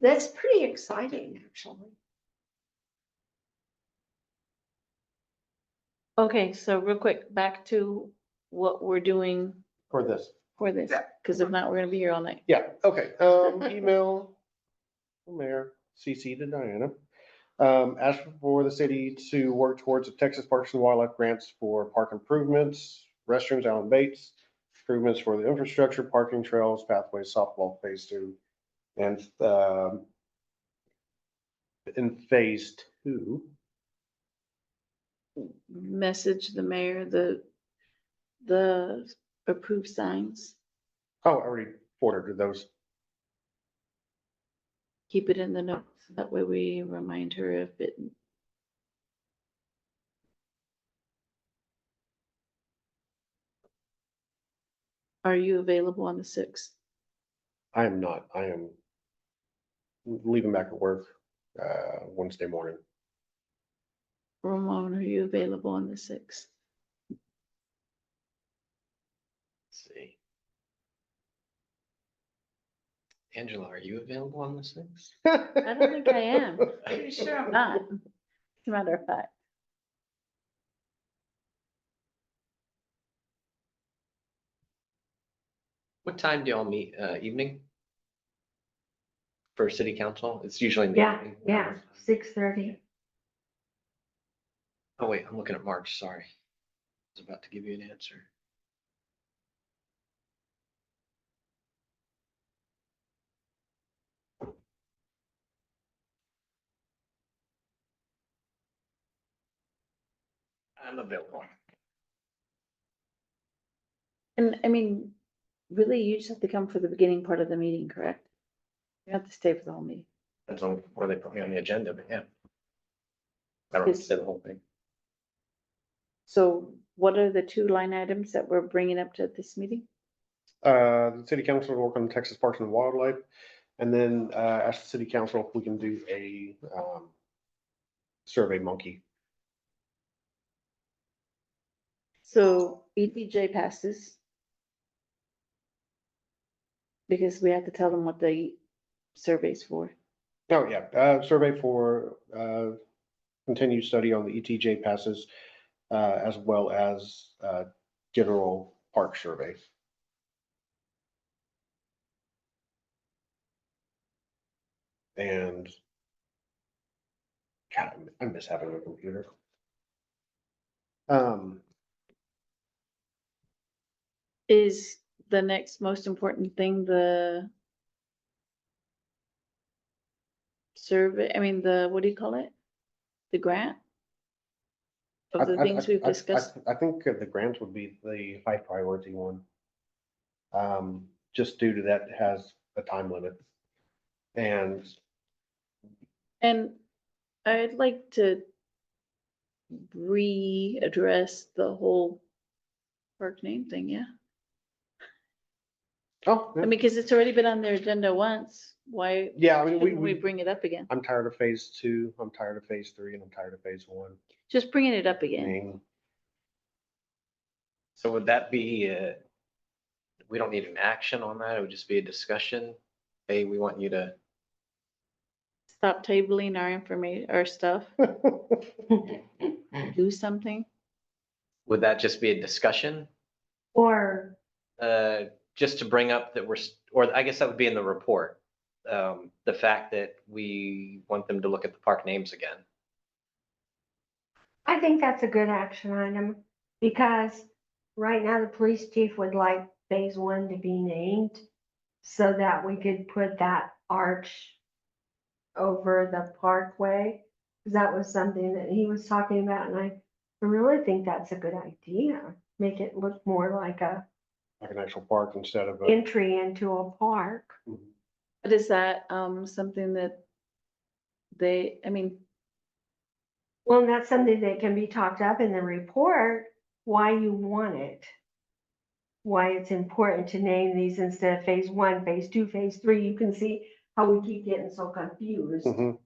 That's pretty exciting, actually. Okay, so real quick, back to what we're doing For this. for this, because if not, we're gonna be here all night. Yeah, okay, email from Mayor, CC to Diana. Ask for the city to work towards the Texas Parks and Wildlife grants for park improvements, restrooms, Allen Bates, improvements for the infrastructure, parking trails, pathways, softball phase 2. And, in phase 2, Message the mayor, the approved signs, oh, I already forwarded those. keep it in the notes. That way we remind her if it. Are you available on the 6th? I am not, I am leaving back at work, Wednesday morning. Ramon, are you available on the 6th? Let's see. Angela, are you available on the 6th? I don't think I am. Pretty sure I'm not. As a matter of fact. What time do y'all meet, evening? For city council? It's usually in the Yeah, evening. yeah, 6:30. Oh, wait, I'm looking at March, sorry. I was about to give you an answer. I'm available. And I mean, really, you just have to come for the beginning part of the meeting, correct? You don't have to stay for the whole meeting. Depends on where they put me on the agenda, but yeah. I don't have to say the whole thing. So what are the 2 line items that we're bringing up to this meeting? The city council will work on Texas Parks and Wildlife, and then, ask the city council if we can do a, Survey Monkey. So ETJ passes. Because we have to tell them what the survey's for. Oh, yeah, survey for, continued study on the ETJ passes, as well as, general park survey. And God, I miss having a computer. Is the next most important thing the survey, I mean, what do you call it? The grant? Of the things we've discussed? I think the grant would be the high priority one. Just due to that it has a time limit. And And I'd like to readdress the whole park name thing, yeah? oh, I mean, because it's already been on their agenda once, why yeah, I mean, shouldn't we bring it up again? I'm tired of phase 2, I'm tired of phase 3, and I'm tired of phase 1. Just bringing it up again. Name. So would that be, we don't need an action on that, it would just be a discussion? Hey, we want you to, Stop tabling our information, our stuff, do something. would that just be a discussion? Or, Just to bring up that or I guess that would be in the report. The fact that we want them to look at the park names again. I think that's a good action item, because right now the police chief would like phase 1 to be named so that we could put that arch over the parkway. 'Cause that was something that he was talking about, and I really think that's a good idea. Make it look more like a Like an actual park instead of a. entry into a park. But is that, something that I mean, Well, and that's something that can be talked up in the report, why you want it. Why it's important to name these instead of phase 1, phase 2, phase 3. You can see how we keep getting so confused. Mhm.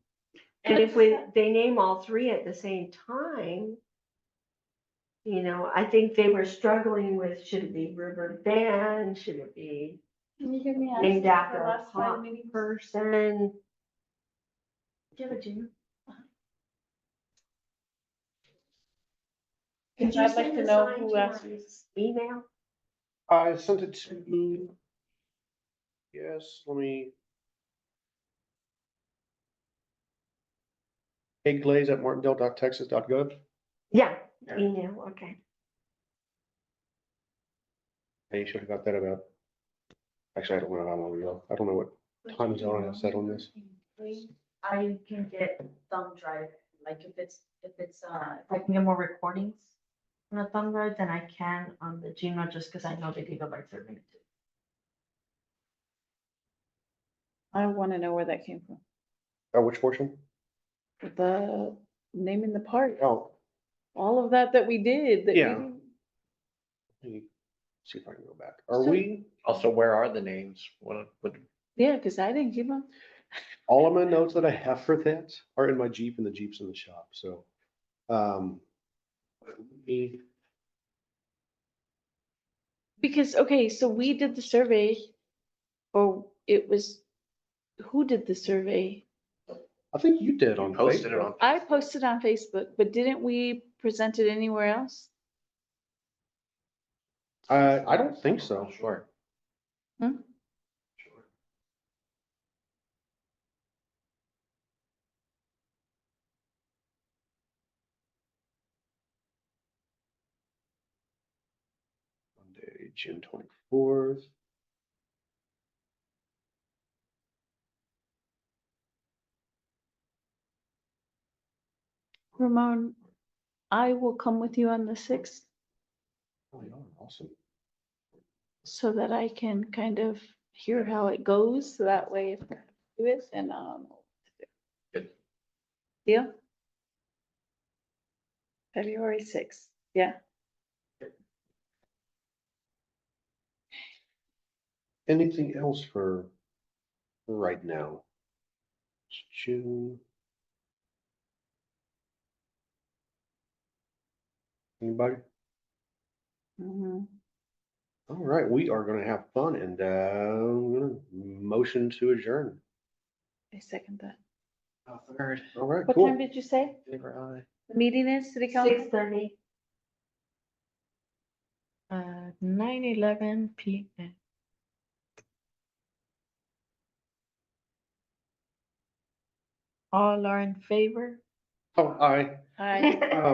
And if they name all 3 at the same time, I think they were struggling with, should it be River Bend? Should it be can you hear me? named after a pop person? Give it to you. Could you I'd like send to a know sign who to asked. my email? I sent it to. Yes, let me. egglaze@martindale.texas.gov. Yeah, Yeah. email, okay. Hey, you should have got that about. Actually, I don't know how long ago. I don't know what time zone I set on this. I can get thumb drive, like if I can get more recordings on a thumb drive than I can on the Gmail, just because I know the gigabytes are limited. I wanna know where that came from. Which portion? The naming the park, Oh, all of that we did, that we Yeah. didn't. let me see if I can go back. Are So- we, Also, where are the names? What, Yeah, cause I didn't give them. all of my notes that I have for that are in my Jeep, and the Jeep's in the shop, so. we- Because, okay, so we did the survey, or it was, who did the survey? I think you did on posted it Facebook. on. I posted on Facebook, but didn't we present it anywhere else? I don't think so. Sure. Hmm? Sure. June 24th. Ramon, I will come with you on the 6th Oh, yeah, awesome. so that I can kind of hear how it goes. So that way if I do it, then Good. deal? February 6th, yeah. Anything else for right now? It's June. Anybody? Mhm. All right, we are gonna have fun and I'm gonna motion to adjourn. I second that. Third, All right, What time cool. did you say favor aye. the meeting is, city council? 6:30. 9:11 PM. All are in favor? Oh, aye. Aye.